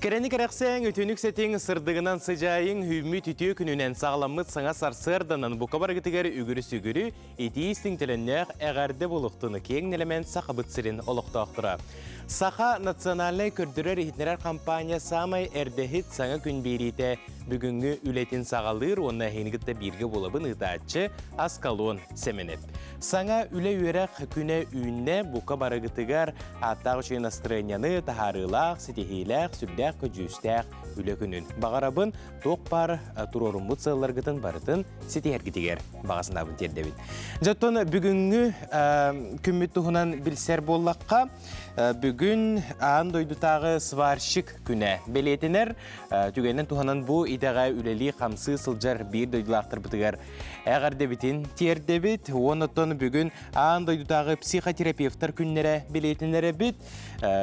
Керені керексен өтөнік сетің сырдығынан сыжайың хүмі түтіе күнінен сағаламыт саңа сарсырданын бұқа барғытығар үгірі-сүгірі етейістің тіліннәқ әғарды болуқтыны кең нелемен сақыбыт сірін олықтақтыра. Саха национальный көрдірер ехетнерер компания самай әрдехет саңа күн берейті бүгінгі үлетін сағалыр, онна хенігітті бірге болабын ұдатчы аскалон семенет. Саңа үлі өрәқ күні үйінне бұқа барғытығар аттағы үшен настроенияны тахарылақ, сетехейләқ, сүрдәқ, көджүстәқ үлі күнін. Бағарабын тоқ бар тұрорымбыт сылларғытын барытын сетехергітігер бағасындабын тердебін. Жаттон бүгінгі күммет тұғынан білсер боллаққа бүгін ан дойдутағы сварщик күні белетінер түгеннен туғанан бұ идаға үлелі қамсы сылжар бір дойдулақтыр бұтығар әғар дебітін тер дебіт. Оныттон бүгін ан дойдутағы психотерапевтар күннері белетінері біт.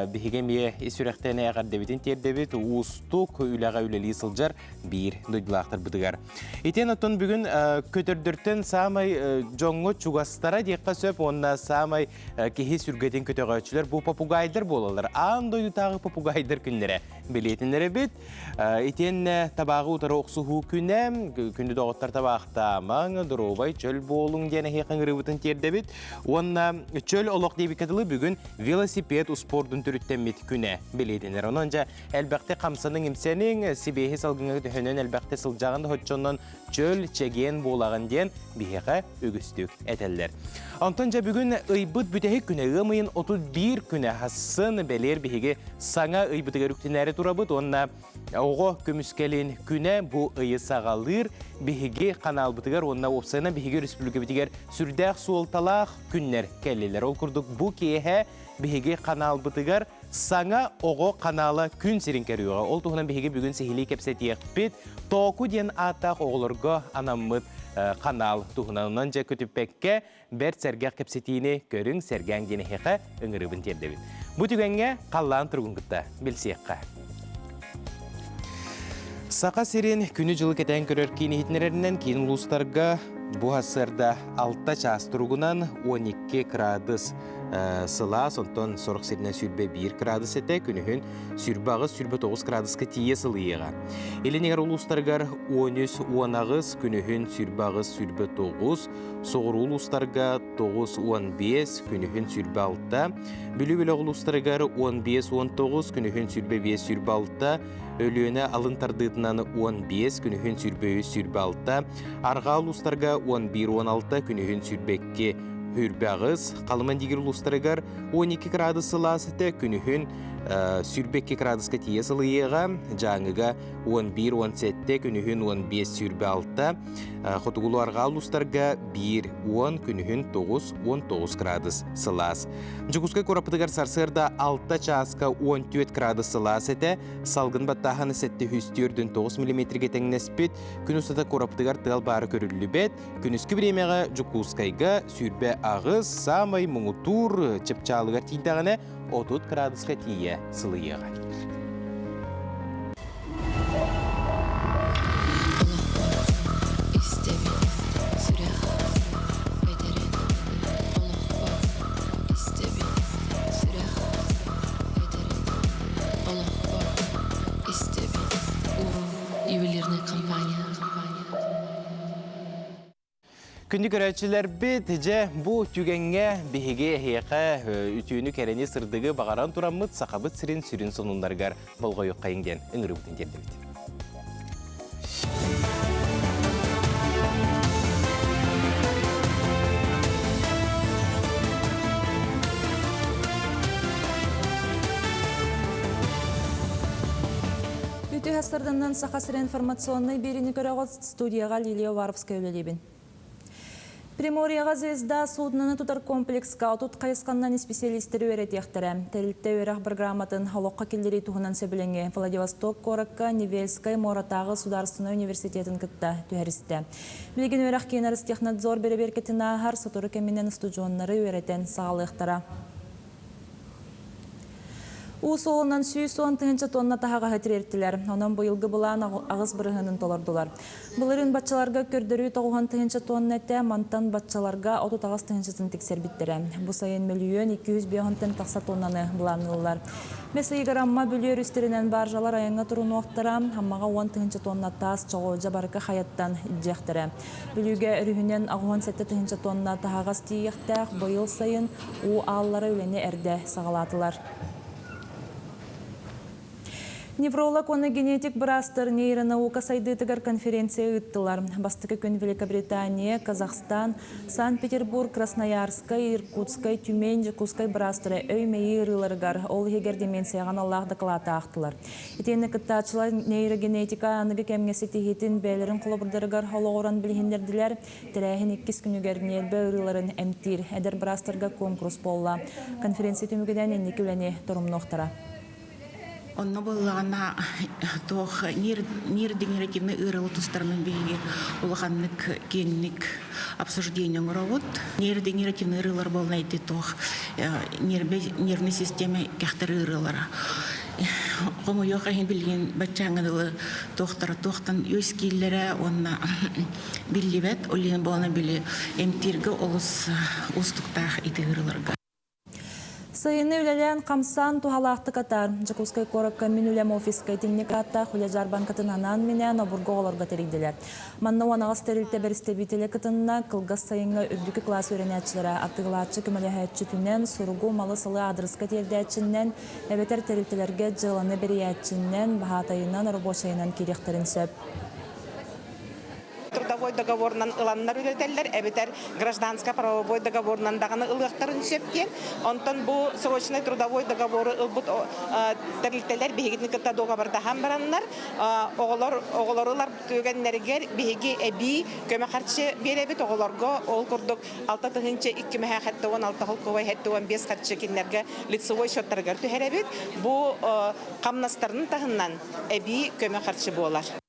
Бігемие есуректен әғар дебітін тер дебіт. Устук үләға үлелі сылжар бір дойдулақтыр бұтығар. Етен оттон бүгін көтірдіртін самай жоңғы чугастара дейққа сөп, онна самай кехи сүргетін көтіға өтшілер бұл попугайдар болалар. Ан дойдутағы попугайдар күннері белетінері біт. Етен табағы ұтары оқсуғу күнді доғыттар табақта маң, дұробай чөл болың дені хеқін ғырыбытын терді біт. Онна чөл олық дейбі кәділі бүгін велосипед ұспордың түріттенмет күні белетінер. Онанжа әлбәқті қамсаның имсенің сибейхі салғыңы түхінен әлбәқті сылжағында хотчоннан чөл чеген болағын ден бейхеға өгістік әтәлдер. Антонжа бүгін ұйбыт бүтәхі күні ғымайын 31 күні хасын бәлер бейхеге саңа ұйбытыға үріктенәрі тұрабыт. Онна оғы көміскелін күні бұ ұйы сағалыр бейхеге қанал бұтығар. Онна опсайна бейхеге республика бітігер сүрдәқ суылталақ күннер кәлелер. Ол күрдік бұ кейе бейхеге қанал бұтығар саңа оғы қаналы күн серін кәріуға. Ол тұғынан бейхеге бүгін сехилі кәпсәті еқпет. Тоқу ден атақ оғылырға анамыд қанал тұғынанынан жа көтіппәкке бәр сәргәқ кәпсәтейіне көрің сәргәң дені хеқа үңірібін тердебін. Бұ түгенге қаллан тұрғын күтті білсеққа. Сақа серен күні жылы кәтән көрер кейіні хетінерерінен кейін ұлыстарға бұ асырда 6 час тұрғынан 12 градус сыла, сонтон 40 серінен сүрбе 1 градус әті, күнігін сүрбағыз сүрбе 9 градусқа тие сылыйыға. Еленегер ұлыстарғар 13-10 күнігін сүрбағыз сүрбе 9, соғыр ұлыстарға 9-15, күнігін сүрбе 6, бүлі-бүлі ұлыстарғар 15-19, күнігін сүрбе 5 сүрбе 6, өліөне алын тардытынан 15, күнігін сүрбе 3 сүрбе 6, арға ұлыстарға 11-16, күнігін сүрбекке хүрбәғыз, қалыман дегір ұлыстарығар 12 градус сыласыты, күнігін сүрбекке градусқа тие сылыйыға, жаңыға 11-17, күнігін 15 сүрбе 6, құтығылу арға ұлыстарға 1-10, күнігін 9-19 градус сылас. Жүгізгі көрапытығар сарсырда 6 часқа 14 градус сыласыты, салғын баттағаны сәтті хүстірдің 9 мм тәңнеспет, күн ұстата көрапытығар тығал бары көрілі бет, күніскі біремеға жүгізгайға сүрбе ағыз, самай, мұңытур, чепчалығар тейдағаны 30 градусқа тие сылыйыға. Күнді көрәтшілер бет, бұ түгенге бейге хейқа үтіуіні кәрені сырдығы бағаран тұрамыд сақабыт сірін сүрін сонындарғар болға өққа енген үңірі бұтын дерді бет. Үті хастарданнан сақасыр информационный беріні көріғыз студияға Лилия Варовская өлелебін. Приморияға звезда суднаны тұтар комплексқа отут қайысқаннан специалистері өрет ектірі. Тәрілтті өрақ бір грамматын халыққа келдері тұғынан сөбіленге Владивосток, Коракка, Невельскай, Моратағы Сударственный университетін күтті түйәрісті. Білген өрақ кейін арыс технадзор бері беркетін ағар сотыры кәменен студионлары өретен сағалы ектіра. Уус олынан сүйіс он тыгынча тонна тахаға хәтірерттілер. Онан бұйылғы бұлан ағыз бірғынын толардылар. Бұлырын батчаларға көрдірі 9 тыгынча тонна әтті, мантан батчаларға 30 тыгынчасын тексербіттірі. Бұ сайын миллион 200 тақса тоннаны бұланылылар. Месейі грамма бүлер үстерінен баржалар айыңа тұрын оқтыра, аммаға 10 тыгынча тонна тас чоғылжа барықы қаяттан жақтыры. Бүліге үрігінен 17 тыгынча тонна тахағас тиектәқ бұйыл сайын у аллары өлені әрді сағалатылар. Невролог оны генетик брастер нейронаука сайдытыгар конференция ыттылар. Бастықы күн Великобритания, Казахстан, Санкт-Петербург, Красноярская, Иркутская, Тюмень, Жакускай брастеры өймейі ырыларыгар ол егер деменцияған Аллах доклада ақтылар. Етені кыттачылар нейрогенетика анығы кәмгесі тегетін бәлерін құлыбырдарыгар олығыран білгендерділер. Тірәхін 2 күнігеріне бә ырыларын әмтир, әдір брастерға конкурс болла. Конференция түмігіден енекі өләне тұрымноқтара. Онно боллағана тоқ нейродегенеративный ырылы тұстарының бейге олғанлық кеңлік обсуждение ұңырауыд. Нейродегенеративный ырылар болна әйті тоқ нервный система кәқтір ырылары. Қому йоқа хен білген бәтчаңыдылы тоқтары тоқтан өз кейлері онна білі олен болна білі әмтіргі олыс ұстықтақ еті ырыларға. Сайыны үлелен қамсан тухалақты катар. Жакускай коракка мен үлем офиска тенне катта хүлежар банкатын анан менен обурго оларға терейділер. Манна уанағыз терілте берісте бітелі кытынна кылгас сайынға үрдікі класс өренәтчілері аттығылатшы көмелі түнен сұрғу малы сылы адрыска тердәтчіннен әбетер терілтелерге жыланы бериятчіннен бағатайынан рабочайынан керектерін сөп. Трудовой договорнан ыланнар үлетеллер, әбетер гражданско-правовой договорнан дағаны ылықтарын сөпкен. Онтан бұл срочный трудовой договоры ылбыт тәрілтелер бейгетні кітта доғабардахан бараннар. Оғыларылар төгеннергер бейге әбей көмі қарчы беребет оғыларға ол күрдік 6 тығынчы 2 мәхә қәттіуан 6 құлқывай әттіуан 5 қарчы кенлерге лицевой шоттарғар түхеребет. Бұл қамнастарының тағыннан әбей көмі қарчы болар.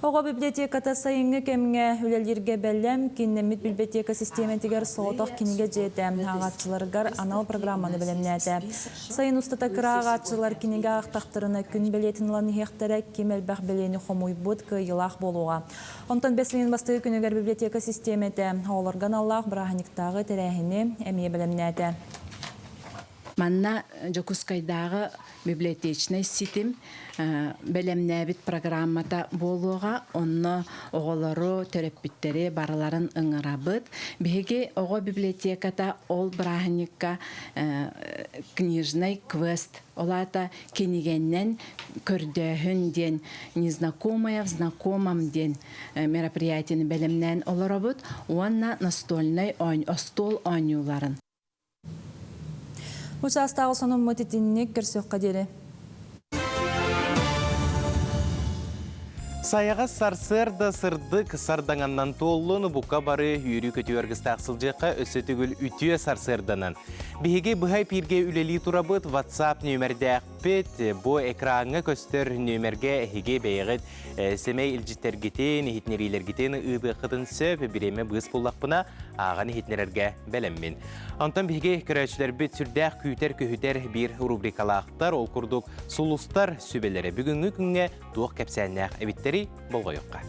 Оға библиотеката сайынғы кемге үлелерге бәлем, кеннемет библиотека систементігер соғытық кенеге жеті. Ағатшыларғар анал программаны білімнәді. Сайын ұстата кіра ағатшылар кенеге ақтақтырыны күн білетін ланы хектері кемел бәқ білені қомой бұд күйылақ болуға. Онтан бәсінен бастығы күнігер библиотека системеті. Оларған Аллах бірағаниктағы тәрәхіні әмей білімнәді. Манна Жакускайдағы библиотечный ситим белемнәбит программата болуға, онны оғылары, төреппіттері бараларын ыңырабыд. Беге оғы библиотеката ол браханикка книжный квест олата кенегеннен көрдөхін ден, незнакомая в знакомом ден мероприятияны белемнән оларабыд, онна настольный остол ойнуларын. Участағы соның мұтетіннік көрсөк қадері. Саяға сарсырда сырдық сардаңаннан толлыны бұқа бары үйрі көті өргісті ақсылжыққа өсетігіл үтіе сарсырданан. Беге бұхай пирге үлелі тұрабыт WhatsApp нөмірді әқпет, бұ экранға көстер нөмірге әхеге бәйғыд семей үлжіттергетен, хитнерилергетен ұйды қытын сөп біреме бұғыз болақпына ағаны хитнерерге бәлеммен. Антон беге көрәшілер бүт сүрдәқ күйтер көхітер бір рубрикалақтар, ол күрдік сұлыстар сөбелері бүгінгі күнге туық кәпсәннәқ әбіттері болға yoqqa.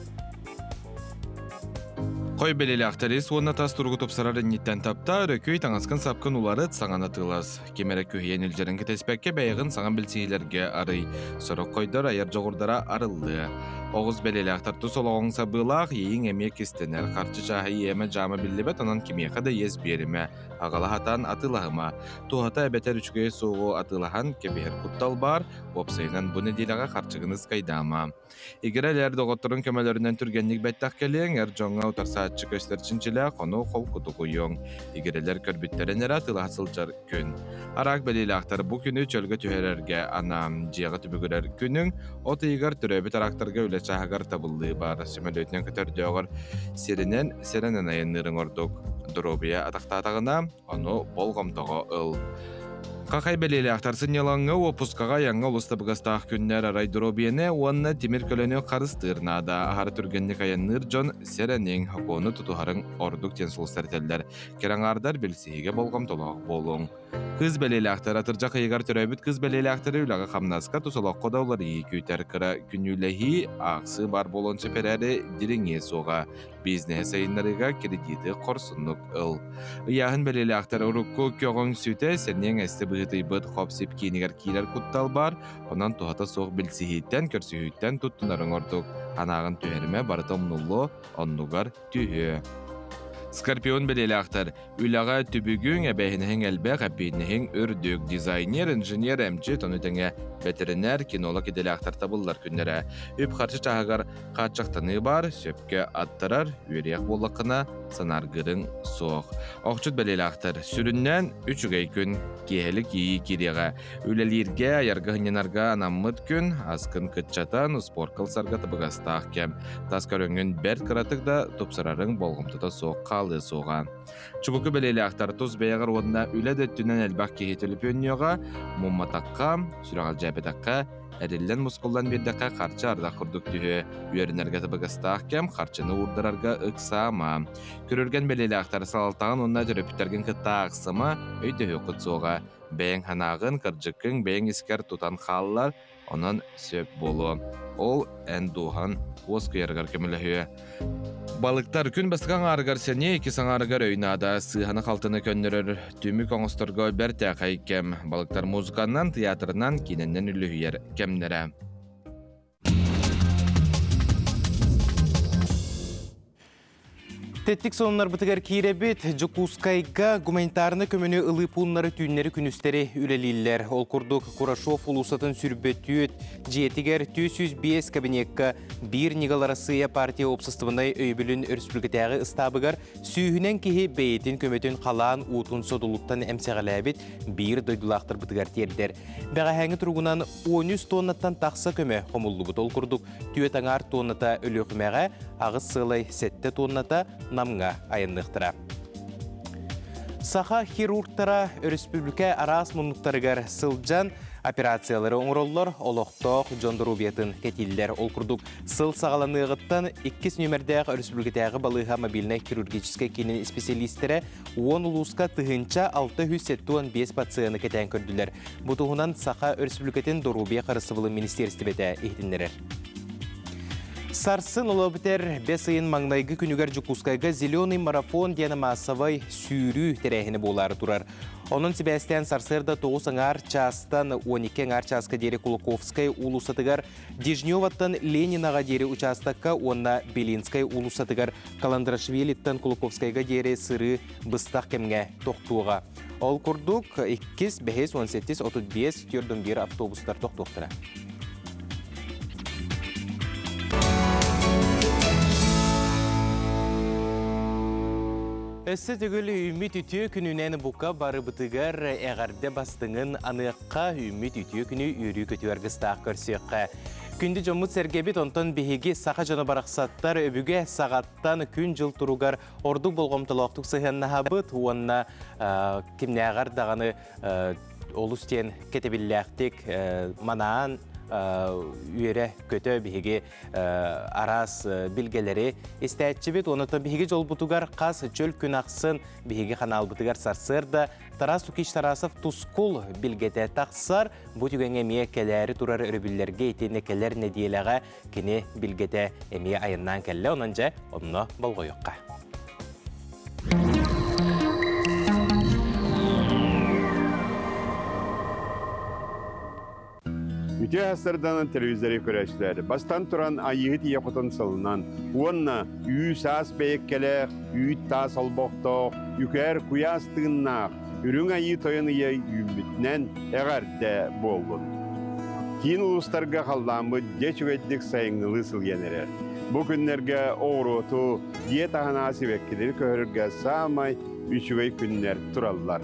Қой белелі ақтарес, онына тас тұрғы топсарары ниттен тапта, өрөкөй таңасқын сапқын улары саңана тылас. Кемері көхейен үлжерін кетеспәкке бәйіғын саңан білсейлерге арый. Сұрық қойдар аяр жоғырдара арылды. Оғыз белелі ақтарту солағың сабылақ, ең әмек кестенер. Қарчы жағы еме жамы білдебет, анан кемеқада ез беріме. Ағалахатан атылағыма. Туғата әбетер үшкөй соғы атылахан кебер құттал бар, опсайынан бұны делаға қарчығыныз қайдама. Егер әлер доғыттырын көмелерінен түргенлік бәттақ келең, әр жоңға утарсаатчы көстерчіншілі қону қол құты қойың. Егер әлер көрбіттерінер атыла асылчар күн. Арақ белелі ақтар бұл күні чөлгі түйерерге анам жияғы түбігірер күнің, оты егер түрәбіт арақтарға өлі чағығар табылды бар. Сөмел өтінен көтерді оғыр серенен айынырың ордық. Дұробия атақтатағына, оны болғамтығы ұл. Какай белели актарсын ялаңга опускага яңа улуста быгастаах күннер райдробиене уанна тимир көлөнө карыстырнада ахары түргенник аянныр жон серенең хакону тутухарын ордук тенсулстартеллер кераңардар билсиге болгом толоq болуң. Кыз белели актар атыржа кыйгар төрөбүт кыз белели актары үлага камнаска тусолокко да улар ийкүтер кыра күнүлехи аксы бар болончу перәре дириңе сога бизнес айыннарыга кредиты корсуннук ыл. Яһын белели актар урукку көгөң сүтэ сеннең эсте быгытыйбыт хопсип кинигер килер куттал бар, онан тухата соқ билсиһиттен көрсүһүттен туттунарың ордук. Анагын түһерме барытом нуллу оннугар түһө. Скорпион белели актар үлага түбүгүң эбэһинеһиң элбэх эппиинеһиң өрдүк дизайнер, инженер эмчи тонутеңе ветеринар, кинолог иделе актар табыллар күннере. Үп харчы чаһагар качактаны бар, сөпкө аттарар, үрех боллакына санаргырың соқ. Окчут белели актар сүрүннән 3 гай күн киһелик ии киреге. Үлелирге аярга хыннарга анаммыт күн аскын кытчатан спорт кылсарга табыгастаах кем. Таскарөңүн бер кыратык да топсарарың болгомтута соқ калы соға. Чубуку белели актар туз бейгар одна үледеттүнен элбак кихетелип өннөга, мумматакка, сүрагал жабетакка, әриллен мускулдан бердакка карчы арда курдук түһө, үйерінерге табыгастаах кем карчыны урдарарга ыксаама. Көрөрген белели актар салалтаган онна төрөпүттерген кытта аксыма, өйдөһө кутсуга. Бэйң ханагын кыржыккың бэйң искер тутан халлар, онан сөп болу. Ол эндухан оскуяргар кемелехүе. Балыктар күн бастыган аргар сене ики саңаргар өйнада сыханы халтыны көннөрөр түмүк оңосторго берте кайкем. Балыктар музыканнан, театрынан, киненнен үлүхүйер кемнере. Теттик сонунар бытыгар киребит, Жукускайга гуманитарны көмөнү ылы пулнары түйіннері күністері үлелилер. Ол курдук Курашов улусатын сүрбөттүйет, жетигер 205 кабинетка бир негаларасыя партия обществынай өйбілін өрспүлгітәғі ыстабыгар сүйінен кеге бейтін көмөтін қалаан уутун содулуттан әмсеғаләбит бир дойдулақтыр бытыгар тердер. Бәғәхәңі тұрғынан 13 тоннаттан тақса көмө қомуллы бұт. Ол курдук түйет аңар тонната өлі көмәға, ағыз сылай 7 тонната намға айындықтыра. Саха хирургтара республика арас мұнықтарығар сылжан операциялары оңыроллар олықтоқ жондыру бетін кетилдер. Ол күрдік сыл сағаланығыттан 2 нөмірдегі республикатағы балыға мобильный хирургический кенін специалистері 10 улуска тығынча 675 пациенты кетен көрділер. Бұтығынан Саха республикатын Дорубия қарысывылы министерстві беті ехтіндерер. Сарсын олабытер бесайын маңнайғы күнігер Жукускайға зеленый марафон дені массавай сүйрі терәхіні болары тұрар. Onun sebestiyen Sarsırda 9 аңар частан 12 аңар частқа дері Кулаковскай улусатыгар, Дежневаттан Ленинаға дері участакка, онна Белинскай улусатыгар, Каландрашвилиттан Кулаковскайға дері сыры быстақ кемге тоқтуға. Ол күрдік 2-5-18-35 түрдің бір автобустар тоқтуқтыра. Өсі түгілі үміт үтіе күнінен бұқа бары бұтығар әғарде бастыңын аныққа үміт үтіе күні үйрі көті әргістақ көрсеққа. Күнді жомыт сәргебет онтан бейге сақа жаны барақсаттар өбіге сағаттан күн жыл тұруғар ордық болғымтылықтық сығынна хабыт, онына кемне ағар дағаны олыстен кетебілләқтік манаан үйері көті бейге арас білгелері істәтші бет, оныты бейге жол бұтығар қас чөл күн ақсын бейге қанал бұтығар Сарсырда Тарас Тукиш Тарасов тұскул білгеті тақсар бұт үген әмие кәләрі тұрар өрібілерге етені кәлер недиеліға кені білгеті әмие айыннан кәлі, онынжа онына болғойыққа. Үте астарданын телевизоры көрәшілер. Бастан тұран айығыт ияқытын сылынан. Онна үй сас бәйеккелер, үй тас албоқтоқ, үкәр куястығыннақ, үрің айы тойын ия үйімбітінен әғарда болын. Кейін ұлыстарға қалдамы дечугәддік сайыңылы сылгенерер. Бұл күннерге оғыроту, диетаханасы бәккелер көрірге самай үшігей күннер тұралар.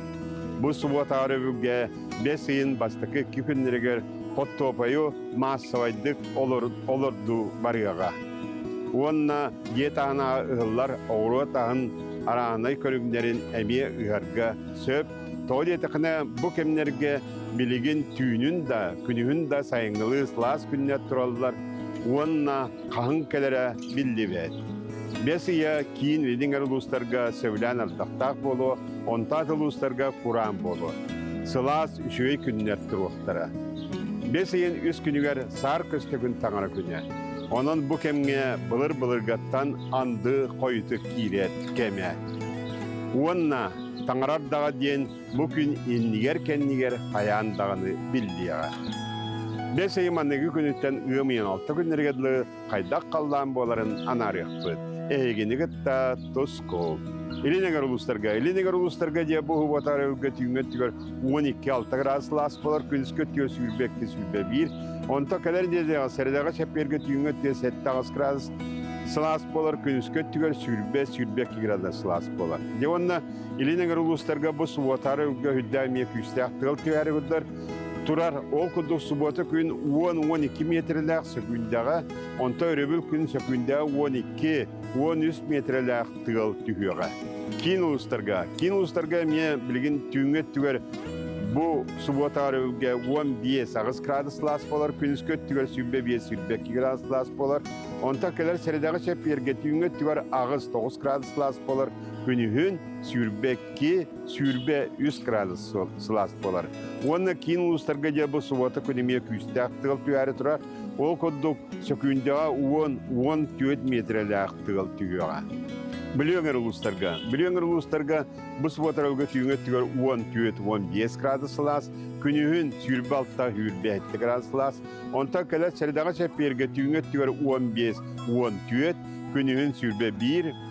Бұл субботағыр өбіге бесейін бастықы күннергер Хоттопайы массавайдық олырду барыға. Онна диетағына ұғылар оғыру тағын арағынай көрігіндерін әме ұғарға сөп Толи етіқіне бұ кемнерге білеген түйінін да, күнігін да сайыңылы слас күніне тұралылар, онына қағын кәлері білді бәд. Бес ия кейін ведіңер ұлыстарға сөйлән ардақтақ болу, онтат ұлыстарға құран болу. Слас үшөй күніне тұруқтары. Бес иен үс күнігер сар көсті күн таңара күні. Onun bu kemge bılır-bılırgattan andı koyutu kiret keme. Onna tangarar dağa diyen bugün inniger hayan dağını bildiyağa. Bes eymanlığı günütten ığımıyan 6 günlergedli kaydak kallan boların anarıqpıt. Egeni gıtta toskol. Elinegar uluslarga diye bu huvatar övgöt yüngöt tügör 12-6 gradus las bolar künsköt tügör sürbekti sürbe bir. Onta kadar diye seridaga çepbergöt yüngöt diye 7 gradus slas bolar künsköt tügör sürbe 2 gradus slas bolar. De onna elinegar uluslarga bu huvatar övgö hüddamiye küstaq tığıl tügörü güdler. Turar ol kuduk subota gün 10-12 metreler sekündaga, onta öröbül gün sekündaga 12-13 metreler tığıl tühüyorga. Kin uluslarga me bilgin tüngöt tügör bu subota aröbülge 15 gradus las bolar, künsköt tügör sübbe 2 gradus las bolar. Onta keler seridaga çep yerge tüngöt tügör 9 gradus las bolar. Günühün sürbe 3 gradus las bolar. Onna kin uluslarga diye bu subota künemiye küstaq tığıl tügörü turar. Ol kudduk sekündaga 10-14 metreler tığıl tügöga. Biliyonger uluslarga bu subota aröbülge tüngöt tügör 14-15 gradus las. Günühün sürbe altta hürbe 7 gradus las. Onta keler seridaga çep yerge tüngöt tügör 15-14 günühün sürbe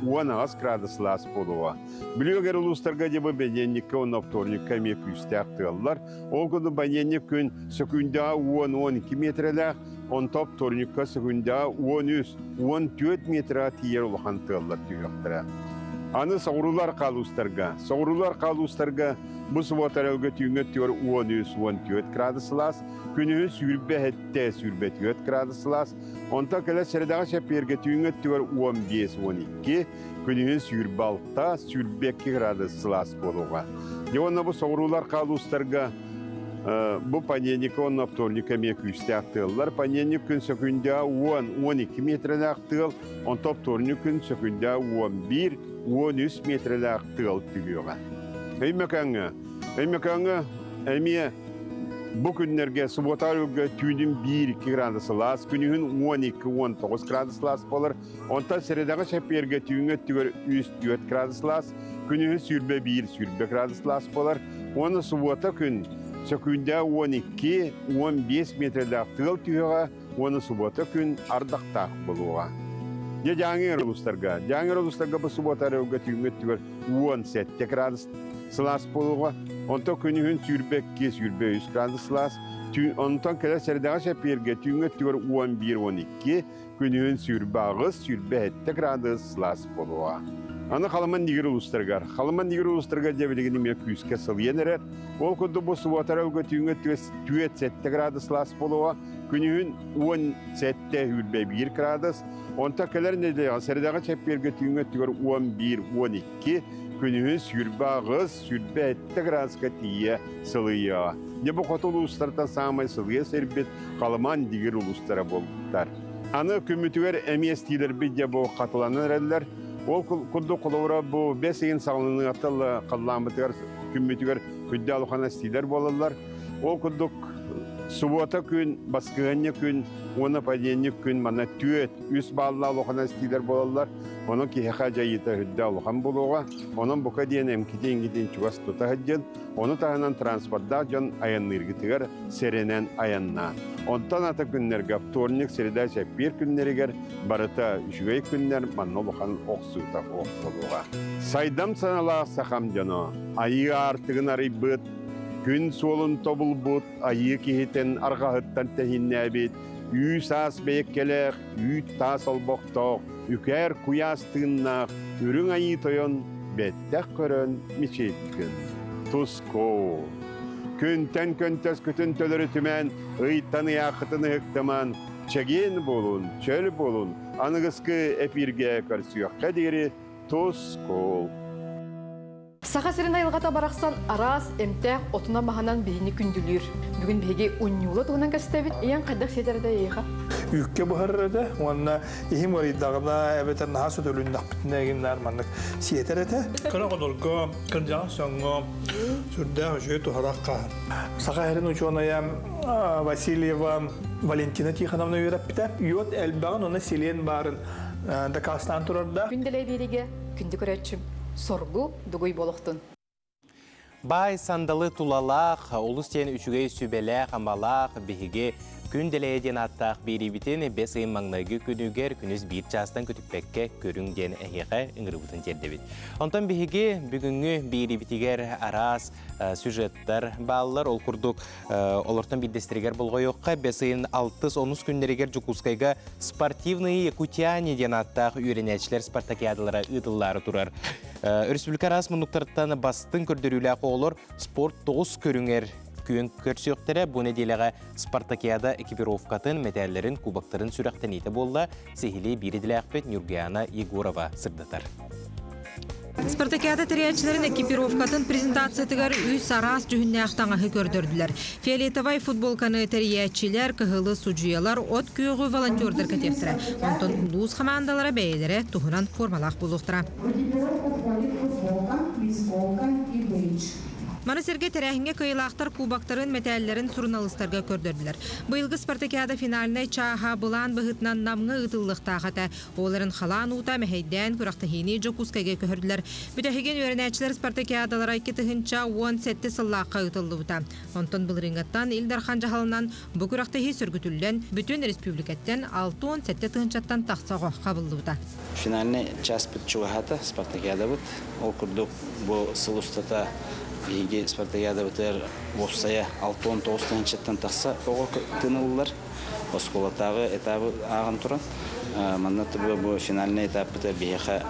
1-10 gradus las boluğa. Biliyoger uluslarga diye benyenlikka on vtornikka me küstaq tığıllar. Ol kudu benyenlik gün sekündaga 10-12 metreler, on top vtornikka sekündaga 13-14 metre tiyer olğan tığıllar tügöktüre. Anı sağrular kaluslarga bu suvatar ölgö tüngöt tügör 13-14 gradus las. Günühün sürbe 4 gradus las. Onta keler seridaga çep yerge tüngöt tügör 15-12. Günühün sürbe altta sürbe 2 gradus las boluğa. De onna bu sağrular kaluslarga bu panyenlik on vtornikka me küstaq tığıllar. Panyenlik gün sekündaga 10-12 metreler tığıl. On top vtornik gün sekündaga 11-13 metreler tığıl tügöga. Eymekanga, emiye bu günlerge subotar ölgö tüydüm 1-2 gradus las, günühün 12-19 gradus las bolar. Onta seridaga çep yerge tüngöt tügör 3-4 gradus las, günühün sürbe 1 gradus las bolar. Onu subota gün sekündaga 12-15 metreler tığıl tügöga, onu subota gün ardaqtaq boluğa. Ya Janger uluslarga bu subotar ölgö tüngöt tügör 17 gradus slas boluğa. Onta günühün sürbe 3 gradus las. Ontan keler seridaga çep yerge tüngöt tügör 11-12. Günühün sürbe 7 gradus las boluğa. Ana Kalaman Nigir uluslarga diye bilgini me küske salyenerer. Ol kudu bu suvatar ölgö tüngöt tügör 7 gradus las boluğa. Günühün 17 1 gradus. Onta keler ne de seridaga çep yerge tüngöt tügör 11-12. Günühün sürbe 7 gradusga tiye sılıyor. Ne bu kotu uluslardan sağmay sılıyor serbet Kalaman Nigir uluslara boluptar. Anı kümmütüger emestiler bidye bu katılanan erler. Ol kudu kuluvra bu 5 ayın sağlığını atılla kallanmıtıgar kümmütüger hüdde alıqana stiler bolallar. Ol kuduk subota gün, baskıganya gün, ona padenlik gün mana tüet, üst bağlı alıqana stiler bolallar. Onun ki heqaca yita hüdde alıqan buluğa. Onun buka diyen emkiden çugas tuta hıdden. Onu tahanan transportda can ayanlırgıtıgar serenen ayanna. Ondan ata günlerge vtornik serida çepir günleriger barıta jüvey günler manno alıqan oqsuta oqbuluğa. Saydam sanalaq saqam jano. Ayı artıgın arıybıt. Gün solun tobul but, ayı kihiten arqahıttan tehinnabit. Üs as beyekkeler, üt tas olboqtoq. Üker kuyastığınnak, ürün ayı toyon, bettek körön miçetkün. Tusko. Künten köntöz kütün tölürü tümen, ıytanı yakıtını hıktaman. Çegen bolun, çöl bolun, anıgıskı epirge karşı yok kaderi. Tusko. Саха сирен айылғата барақсан арас, эмтәк, отына маханан бейіні күнділер. Бүгін бейге уннюлы туғынан кәстәбіт, ең қайдақ сетерді ейға. Үкке бұхарырды, онына ехім оридағына әбетер наға сөт өліндақ бітінеген нарманлық сетер әті. Қара қодырға, қыржаң соңғы сүрдәғ жөй тұхараққа. Сақа әрін ученая Васильева Валентина Тихановна үйрәп біті. Үйет әлбағын оны селен барын дақастан тұрарда. Күнделей береге, күнді көрәтшім, соргу дугуй болуқтын. Бай сандалы тулалақ, олыстен үшігей сүбеләқ, амалақ, бігіге күнделейден аттақ беребітін бес айын маңнайғы күнігер күніз бір жастан күтіппәкке көріңден әйеға үңірібітін тердебет. Онтан бігіге бүгінгі беребітігер арас сюжеттер балылар ол күрдік олыртан биддестірігер болғай оққа бес айын 6-10 күнлерігер жүкускайға спортивный Якутияне ден аттақ үйренәтшілер спартакиадалары ұдылары тұрар. Республика арас мұндықтарыттан бастың көрдірілі олар спорт 9 көріңер күйін көрсөқтері бұл неделеға спартакиада экипировкатын, медальлерін, кубактарын сүрақтен еті болла, сехілі береділі ақпет Нюргияна Егорова сырдатар. Спартакиада тіриячілерін экипировкатын презентациятығар үс арас жүхінне ақтаңағы көрдірділер. Фиолетовай футболканы тіриячілер, кығылы суджиялар, от күйіғі волонтердер кәтептірі. Онтан ұлуыз қамандалары бәйелері тұғынан формалақ болуқтыра. Маны серге тәрәхінге кыйлақтар кубактарын металлерін сурналыстарға көрдірділер. Бұйылғы спартакиада финаліне чаға бұлан бұғытнан намғы ұтылықтағыта. Оларын қалан ұта мәхейден күрақтахини жокускайға көрділер. Бүтәхеген өрінәчілер спартакиадалар айкі тұхынша 10 сәтті сыллаққа ұтылды бұта. Онтан бұл рингаттан Илдархан жағалынан бұ күрақтахи сүргітілден бүтін республикаттен 6-10 сәтті тұхыншаттан тақсаға қабылды бұта. Финаліне час бұт чуғата спартакиада бұт. Ол күрдік бұл сылыстата Бейге спартакиада бұтыр опсая 6-19 тәншеттен тақса оғы тынылылар. Осколатағы этабы ағын тұран. Маннаты бұл финальный этап бұтыр бейға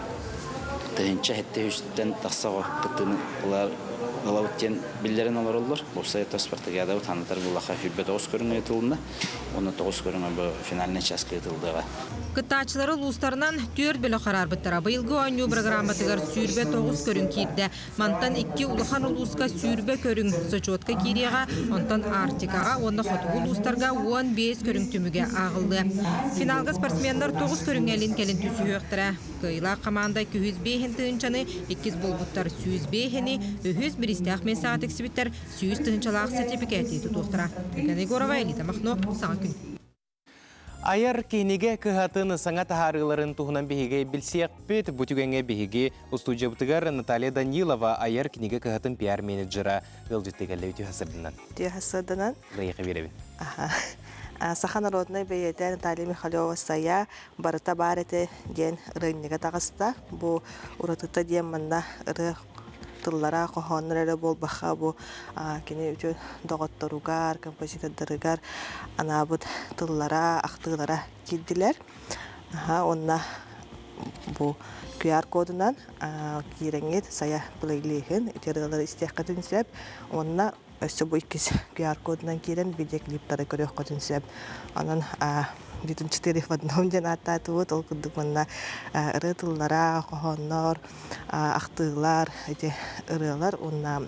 тәнші әтті үстен тақсаға тынылылар. Олауыттен білдерін олар олар. Опсая та спартакиада бұт анатар бұлаға хүббе 9 көріңі етілінді. Оны 9 көріңі бұл финальный часқа етілдіға. Кыттачылары лустарынан 4 бөлі қарар бұттыра. Бұйылғы ойну программатығар сүйірбе 9 көрін кейді. Мантан 2 ұлыхан ұлысқа сүйірбе көрін сычуатқа кейреға, онтан Артикаға, онды қотығы лустарға 15 көрін түміге ағылды. Финалға спортсмендар 9 көрін әлін кәлін түсі өқтіра. Кыйла команда 205 тыынчаны, 2 бол бұттар 105-ні, 101 істіғ мен сағат эксибиттер 100 тыынчалағы сертификаты тұтуқтыра. Еган Егорова, Элита Махно, саңа күн. Айар кейнеге кыхатын саңа тахарыларын туғынан бігеге білсек бет, бұтігенге бігеге студия бұтығар Наталья Данилова айар кейнеге кыхатын пиар менеджера ғылжеттігілі өте хасырдынан. Өте хасырдынан? Лайықы беребін. Саха народной бейеті Наталья Михайлова сая барыта бар еті ден рыннеге тағыста. Бұл ұратыта ден манна ұры тыллара қоғаныр әрі бол бақа бұл кені өте доғыттаруғар, композитордарыгар анабыд тыллара, ақтығылара келділер. Онна бұл QR кодынан кейреңет сая бұлайлығын үтерғалары істеққа түнсеп, онна өсі бұл 2 QR кодынан кейрен бейде клиптары көрек қотынсеп. Онын 4 фадном ден аттаты бұд, ол күрдік мұнна ұры тыллара, қоғаныр, ақтығылар, ұрылар, онна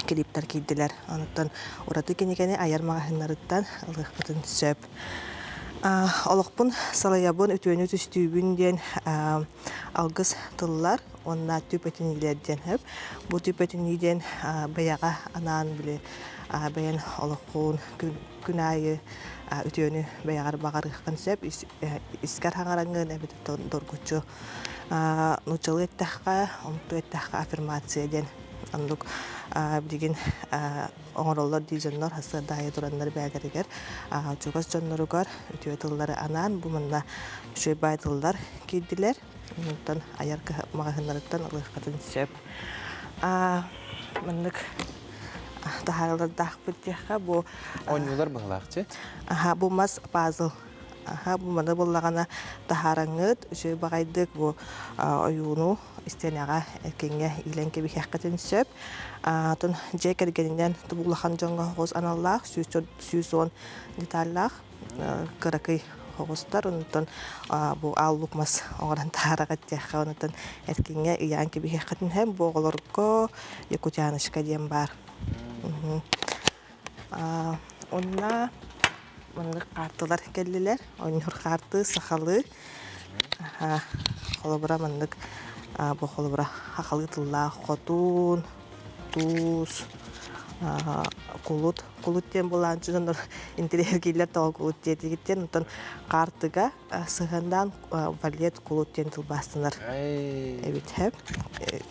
клиптар кейділер. Онықтан ұраты кенекені аяр мағахынларыттан ұлық қытын сөп. Олықпын салаябын өтуені түстүйбін ден алғыз тыллар, онна түп өтінілерден хөп. Бұл түп өтінілден баяға анаан біле бәйін олыққуын күн айы өтуені баяғар бағар ұққан сөп. Искар хаңараңын әбетіп доргучу нұчылы әттәққа, ұмту әттәққа аффирмация ден. Андық білген оңыролар дейжонлар хасы дайы тұранлар бәлерігер. Чуғас жонларығар өтуе тыллары анан, бұл мұнда үші бай тыллар кейділер. Мұнтан аярқы мағахынларыттан ұлыққатын сөп. Мұндық тахарылар дақ бүттеққа бұл... Ойнулар бағылақчы? Бұл мас пазыл. Бұл мұнда болағана тахараңыд, үші бағайдық бұл ойуыну истенеға әркенге илен кебі хәққатын сөп. Тон жай кәргенінден тұбулақан жоңға ғоз аналлақ, сүйсон деталлақ, қырақый хоғыстар, онтон бу аллукмас оңыран таарагат тяхха, онтон эркинге ыян кебихе қатын хэм боғылырго Якутянышка дем бар. Онна мындык картылар келлилер, ойнур карты, сахалы, холобура мындык, бу холобура хакалы тылла, хотун, туз, кулут тен боланчыдан интерьергейлер тол кулут тетигиттен онтон картыга сыгындан валет кулут тен тылбастынар. Эбит хеп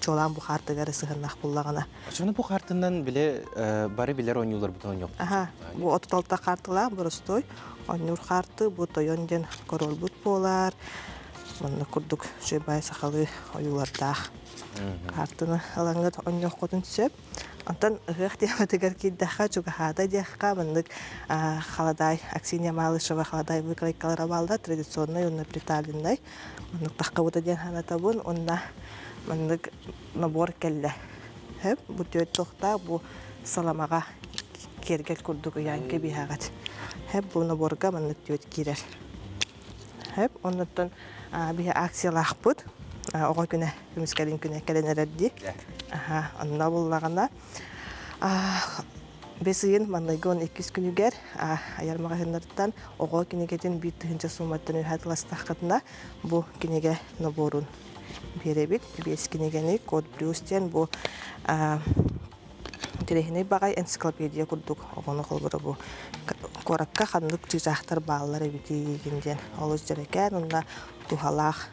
чолан бу картыга сыгыннак буллагана. Шуны бу картынан биле бары билер ойнулар бутон жок. Бу отуталта картыла бурустой ойнур карты бу тойонден корол бут болар. Мына курдук жебай сахалы оюларда. Картыны алаңгат ойнук котун түсөп Антон ырых тематыгар киддаха чугахада дияхка мындык халадай Аксинья Малышева халадай выкройкалара балда традиционный онна приталиндай мындык тахкабыта ден ханатабын онна мындык набор келле хеп бу төт тохта бу саламага кергел курдук уянке бихагат хеп бу наборга мындык төт кирер хеп оннотон биха акциялахпыт ого күнэ күмүскалин күнэ келенерерди анна буллагана бесыйын маннайгон 200 күнүгер аярмага хеннартан ого кинегетин бит тыгынча сумматтан хатластахкатына бу кинеге наборун беребит бес кинегени код плюстен бу терехне багай энциклопедия курдук огону колбура бу коракка хандык чыжактар баалар битигинден олус жерекен онна тухалах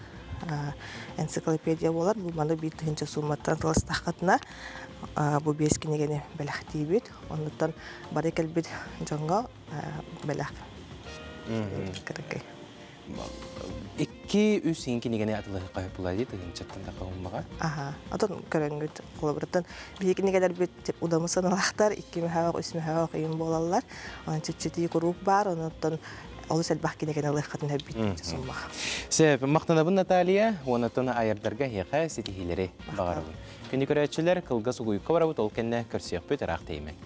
энциклопедия болар, бу маны бит тыгынча сумматтан тыластахкатына бу бес кинегени белахтибит, оннуттан бары келбит жоңго белах. Икки үсин кинегени атылы кайып булайды тыгынчаттан да калмага. Атон көрөңгүт колобуртан бир кинегелер бит удамы саналактар, икки мехава үсмехава кыйын болалар. Анан чечети куруп бар, оннуттан Олус әлбақ кенеген алыққатын әббейді сұлмақ. Сәп, мақтанабын Наталия, онатыны айырдарға еқа сетихилері бағарабын. Күні көрәтшілер қылға сұғуйыққа барабыт ол кәнне көрсек бөт арақ деймін.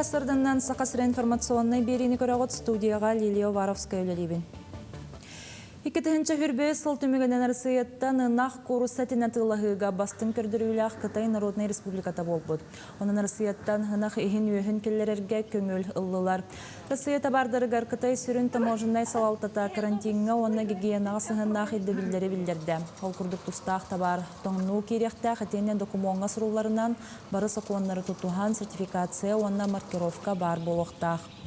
Сырданнан сақасыра информационный берini көрәғыт студияға Лилия Варовская өлелебін. Икетіхінші хүрбе сыл түмігінен арсыйеттан нақ көру сәтінатылығыға бастың көрдіріліғ Қытай Народный Республиката болбуд. Оның арсыйеттан нақ ихин үйін келлерерге көңіл ұллылар. Арсыйета бардарығар Қытай сүрін таможыннай салалтата карантинға оны гигиенаға сығыннақ едді білдері білдерді. Ол күрдік тұстақ табар тоңну керекті қытенен докумонға сұруларынан бары сақуанлары тұтуған сертификация онына маркировка бар болуқтақ.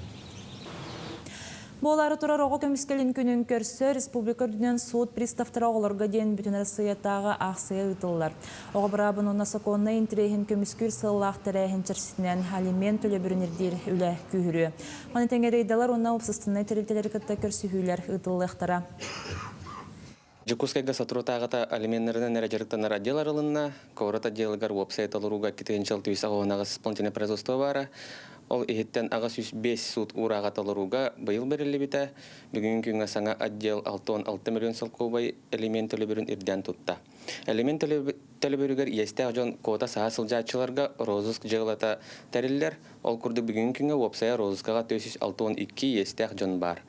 Болары тұрар оғы көміскелін күнін көрсі, республика дүнен суд приставтыра оғыларға ден бүтін арсыяттағы ақсыя ұтылылар. Оғы бірабын онна сақуанна интерейхін көміскүр сыллақтыр әйхін чарсінен алимент үлі бүрінердер үлі күйірі. Маны тәңерейдалар онна ұпсыстынай тәрелтелер кітті көрсі хүйлер ұтылықтыра. Жукускайга сотрудагата алименттеринен эрежерден отдел аралынна, коврат отделгар веб-сайт алыруга китенчел түйсагонага исполнительное производство бара. Ол ихиттен ага 5 суд урага талыруга быйыл берилибите. Бүгүнкү күнгө саңа отдел 6 миллион сылкубай элемент төлөбүрүн ирден тутта. Элемент төлөбүрүгөр эсте жон кота саа сылжаачыларга розыск жыгылата териллер. Ол курду бүгүнкү күнгө веб-сайт розыскага 462 эсте жон бар.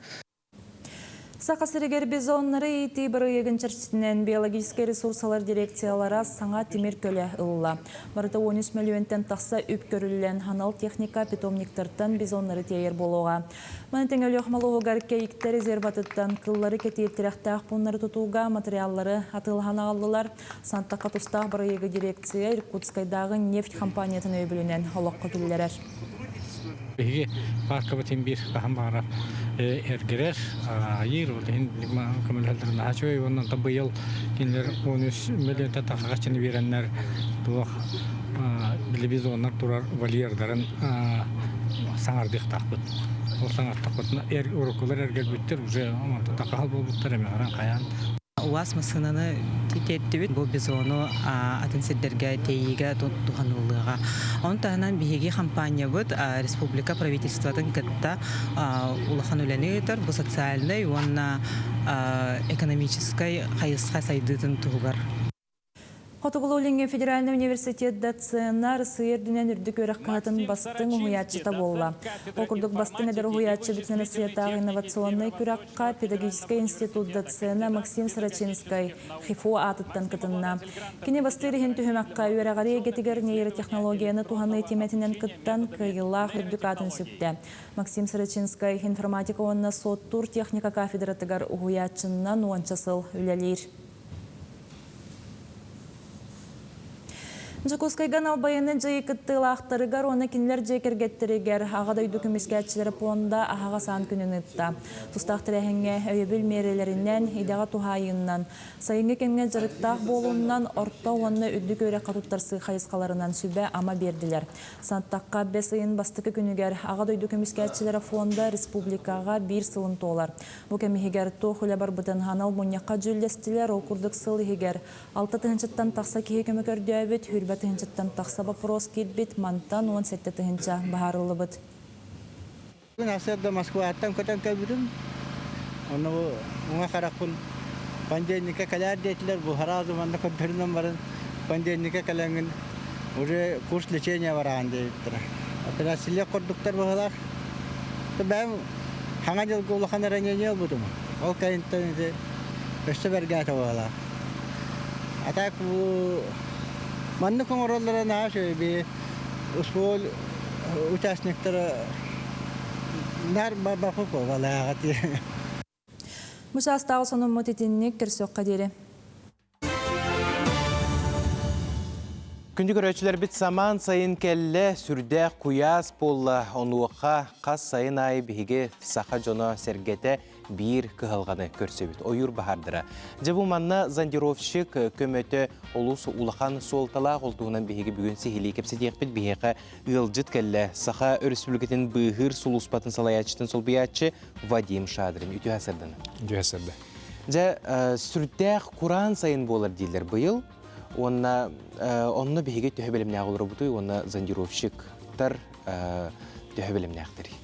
Сақасырегер безоннары ити бірі егін чарчысынан биологический ресурсалар дирекциялара саңа темір көлі ұлла. Барыта 13 миллионтен тақса үп көрілілен ханал техника питомниктартан безоннары тейер болуға. Маны теңелі оқмалығы ғарке икті резерватыттан кыллары кетейіртіріқтақ бұнлары тұтуға материаллары атылған ағалылар. Сантақа тұстақ бірі егі дирекция Иркутскайдағы нефть компаниятын өйбілінен олыққа келілерер. Беги парка батин бир бахамара эргерер айыр ол хин камелдер нахчой оннан табыйыл кинлер 13 миллион татагачны береннер тух телевизионнар турар валиердарын саңардык такбыт ол саңар такбытна урокулар эргел биттер уже такал болуптар эмегаран каян уас масынаны тететтибит бу біз оны атын сидерге тейиге туханылыга. Он таханан биһиги компания бут республика правительствотын кытта улахан үләнетер бу социальный уонна экономической хайысқа сайдытын тугар. Хотугулулинге федеральный университет доценар сыйыр дүнен үрдік өрек қатын бастың уятчыта болла. Окурдук бастың әдір уятчы бітінен сиятағы инновационный күраққа педагогический институт доцена Максим Сарачинский хифу атыттан кытынна. Кене бастырыхын түхімаққа өрағары егетігер нейротехнологияны туғаны етеметінен кыттан кайылла үрдік атын сүпті. Максим Сарачинский информатика онна соттур техника кафедратыгар уятчыннан уанчасыл үлелер. Жакускайган албайыны жайы кыттылақтырыгар, оны кинлер жекергеттерігер, ағадай дүкіміскәтчілері понда ағаға сан күнін ұтта. Тұстақтыр әхіңе өйебіл мерелерінен, идаға тухайыннан, сайынғы кемге жарықтақ болуынан, орта онны үддік өре қатуттарсы қайысқаларынан сүбе ама берділер. Санттаққа 5 айын бастықы күнігер, ағадай дүкіміскәтчілері фонда республикаға 1 сылын толар. Бұл кәмігер тоқ үлі бар бұтын ханал мұнияққа жүлдестілер, окурдық сыл егер 6 тығыншыттан тақса кейі көмі көрді тыһынчыттан тақса вопрос кетбит, мантан 17 тыһынча баһарылы бит. Мен асырда Москваттан көтөн көбүдүм. Оны уңа каракпын. Пандемия калар дейтилер, бу харазы манда көтөрүнөн барын. Пандемия калангын уже курс лечения баран дейттир. Операциялар курдуктар баалар. Бәм хаңа жыл голохана ранение болдум. Ол кайынтан де өстө бергата баалар. Атак бу манны коңороллары наашы би успол участниктары нар бабапы балагаты. Мушастагы сонун мотитинник кирсөккө дере. Күнді көрөчілер бит саман сайын кәлі сүрдәк куяс болла онуыққа қас сайын ай бігі сақа жоно сергете бір кығылғаны көрсөбіт. Ойыр бағардыра. Жабу манна зандировщик көмөті олус улахан солтала қолтуғынан бігі бүгін сихили кепсі дейқпіт бігі ұлжыт кәлі сақа республикатын бұғыр сұлуспатын салаячытын сол биячы Вадим Шадрин. Үті әсірдіні? Үті әсірді. Сүрдәк құран сайын болар дейлер бұйыл. Онны беге төһөбелемне агылыр бутуй, онны зондировщиктар төһөбелемне актырый.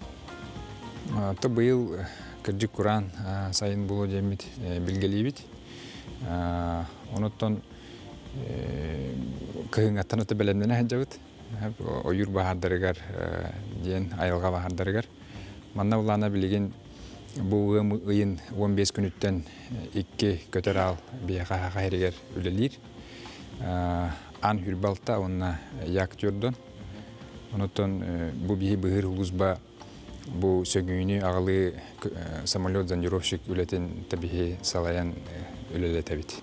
Та быйыл кырдык Куран сайын болу демит билгелибит. Оноттон кыһыңаттан өтө белемнене хаҗабыт. Ойур баһардарыгар ден айылга баһардарыгар. Манна улана билген бу ыйын 15 күнүттен 2 көтөр ал бияга хайрыгар үлелир. Ан хүрбалта онна як түрдөн. Онотон бу бии быгыр улузба бу сөгүйүнү агалы самолет зондировщик үлетен табихи салаян үлелетебит.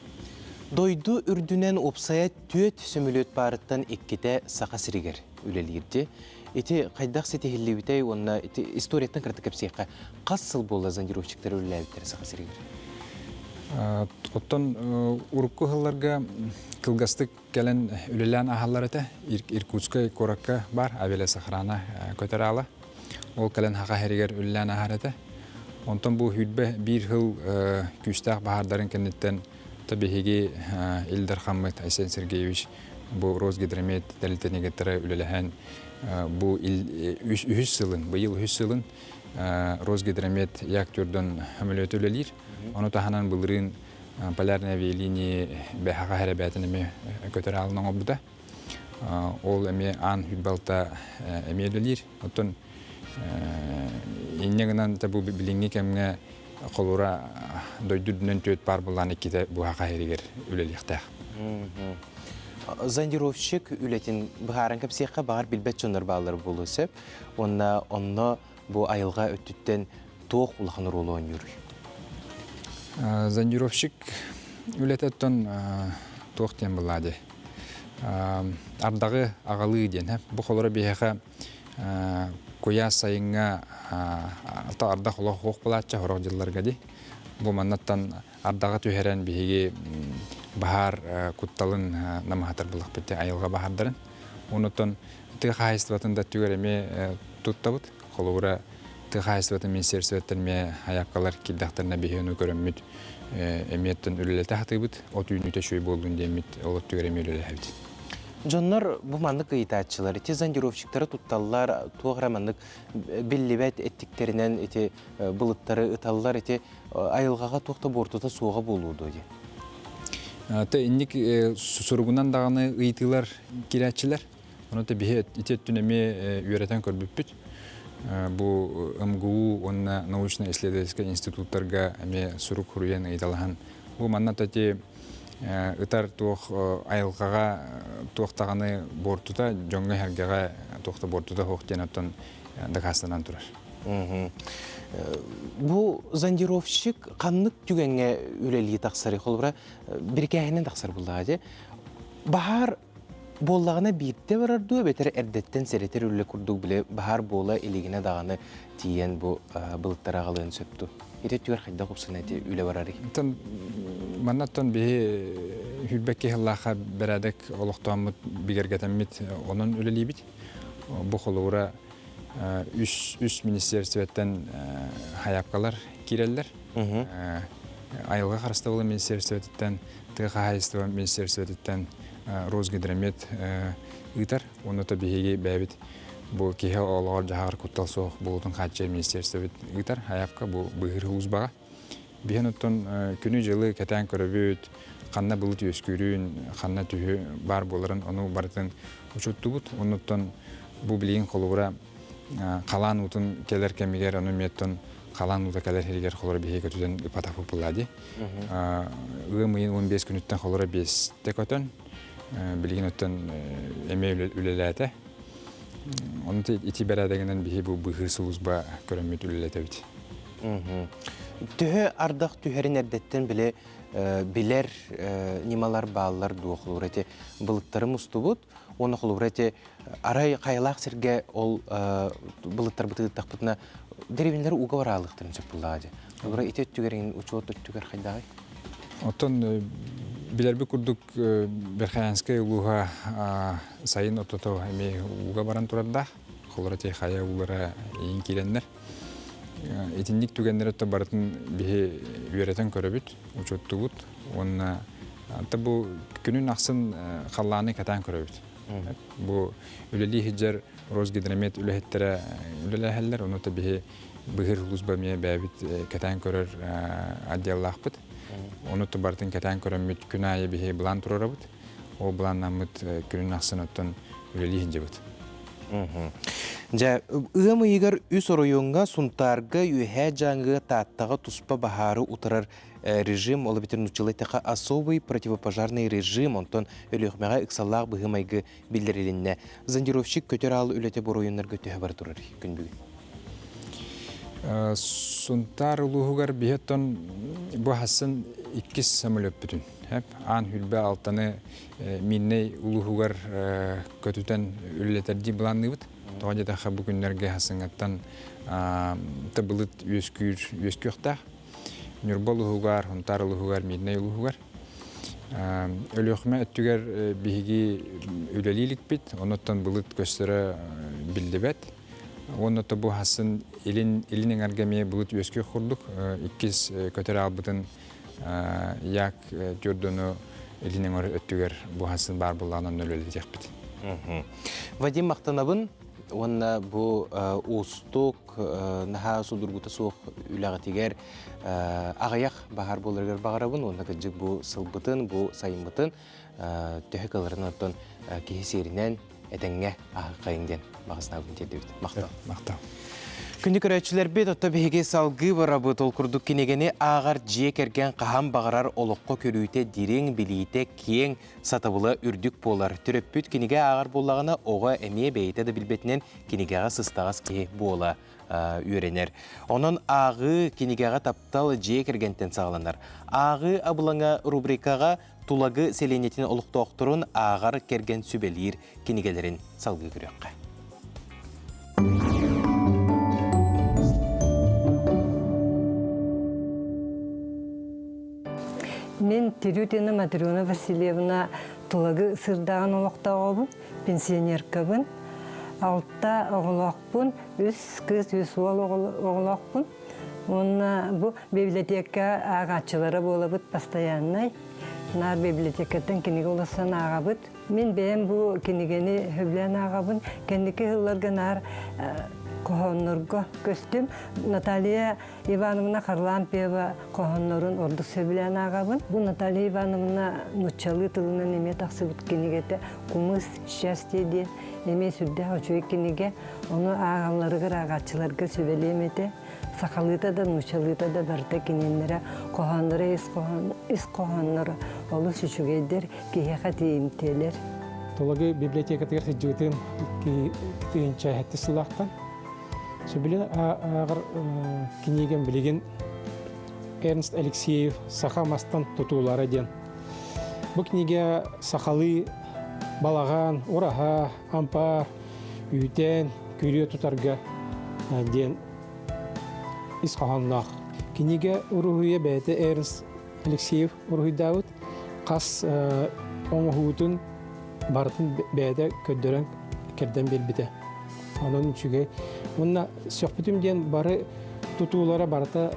Дойду үрдүнен опсая төт сөмөлөт барыттан икките сака сиригер үлелирди. Эти кайдак сетехиллибитей онна историятан кыртык кепсейка кассыл болла зондировщиктер үлелебиттер сака сиригер. Оттон урукку хылларга кылгастык келен үлелен ахалларыта Иркутскай коракка бар авеле сахрана көтөрала. Ол келен хака херигер үлелен ахарыта. Онтон бу хүдбе бир хыл күстак бахардарын кенеттен табихиги Илдар Хаммет Айсен Сергеевич бу Росгидромет далилтенегеттере үлелен бу 3 сылын, быйыл 3 сылын Росгидромет як түрдөн хөмөлөт үлелир. Оны таханан былырын полярная авиалинии бәхаға хәрәбәтін әме көтір алынан обыда. Ол әме ан хүтбалта әме өлелер. Оттон иннегінен табу біліңі кәмге қолура дойдудынан төт бар болан екеті бұғаға хәрігер өлеліктәқ. Зондировщик үлетін бұғарын көпсеққа бағар білбәт жондар бағалар болу сөп, онны бұ айылға өттіттен тоқ ұлғын ролы ойнырый. Зондировщик үлететтен тоқтен болады. Ардағы ағалы ден. Бұл қолыры бейхеға көя сайынға арда қолы қоқ болатша хорақ жылларға де. Бұл маннаттан ардағы түйерен бейхеге бағар құтталын намағатар бұлақ бетте айылға бағардарын. Оныттан тұғы қайыстыватында түйереме тұттабыд. Қолыра тыхайсватын министерствоттарме аяпкалар килдахтарына бихену көрөммүт эмиеттен үлелете хатыбыт от үйнүтө шүй болдун демит олот түгереме үлелебит. Жоннор бу маннык ыйтаатчылар, эти зондировщиктары тутталлар, тугара маннык беллебет эттиктеринен эти былыттары ыталлар эти айылгага токто бортута сууга болууду ди. Та инник сургунан даганы ыйтылар кирәчилер. Оны та бихе итеттүнеме үйрәтен көрбүппүт. Бу МГУ онна научно-исследовательский институттарга эме сурук хуруен ыйталахан. Бу манна тати ытар туох айылгага туохтаганы бортута жоңга хергага туохта бортута хохтенаттан дакастанан турар. Бу зондировщик каннык түгенге үлели таксары холбра биркәһенен таксар булды. Бахар боллагына бирде барар ду бетер эрдеттен серетер үле курдук биле бахар бола элигине даганы тиен бу былыттара галын сөптү. Ите түгөр хайда купсына ти үле барары. Тон маннаттан би хүлбекке Аллаха берадек олоктамыт бигергетеммит онун үлелибит. Бу холура үс министерствоттан хаяпкалар киреллер. Айылга карашты болу министерствоттан, тыхайство министерствоттан Росгидромет ытар, оны то беге бәбит. Бу кеһе олар жагар кутталсоо болутун хатчы министерствот ытар, хаяпка бу быгыр хузбага. Бихеноттон күнү жылы кетен көрөбүт, канна булут өскүрүн, канна түһү бар боларын, ону бартын учуттубут. Онуттон бу билген колура калан утун келер кемигер ону меттон калан ута келер хергер холора беге көтүдөн ипатапы буллади. Ыйын 15 күнүттөн холора 5 текотон билген оттон эме үлелете. Onu iti beradegenen bihi bu bıhırsızba körümmüt ülletebit. Tühü ardaq tüherin erdetten bile biler nimalar bağlılar doğulur eti bılıkları mustubut. Onu xulur eti aray qayalaq sirge ol bılıklar bıtığı taqpıtına derevинleri uga var ağlıqtırın söpülladı. Bura iti tügerin uçuot tüger xaydağay? Oton bilerbi kurduk Berxayanskaya uluğa sayın ototo emi uga baran turarda. Xolorati xaya ulara eyin kilenler. Etinlik tügenler oto baratın bihi üyereten köröbüt, uçottubut. Onna hatta bu günün aksın xallağını katan köröbüt. Bu üleli hiccer Rosgidromet ülehettere üleheller. Onu da bihi bıhır huluzbamiye bäbit katan körör adiyallahbıt. Onu da bartın katan körömmüt günaya bihi bulan turarabıt. O bulanlamıt günün aksın ottan üleli hincebit. Ja, ığım ıyıgar üs oroyonga suntarga ühe jangı tattağa tuspa baharı utarar режим, ол битер нучылайтаға особый противопожарный режим, онтон өліғмеға ықсаллақ бұғым айғы білдірілінне. Зондировщик көтер алы өлеті бұр ойынлар көтіғі бар тұрар күн бүгін. Сунтар ұлығығар бейеттон бұ хасын 2 самолет бүтін. Ан хүлбе алтаны минней ұлығығар көтітен өлетерді бұланны бұд. Тоға жетаға бұл күнлерге хасыңаттан табылыт өскөқтақ. Нюрбол угар, хунтар угар, мидней угар. Өлөкмө өттүгер биги үлелилик бит, оноттон булыт көстөрө билдибет. Онотто бу хасын илинин аргаме булыт өскө курдук, 2 көтөрө албытын як жөрдөнү илинин өттүгер бу хасын бар булганан өлөлүк бит. Вадим Мактанабын Онна бу устук наха судургута сух үләгәтигәр агаяк бахар булыргар багарабын, онда кыҗык бу сылбытын, бу сайынбытын төһәкәләрен оттан кесеринен әдәнгә агайыңден багысына бүтәдеп мактау. Күндү көрәчләр бит отта беге салгы барабы толкурдук кинегени агар жие керген кахам багарар олоққа көрүйтә дирең билите кең сатабыла үрдүк болар. Төрөппүт кинеге агар боллагына ога эмие бейте да билбетинен кинегега сыстагас ки бола үйренер. Онон агы кинегега таптал жие кергентен сагаланар. Агы абылаңа рубрикага тулагы селенетин олуктоктурун агар керген сүбелир кинегелерин салгы көрөккө. Мен Терютина Матрёна Васильевна тулагы сырдаган олоқтауабын, пенсионеркабын. Altta oğulakpın, üç kız, üç oğulakpın. Bu biblioteka ağaççıları bolabıt pastayanay. Nar bibliotekadan kinigi olasan ağabıt. Min benim bu kinigeni hüblen ağabın. Kendiki hıllarga nar kohonurga köstüm. Natalia Ivanovna Харлампиева kohonurun ordu söbülen ağabın. Bu Natalia Ivanovna nutçalı tılına neme taksıbıt kinigete kumız şahsiye diye neme sürdü hoşuy kinige. Onu ağamlarıga ağaççılarga söbeleyemedi. Sakalıta da nuşalıta da barda kinenlere kohonlara is kohonlara olu şüşügeyder ki hekati imteler. Tolagi biblioteka tersi jutin ki tinca hette silahkan. Sebelum agar kinigen biligin Ernst Alexeyev Sakhamastan tutulara diyen. Bu kiniga sakalı balagan, oraha, ampar, üten, külüye tutarga diyen İshahanlaq. Kiniga uruhuya bete Ernst Alexeyev uruhu Davut qas omuhutun bartın bete köddören kerden belbite. Onun çünkü onunla sohbetim diyen barı tutulara barta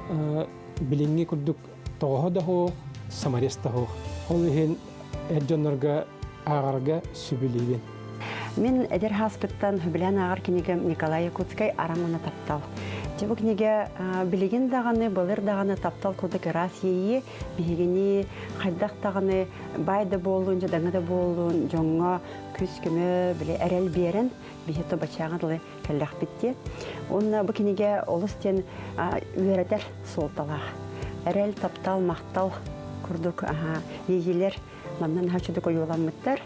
bilingi kurduk toğu da ho, samarista ho. Onun ercanlarga ağarga sübülübün. Мен эдер хаспыттан хүблән ағар кенеге Николай Якутскай арамына таптал. Бұл кенеге білеген дағаны, болыр дағаны таптал күрдік рас ейі, бігені қайдақ дағаны байды болуын, жадаңы да болуын, жоңға күз күмі біле әрәл берін, бігеті бачағын дылы кәлләқ бітті. Оны бұл кенеге олыстен үйеретер солталақ. Әрәл таптал, мақтал күрдік ейелер, маннан хачудық ойуламыттар.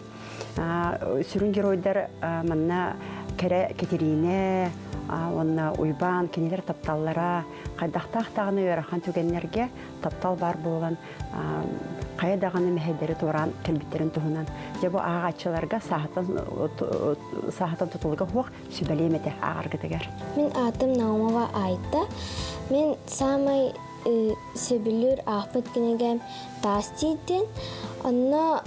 Сүрін геройдар манна Катерине, онна уйбан, кенелер тапталлара, қайдақтақтағыны өрахан түгенлерге таптал бар болған қайдағыны мәхедері туран кәлбеттерін тұғынан. Жабу ағачыларға сағаттан тұтылығы хоқ сүбәлемеді ағарғыдығар. Мен атым Наумова Айта. Мен самай сөбілер ақпыт кенегем тастейден. Онна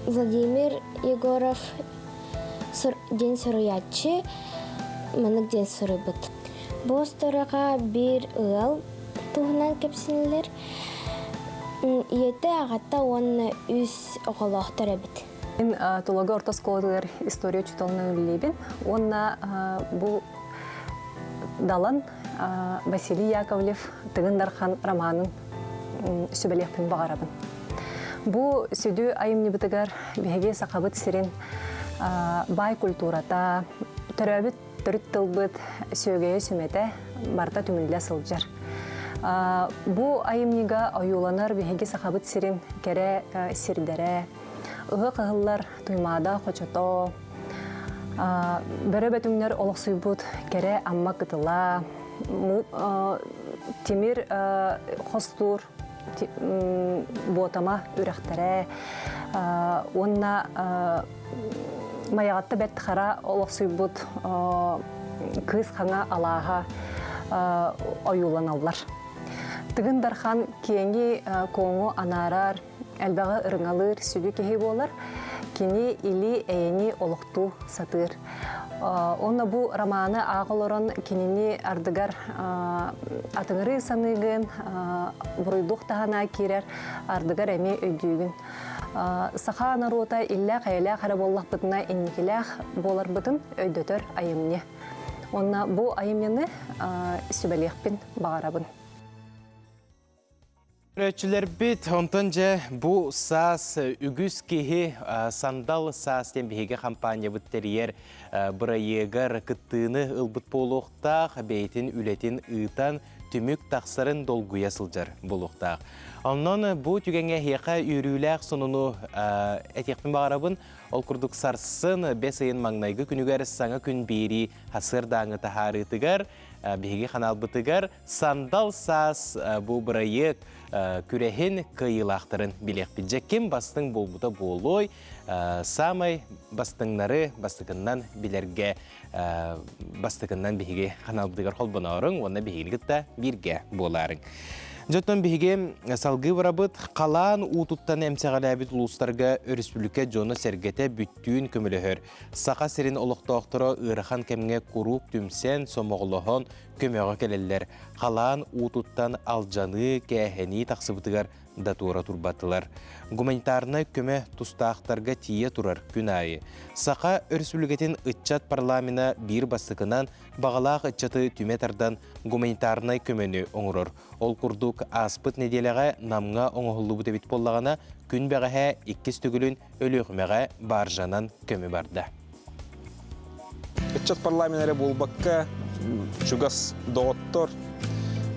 Владимир Егоров ден сұрыятчы, мәнік ден сұры бұд. Бұл стораға бір ұғал тұғынан кепсінілер. Еті ағатта оны үз оғалақтар әбіт. Мен тұлығы орта сколығыр история чүталына өлейбін. Онна бұл далан Василий Яковлев Тығындархан романын сөбәлеқпен бағарабын. Бу сөйді айымны бұтығар бәге сақабыт сирен бай культурата, түрәбіт түріт тылбыт сөйгеі сөметі барта түмінлі сылджар. Бу айымныға ойуланар бәге сақабыт сирен кәрі сирдері, ұғы қығылар тұймада қочото, бірі бәтімнер олық сұйбыт кәрі амма қытыла, темір қостур, ботама үрәқтәрі, онна маяғатты бәтті қара олық сұйбыт кыз қаңа алаға ойулан алылар. Тығындархан кейінгі коңы анарар, әлбәғі ұрыңалыр сүгі кехей болар, кені илі әйені олықту сатыр. Онна бу романы ағылырын кенені ардыгар атыңыры санығын, бұрыдық тағана керер, ардыгар әме өйдігін. Саха нарота илля қайля қара боллақ бұтына инникелях болар бұтын өйдөтір айымне. Онна бу айымнені сүбәлеқпен бағарабын. Өтчілер бит, онтан жа бұ сас үгіз кеге сандал сас тембеге компания бұттериер бұрайығар күттіні ұлбыт болуқтақ, бейтін үлетін ұйтан түмік тақсарын долгуя сылжар болуқтақ. Оннан бұ түгенге хеқа үйріләқ сонуну әтеқпен бағарабын, ол күрдік сарсын 5 айын маңнайғы күнігер саңа күн бейрі хасырдаңы тахарытығар, беге қанал бұтығар, сандал сас бұ бұрайық күрехин кыйылақтарын билек білжек. Кем бастың болбута болой, самай бастыңнары бастығыннан билерге бастығыннан беге қанал бұтығар қол бұнарың, онна бегелгітті бірге боларың. Жоттон биһиге салгы барабыт қалан уутуттан эмсегалабит улустарга республика жоно сергете бүттүүн көмөлөһөр. Сака сирин олоқтоохторо ырахан кемге курук түмсен сомоголохон көмөгө келелер. Қалан уутуттан алжаны кәһени тақсыбытыгар да тура турбатылар. Гуманитарны көмө тустаақтарга тие турар күн айы. Сака республикатын ытчат парламена бир бастыкынан бағалақ ытчаты түметардан гуманитарны көмөнү оңурор. Ол курдук аспыт неделеге намга оңоһуллу бут бит боллагана күн бәгәһә 2 түгүлүн өлөкмәгә баржанан көмө барды. Ытчат парламенере болбакка чугас доғыттор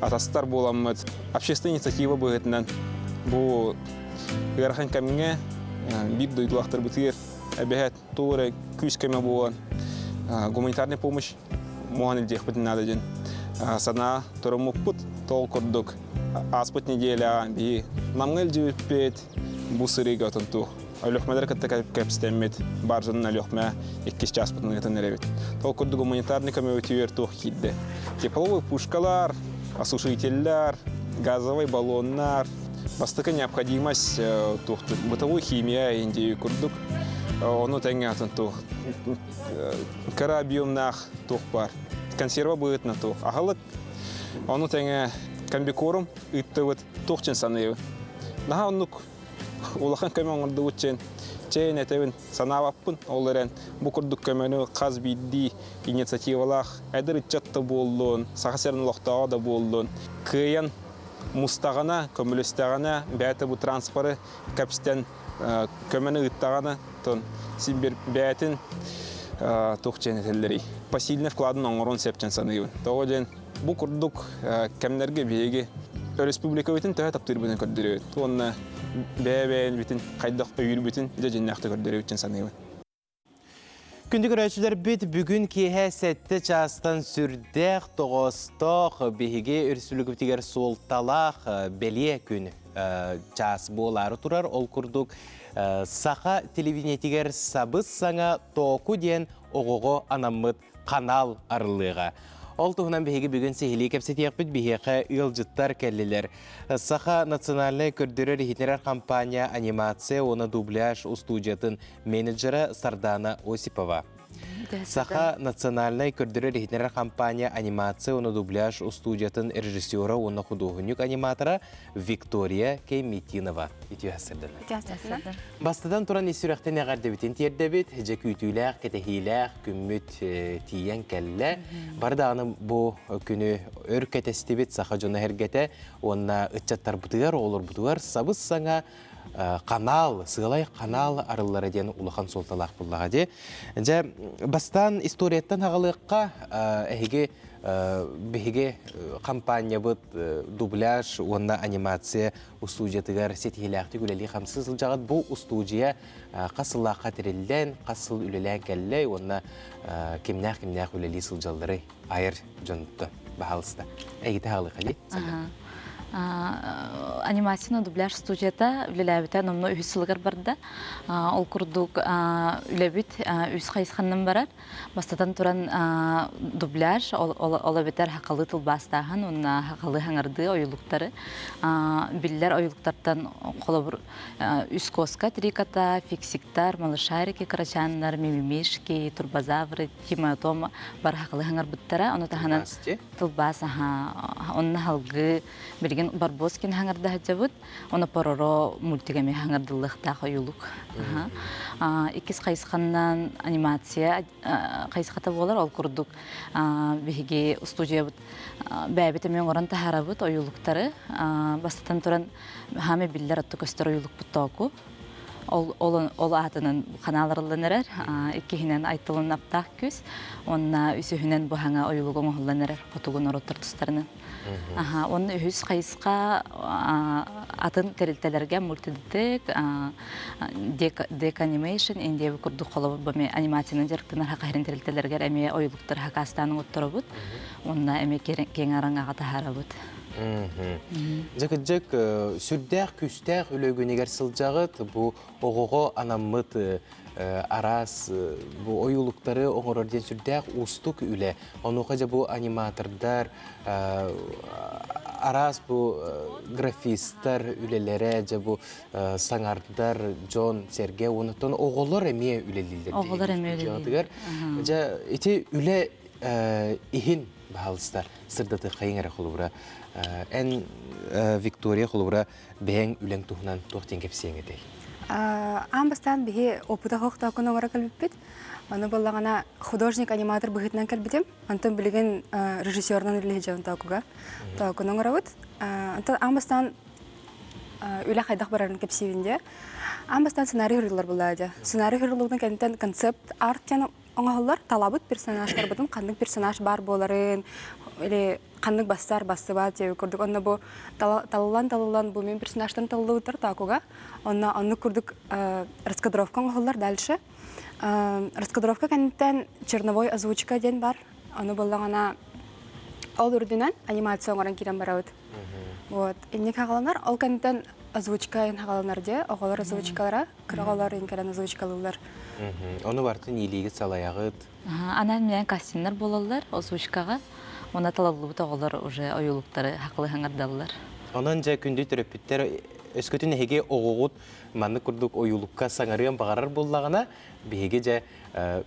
атастар боламыд. Общественная инициатива бөгетінен бұл ғархан кәміңе бир дойдуақтар бұтыр әбәхет туыры күз көмі болған гуманитарный помощь моған елдеқ бұтын нададен. Сана тұрымы бұт тол күрдік аспыт неделя бі намғыл жүйіппет бұл сырыға тұнту. Өлөкмәдер кітті кәпістемет бар жынын өлөкмә 2 час бұтын ғытын әребет. Тол күрді гуманитарный көмі өтуер тұқ кейді. Тепловые пушкалар, осушителлер, газовый баллоннар, бастыка необходимость бытовой химия индию курдук, оно тенге атанту карабиумнах тух бар, консерва будет на тух, агалык, оно тенге комбикорум иттывыт тухчен санею, наха онук улахан көмөн орды учен, чейн этевин санаваппын олерен бу курдук көмөнү каз бидди инициативалах эдер итчатта болдун, сахасерин локтоо да болдун, кыян мустагана, көмөлөстагана, бәті бу транспоры капстен көмөнү ыттагана, тон симбир бәтин тухчен этелери. Посильный вкладын оңорун сепчен саныйбын. Тооден бу курдук кемнерге беги республика битин тәһә таптыр бүтүн көрдүрөт. Онна бәбән битин кайдак өйүр бүтүн жежиннакты көрдүрөт үчүн саныйбын. Күндік өрәчілер біт бүгін кейе сәтті частан сүрдәқ тоғыстық бейге өрсілігіптігер солталақ бәле күн час болары тұрар. Ол күрдік сақа телевинетігер сабыз саңа тоқу ден оғығы анамыд канал арылыға. Ол тұғынан бейге бүгін сехілі кәпсетек біт бейге ұйылжыттар кәлілер. Саха национальный көрдірі рехитнерар компания анимация, оны дубляж студиятын менеджері Сардана Осипова. Саха национальный көрдірі рехитнерар компания анимация, оны дубляж студиятын режиссера, оны художник аниматора Виктория Кеймитинова. Бастыдан туран исүрәқтен әғарды бітін тердебет, жек үйтіләқ, кетехиләқ, күмміт тиен кәлі. Бардағаны бұл күні өр кәтестебет саха жона әргеті, онына үтчаттар бұтығар, олар бұтығар, сабыз саңа канал, сығылай канал арылары ден улахан солталақ бұллаға де. Бастан историяттан ағалыққа беге компания бұд дубляж, онна анимация студиятығар сетихиләқті күләлі қамсыз жағат бұл студия қасыллаққа терелден, қасыл үлелән кәлі, онна кемнәқ үлелі сылжалдары айыр жонытты бағалысты. Әйгеті ағалыққа де? Анимацияны дубляж студията үлеләбітә номно үйсілгір барды. Ол күрдік үләбіт үйс қайысқаннан барар. Бастатан туран дубляж, ола бітер хақалы тұлбастағын, онна хақалы хаңырды ойылықтары. Биллер ойылықтардан қолы бір үйс коска, триката, фиксиктар, малышарики, карачандар, мимимишки, турбазавры, тиматома бар хақалы хаңыр бұттара. Оны тағанан тұлбас, онна халғы берген Барбоскин хаңырда хәджабыт, оны пороро мультигами хаңырдылықта қойылық. Икіз қайысқаннан анимация қайысқата болар, ол күрдік бейге студия бұд бәбеті мен оран тахара бұд ойылықтары. Бастатан тұран хаме биллер атты көстер ойылық бұд тоқу. Ол атының каналарылын әрер, иккехінен айтылын аптақ көз, онна үсіхінен бұхаңа ойылығы мұхылын әрер, қотығын ороттыр тұстарының. Оны үхіз қайысқа атын терілтелерге мультидетек, дек анимейшн, индия күрді қолы бұме анимацияның жеріктінер хақайрын терілтелерге әме ойылықтыр хақастаның ұттыры бұд, онна әме кең араң ағата хара бұд. Жек сүрдәқ, күстәқ үлөгінегер сылжағыт, бұл оғығы анаммыт арас, бұл ойылықтары оңырарден сүрдәқ ұстық үлі. Оны қажа бұл аниматордар арас бу графистар үлелере же бу саңардар Джон Серге онутон оголор эме үлелилер. Оголор эме үлелилер. Же эти үле ихин баалыстар сырдаты кайыңара холубра эн Виктория холубра бэң үлең тухнан тохтен кепсеңете. Амбастан бихи опыта хохта коногора калбиппит. Аны боллагана художник-аниматор быхытнан калбитем. Антон билеген режиссернан үлехежен таакуга. Таакуногора бут. Антон амбастан үле хайдах барарын кепсивинде. Амбастан сценарий хырлар булады. Сценарий хырлыгын кенттен концепт арт жана оңголлар талабыт персонаждар бутун кандык персонаж бар боларын или кандык бастар басыбат же көрдүк. Онда бу таллан бу мен персонаждан таллыбыттар таакуга. Онны көрдүк раскадровка оңголлар дальше. Раскадровка кенттен черновой озвучка ден бар. Аны боллагана ол үрдүнөн анимация оңоран кирен барабыт. Вот. Инник хагаланар ол кенттен озвучка ин хагаланар же, оголор озвучкалара, кыраголор ин керен озвучкалуулар. Оны бартын илиги салаягыт. Анан менен кастинглер болалар озвучкага. Она талаллыбыт оголор уже оюлуктары хакылы хаңардаллар. Онан же күндү төрөпүттер өскөтүн эге огогут манны курдук оюлукка саңарыган багарар боллагана беге же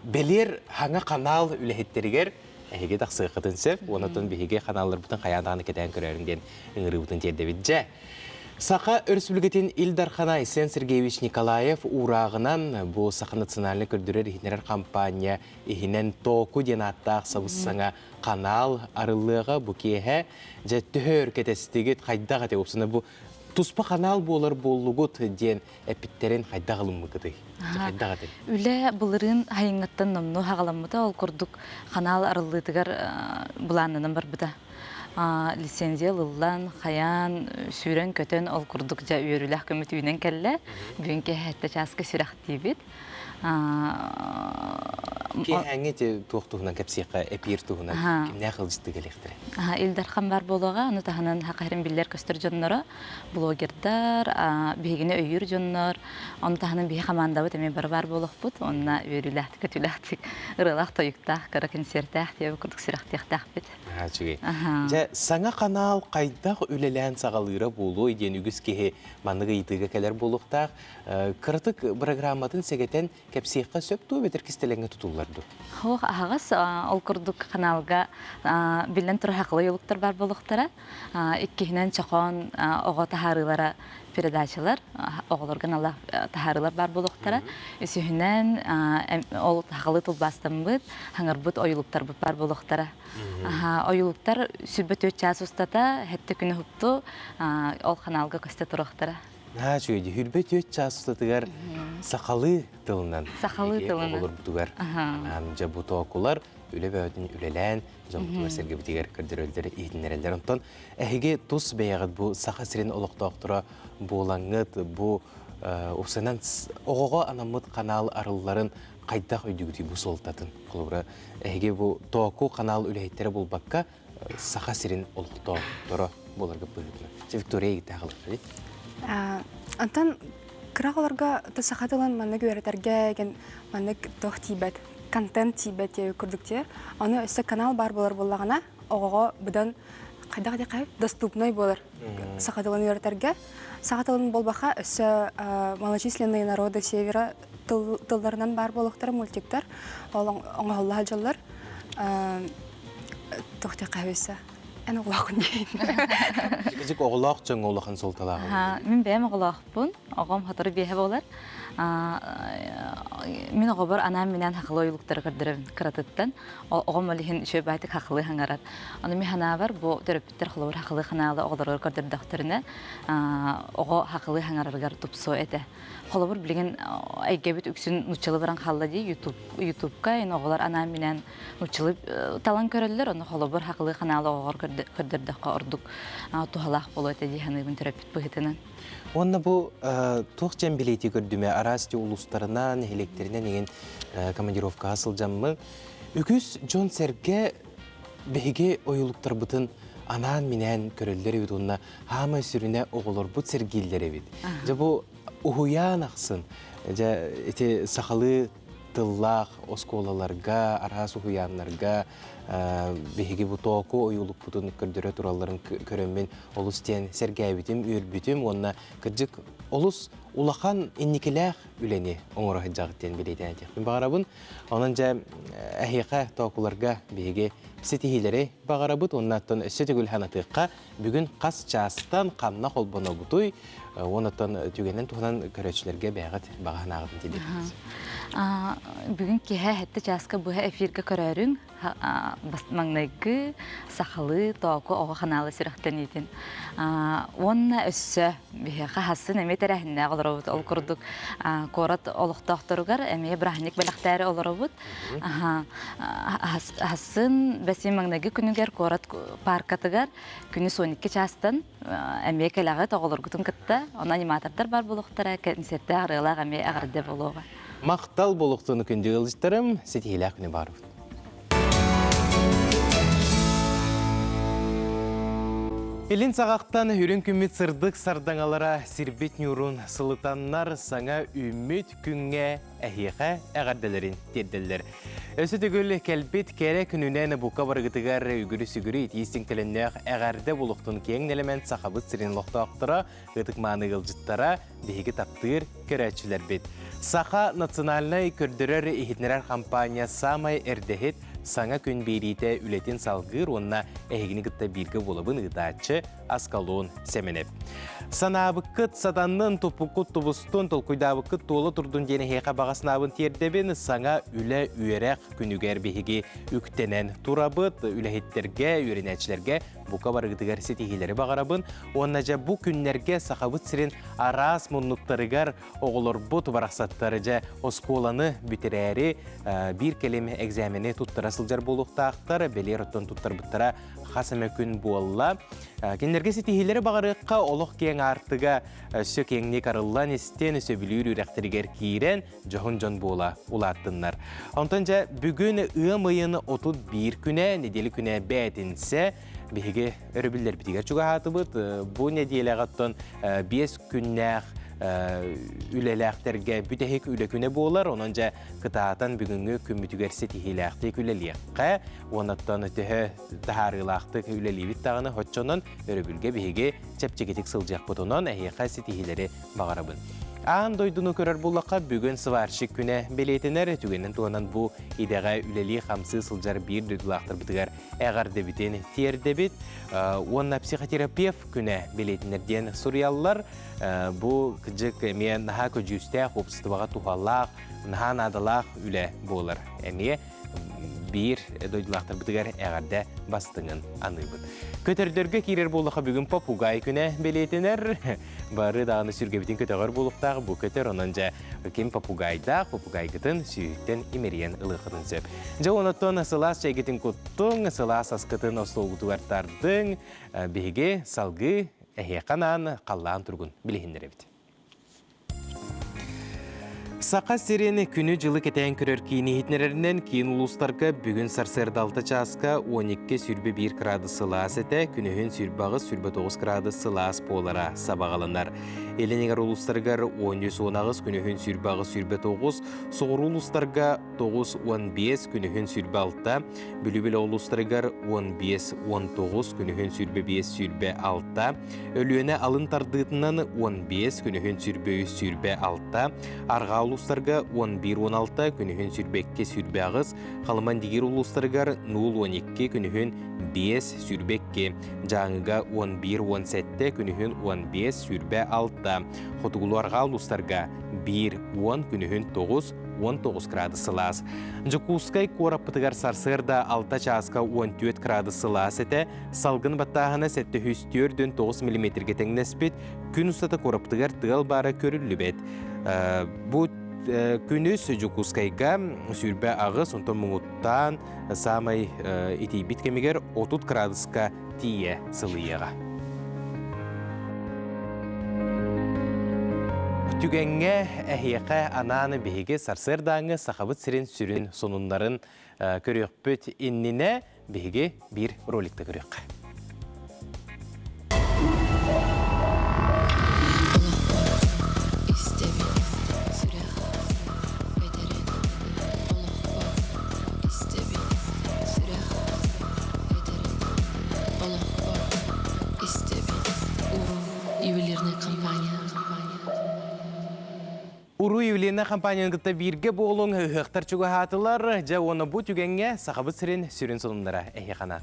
белер хаңа канал үлехеттеригер эге таксыкытын сеп онотон беге каналлар бутун каядаганы кетен көрөрүнден ыңырыбытын тердебит же. Саха Республикатын Илдарханай Сен Сергеевич Николаев урагынан бу Саха национальный көрдүрөр ихнерер компания ихинен току денаттак сабыссаңа канал арылыга бу кеhe же төхөр кетестигит кайдага тепсына бу туспа канал болар боллугут ден эпиттерин кайдагалым мыкыты. Үле булырын хайыңыттан номну хагаламмыта ол курдук канал арылыгытыгар буланынан бар быта. Лицензиялылан, хаян, сүйрен көтен ол курдук жа үйөрүләк көмөтүнен келле. Бүгүнкү хәтта часка сүрәк дибит. Кеңете тоқтуғынан кәпсеққа эпир туғынан кемне қылжытты келектірі? Илдархан бар болуға, оны тағынан хақайрын білдер көстір жоннары, блогердар, бейгіне өйір жоннар, оны тағынан бей қамандабыт әме бар болуқ бұд, онына өйріләхті, көтіләхтік, ұрылақ тойықтақ, қыры концерттақ, деп күрдік сүрәқтіқтақ біт. Саңа қанал қайдақ өлелән сағалыра болу, еден үгіз кеге манығы етігі кәлер болуқтақ, қыртық программатын сегетен кәпсеққа сөпту бетір кестелеңі тұтуларды? Хоқ, ағас, ол күрдік қаналға білін тұры хақылы елуқтар бар болуқтара, иккехінен чоқон оға тахарылара передачалар, оғылырған Allah тахарылар бар болуқтара, өсіхінен ол хақылы тұлбастан бұд, хаңыр бұд ойылуқтар бұд бар болуқтара. Ойылуқтар сүрбет 4 час ұстата, хетті күні хупту, ол қаналға көсті тұрықтара. Жүйді, хүрбет 4 час ұстатығар сақалы тылынан. Сақалы тылынан. Олар бұтығар. Жабуты оқулар, үлі бәудің үлелән, жамбытығар сәрге бітігер кірдір өлдері ейтінерелер. Онтан, әйге тұс бәйіғыд бұл сақа сірен олықты оқтыра болаңыд, бұл осынан оғыға анамыд канал арылыларын қайдақ өйдігіді бұл солтатын. Құлыбыра, әйге бұл тоқу канал үләйттері бұл баққа сақа сірен олықты оқтыра боларға бөлігіні. Виктория егітті ағылыр. Антон кырағаларга тасахатылан маннык өйрәтәргә маннык тох тибет, контент тибет күрдүкте. Аны өсте канал бар булар буллагына, огого будан кайдагы кай доступный булар. Сахатылан өйрәтәргә. Сахатылан болбаха өсте малочисленные народы севера тылларынан бар булыктар мультиктар. Оңголлар җыллар. Тохты кайсы. Әне оғлақын дейін. Кізік оғлақ жөн оғлақын солталағы? Мен бәйім оғлақ бұн, оғым қатыры бейі болар. Мен оғы бар анам менен хақылы ойылықтары кіратыттан, оғым олихін үші бәйтік хақылы хаңарат. Оны мен хана бар, бұл төрөпіттер қылы хақылы ханалы оғылары көрдірдіқтіріне оғы хақылы хаңарарғар тұпсу әті. Қолы бір білген әйгебет үксін ұчылы баран қалды дей, ютубқа оғылар анам менен ұчылы талан көрілдер, оны қолы бір хақылы ханалы оғыр көрдірдіққа ұрдық тұғалақ болу әті дейханы төрөпіт бұғытынан. Онна бұл тоқ жән билеті көрдіме арасты ұлыстарынан, электерінен еген командировка асыл жаммы. Үкіз Джон Серге бәйге ойылықтар бұтын анан менен көрілдері бит, онна хама сүріне оғылыр бұт сергейлері бит. Жа бұл ұхуян ақсын, сақалы тыллақ, осколаларға, арас ұхуянларға, биһиги бу току оюлук бутун көрдөрө туралларын көрөммен олус тен сергәбитим үрбүтүм онна кыржык олус улахан инникелах үлени оңора жагыттен билетен атек. Мен багарабын онанжа ахиқа токуларга биһиги сетихилери багарабыт оннаттан сөтөгүл ханатыкка бүгүн кас частан камна колбоно бутуй онаттан түгенен туханан көрөчүлөргө бягат баганагын тедебиз. Бүгүн кеһе хетте частка бу эфирге көрөрүң маңнайгы сахалы току ого каналы сүрөктөн итин. Онна өссө биһига хасын эме терехинне олоробут ол курдук корат олуктоктургар эме брахник белактары олоробут. Хасын бесин маңнайгы күнүгер корат паркатыгар күнү 12 частан эме келага тоголоргутун кытта она аниматордар бар булуктара концертте арыла эме агырды болууга. Мактал болуктуну күндү ылыштырым сетихилак күнү бар. Элин сағақтан үрін күммет сырдық сардаңалара сирбет нюрун сылытаннар саңа үміт күнге әхиға әғарделерін терделдер. Өсі түгіл кәлбет кәрі күнінен бұқа барғытығар үгірі-сүгірі етейстің тіліннәқ әғарды болуқтың кең элемент сақабыт сирен лоқтақтыра, ғытық маны ғылжыттара, бейгі таптығыр көрәтшілер бет. Сақа национальный көрдірер ехетнерер компания самай әрдехет саңа күн берейті үлетін салғыр, онына әйгіні күтті біргі болыбын ұдатшы аскалуын сәменеп. Санабыққыт саданның топыққыт тұбыстың толқойдабыққыт толы тұрдың дені хейқа бағасынабын тердебін саңа үлі үйерек күнігер бейгі үктенен тұрабыт, үләхеттерге, үйренәтшілерге бұқа барғытығар сетихилері бағарабын. Онына жа бұл күнлерге сақабыт сірін арас мұннықтарығар оғылыр бұт барақсаттары жа осколаны бүтерәрі бір келеме экзамені тұттырасылжар болуқтақтар, белер оттан тұттар бұттара қасымы күн болла. Кенлерге сетихилері бағарыққа олық кең артыға өсі кеңне қарылан істен өсі білір үрәқтірігер кейрен жоғын жон бола ұлаттынлар. Онтан жа бүгін ұйын 31 күне, неделі күне бәтінсе, беге өрөбүллер битигер чуга хатыбыт. Бу неделе гаттан 5 күннәк үлеләхтерге бүтәһек үле күне болар. Онанжа кытаатан бүгүнгө күмүтүгер сетихиләхте үлеләккә, онаттан өтөһө тахарылахты үлелибит тагыны хотчонан өрөбүлгә беге чепчегетик сылжак бутунан әһиқа сетихиләре багарабын. Аан дойдуну көрөр буллаққа бүгін сварщик күне белетінер, түгенен туғанан бұл идеға үлелі қамсы сылжар бір дөйділақтыр бітігер әғар дебітен тер дебіт. Онна психотерапевт күне белетінерден сұриялылар. Бұл күджік әме наға көджүсті қопсытыбаға туғалақ, наға надалақ үле болыр. Әме бір дөйділақтыр бітігер әғарда бастыңын аныбыд. Көтердерге керер болуға бүгін попугай күне белетінер. Бары дағыны сүргебітін көтеғыр болуқтағы бұл көтер, онанжа кем попугайда, попугай күтін сүйіктен имерген ұлықытын сөп. Жа оныттон сылас жайгетін күттің, сылас асқытын остолғытуғартардың беге салғы әхеқанан қаллаған тұрғын білігіндер әбіт. Сақа сирені күні жылы кетен көрер кейіні хитнерерінен кейін ұлыстарға бүгін сарсырдалты часқа 12 сүрбе 1 градус сылас әті, күнігін сүрбағы сүрбе 9 градус сылас болара сабағаланар. Еленегер ұлыстарғар 10-10 күнігін сүрбағы сүрбе 9, соғыр ұлыстарға 9-15 күнігін сүрбе 6, бүлібілі ұлыстарғар 15-19 күнігін сүрбе 5 сүрбе 6, өліөне алын тардығытынан 15 күнігін сүрбе 3 сүрбе 6, арға улустарга 11-16 күнігін сүрбекке сүрбе ағыз, қалыман дегер улустаргар 0-12 күнігін 5 сүрбекке, жаңыға 11-17 күнігін 15 сүрбе 6, хотуғылуарға улустарга 1-10 күнігін 9-19 градус сылас. Жокускай кораппытыгар сарсырда 6 часқа 14 градус сылас әті, салғын баттағына 7-9 мм теңнеспет, күн ұстата кораппытыгар тығал бары көрілі бет. Бұл күніз Жокускайға сүрбе ағыз, онтан мұңыттан самай итей биткемегер 30 градусқа тие сылыяға. Түгенге әхиеқа ананы бейге сарсырдаңы сақабыт сирен сүрін сонунларын көріқпөт инніне бейге бір роликті көріқ. Уру Юлена компанияның гытта бирге болуң хықтар чуға хатылар, жа оны бұ түгенге сақабыт сірен сүрін сонындара әйе қана.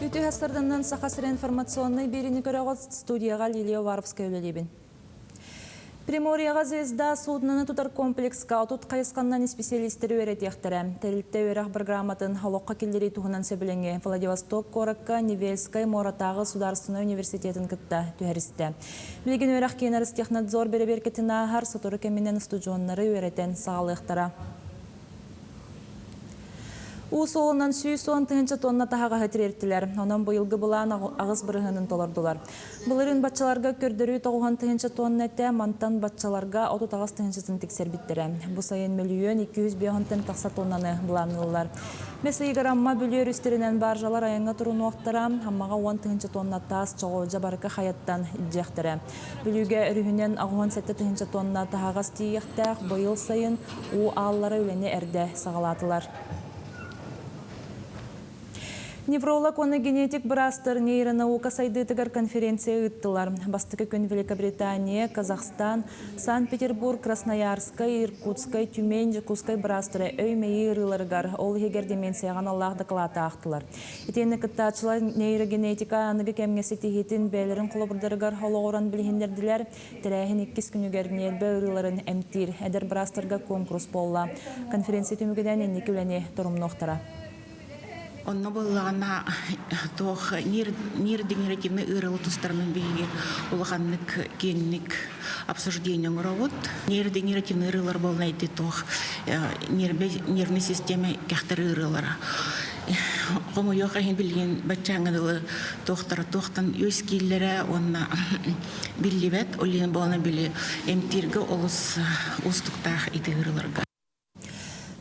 Үті хастарданнан сақасыр информационный беріні көріғыз студияға Лилия Варовская өлелебін. Приморияға звезда суднаны тұтар комплексқа отут қайысқаннан специалистері өретектірі. Тәрілтті өрақ бір грамматын халыққа келдері туғынан сөбіленге Владивосток, Коракка, Невельскай, Моратағы Сударственный университетін күтті түхәрісті. Білген өрақ кейінарыс технадзор берекетін ағар сұтыры кәменен студионлары өретен сағалықтыра. Усолынан 110 тонна тағаға хәтірерттілер. Онан бұйылғы бұлан ағыз бірғынын толардылар. Бұлырын батчаларға көрдірі 90 тонна әтті, мантан батчаларға 30 тексер біттірі. Бұл сайын миллион 200 тақса тоннаны бұланылылар. Месі егірамма бүлер үстерінен баржалар аяңға тұрын оқтыра, хаммаға 10 тонна тас чоғылжа барықы қаяттан үджектірі. Бүліге үрігінен 17 тонна тағаға стейектәқ бұйыл сайын у аллары өлені әрді сағалатылар. Невролог оны генетик брастыр нейронаука сайдытыгар конференция ыттылар. Бастықы күн Великобритания, Казахстан, Санкт-Петербург, Красноярскай, Иркутскай, Тюмень, Жакускай брастыры өймейі ырыларыгар ол егер деменцияған Аллах дақылаты ақтылар. Етені кыттачылар нейрогенетика анығы кәмгесі тегетін бәлерін құлыбырдарыгар холоғыран білгендерділер, тәрәхін 2 күнігеріне әлбі ырыларын әмтир, әдір брастырға конкурс болла. Конференция түмігіден еннекі өләне тұрымноқтара. Онна боллағана тоқ нейродегенеративный ырылы тұстарының бейге олғанлық кенлік обсуждение ғырауыд. Нейродегенеративный ырылар болнайды тоқ нервный система кәқтір ырылара. Қому йоқайын білген бәтчаңыдылы тоқтан өз кейлері онна білі бәт, олен болна білі әмтіргі олыс ұстықтақ иті ырыларға.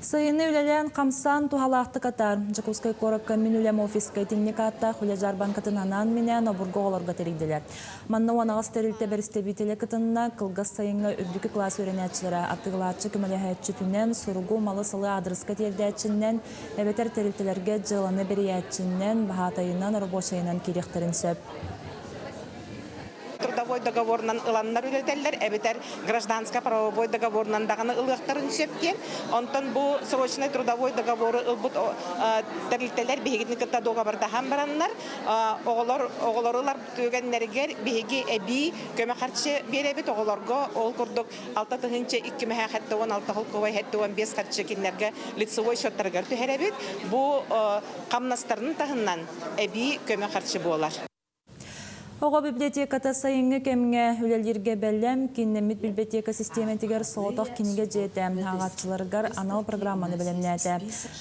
Сайыны үлелен қамсан тухалақты катар. Жакускай Коракка мен үлем офискай теннекатта хүлежар банкатын анан менен обурго оларға терегделер. Манна уанағыз терілті бәрісті бітелі кытынна қылғыз сайынға үрдікі класс өренетчілері аттығылатшы күмілі түнен сұрғу малы сылы адрыска тердәтчіннен әбетер терілтілерге жыланы бериятчіннен бағатайынан рабочайынан керектерін сөп. Трудовой договорынан ыланнар үлетелер, әбетер гражданско-правовой договорынан дағаны ылғақтарын сөпкен. Онтан бұл срочный трудовой договоры ылбыт тәрілтелер бейгетні кітта доғабырдаған бараннар. Оғыларылар төгенлергер бейге әбей көмі қарчы беребет оғыларға ол күрдік 6 тұхынчы 2 мәхә қәттіуан 6 құлқывай қәттіуан 5 қарчы кенлерге лицевой шоттарғар түхәребет. Бұл қамнастарының тағынан әбей көмі қарчы болар. Оға библиотеката сайынғы кемге үлелерге бәлем, кеннемет библиотека системетігер соғытақ кенеге жеті. Ағатшыларғар анал программаны білемнәді.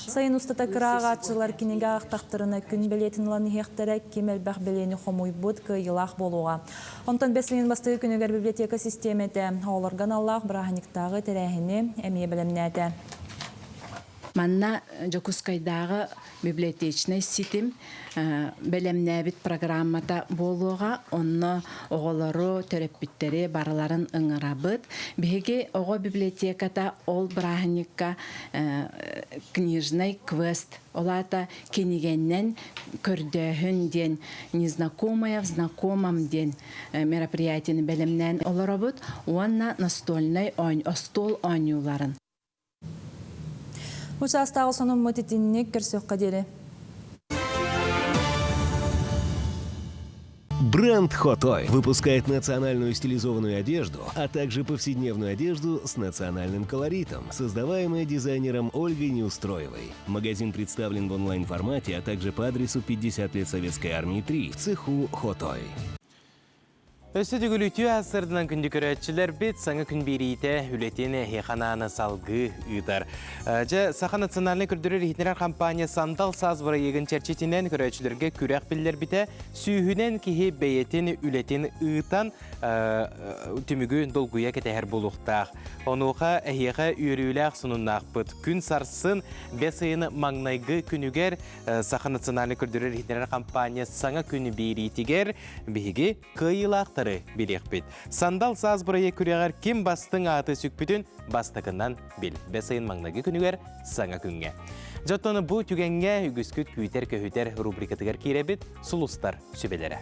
Сайын ұстата кіра ағатшылар кенеге ақтақтырына күн білетін ланы хектері кемел бәқ білені қомой бұд күйілақ болуға. Онтан бәсілген бастығы күнігер библиотека системеті. Оларған Аллах бірағаниктағы тәрәхіні әмие білемнәді. Манна Жакускайдағы библиотечный ситим белемнәбит программата болуға, онны оғылары, төреппіттері барыларын ыңырабыд. Беге оғы библиотеката ол брахникка книжный квест. Олата кенегеннен көрдөхін ден, незнакомая в знакомом ден мероприятияны белемнән оларабыд, онна настольный стол ойнуларын. Участағы соның мұтетіннік көрсөк қадері. Бренд Хотой выпускает национальную стилизованную одежду, а также повседневную одежду с национальным колоритом, создаваемая дизайнером Ольгой Неустроевой. Магазин представлен в онлайн-формате, а также по адресу 50 лет Советской армии 3 в цеху Хотой. Өсі дүгіліті асырдынан күнді көрәтшілер бет саңы күн берейті үлетені хейхананы салғы ұйдар. Сақа национальный күрдірер хитнерар компания Сандал Сазбыра егін чәрчетінен көрәтшілерге күрәқ білдер біті сүйінен кейі бәйетін үлетін ұйтан түмігі долгуя кетәр болуқтақ. Онуға әйеға үйіріләқ сұныннақ бұд. Күн сарсын бәсейіні маңнайғы күнігер Сақа национальный күрдірер хитнерар компания саңа күні берейтігер бейге қиылақ аттары билекпит. Сандал саз бұрайы күрегер кем бастың аты сүкпітін бастықынан бел. Бәсайын маңнағы күнігер саңа күнге. Жоттоны бұ түгенге үгіскүт күйтер көхітер рубрикатығар кейребет сұлыстар сүбелері.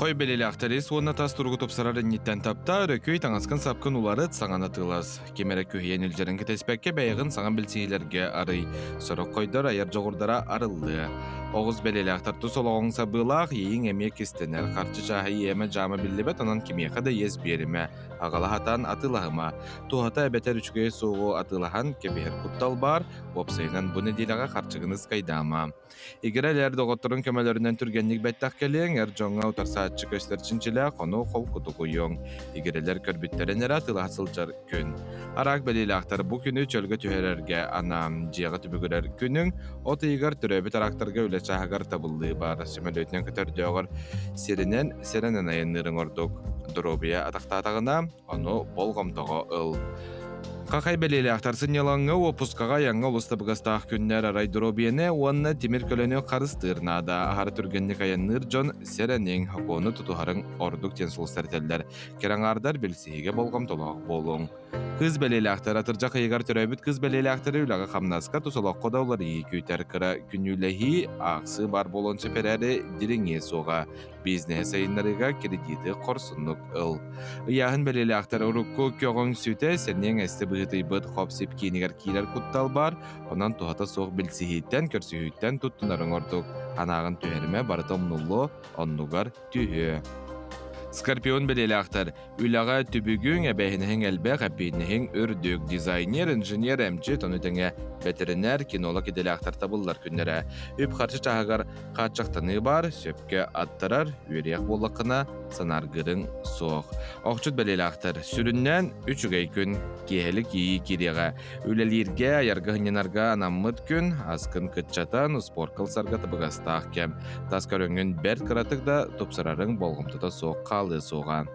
Қой белелі ақтарис, онына тас тұрғы топсарары ниттен тапта, өрөкөй таңасқын сапқын улары саңан атылас. Кемері көхейен үлжерін кетеспәкке бәйіғын саңан білсейлерге арый. Сұрық қойдар аяр жоғырдара арылды. Оғыз белелі ақтарту солағың сабылақ, ең әмек кестенер. Қарчы жағы еме жамы білдебет, онан кемеқі да ез беріме. Ағала хатан атылағыма. Туғата әбетер үшкөй соғы атылаған кебер құттал бар, опсайынан бұны делаға қарчығыныз қайдама. Егер әлер доғыттырын көмелерінен түргенлік бәттақ келең, әр жоңға ұтарсаатчы көстерчіншілі қону қол құты қойың. Егер әлер көрбіттерінер атылға сылжар күн. Арақ белелі ақтар бұл күні чөлгі түйерерге анам жиғы түбігірер күнің, оты егер түрәбіт арақтарға өлі чағығар табылды бар. Сөмелетінен көтерді оғыр серенен айынырың ордық. Дұробия атақтатағына, оны болғамтығы ұл. Қақай белелі ақтарсын елаңы опускаға яңа ұлысты бұғастақ күннер арай дұробияны, онына темір көліні қарыстырнада. Ағары түргенлік аянныр жон серенен хақуыны тұтуғарын ордық тенсулыстар тәлдер. Кераңардар білсеге болғам толақ болуң. Қыз белелі ақтар атыржақ айығар түрәбіт қыз белелі ақтары үліға қамнасқа тұсылақ қодаулар екейтер кіра күнүләхи ақсы бар болон сөперәрі диріңе соға. Бизнес айынларыға кредиті қорсынлық ұл. Яғын белелі ақтар ұрыққы көғын сөйті сәрнен әсті бұғыты бұд қопсеп кейінігер кейлер құттал бар, онан туғата соқ білсігеттен, көрсігеттен тұттынарын ордық. Анағын түйеріме барытым нулы, оннуғар түйі. Скорпион белелі ақтар. Үліға түбігің әбәйінігің әлбәқ әбейінігің үрдік дизайнер, инженер әмчі тонытыңа ветеринар, кинолог еделі ақтар табылылар күннері. Үп қаршы чағығар қатшақтаны бар, сөпке аттырар, үйрек болықына санарғырың соқ. Оқчыт белелі ақтар. Сүріннен үчігей күн, кейелік ейі кереға. Үлелерге, аярғы ғыненарға анаммыт күн, асқын күтчатан, спорт қылсарға табығастақ кем. Тас көріңін бәрт қыратықда топсырарың болғымтыда соқ қалды соған.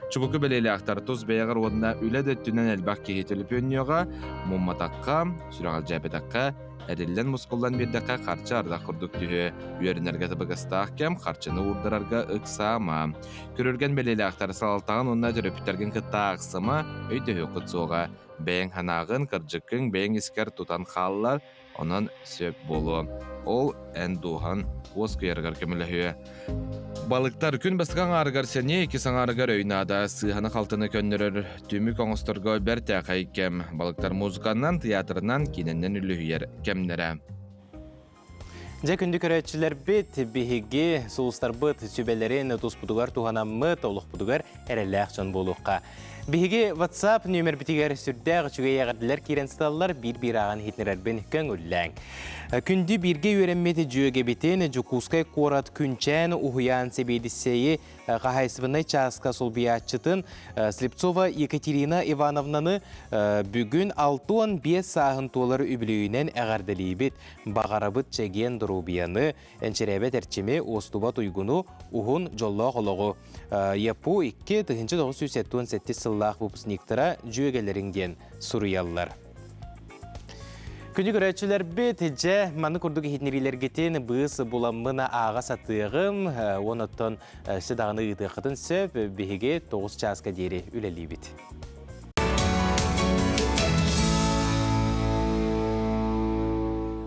Чүгікі белелі ақтар тұз бәйіғыр одына үләді түнен әлбақ кейетіліп өнеуға, мұмматаққа, сүрағал жәбетаққа, әрелден мұсқылдан бердіққа қарчы ардақ құрдық түйі. Үйерінерге табығастақ кем қарчыны ұрдырарға ұқсама. Көрірген белелі ақтар салалтағын онына жүріпіттерген күтті ақсыма өйді өқыт соға. Бәйін ханағын, кіржікін, бәйін іскер тұтан қалылар, онан сөп болу. Ол әндуған оскуяргар көмілі. Балықтар күн бастыған арғар сәне, екі саңарғар өйнада сыханы қалтыны көннірір. Түмік оңыстырға бәрті қай кем. Балықтар музыканнан, театрынан, кейненнен үлігер кемнері. Жа күнді көрәтшілер бет, бігеге, сұлыстар бұт, сөбелерін тұспұдығар туғанаммыт, олық бұдығар әрелі ақшан болуққа. Бігеге WhatsApp нөмір бітігер сүрдәғ жүгей ағардылар керен сталылар бір аған хетнерарбен көң үлләң. Күнді бірге өрәмметі жөге бітен, жүкускай қорат күнчән ұхуян себедісейі қағайсывынай часқа сол биятчытын Слепцова Екатерина Ивановнаны бүгін 6-5 сағын толары үбілейінен әғардалейбет бағарабыт чәген дұрубияны әншерәбет әрчеме остубат ұйгыну ұғын жолла қолығы. Япу 2-1987 сыллақ бұпысниктара жөгелеріңден сұруялар. Күні көрәтшілер бет, жә, маны күрдік хетнерилергетін бұғыз бұламына аға сатығым, оныттан сыдағыны ұйтықытын сөп, бігеге 9 часқа дері үлелі бет.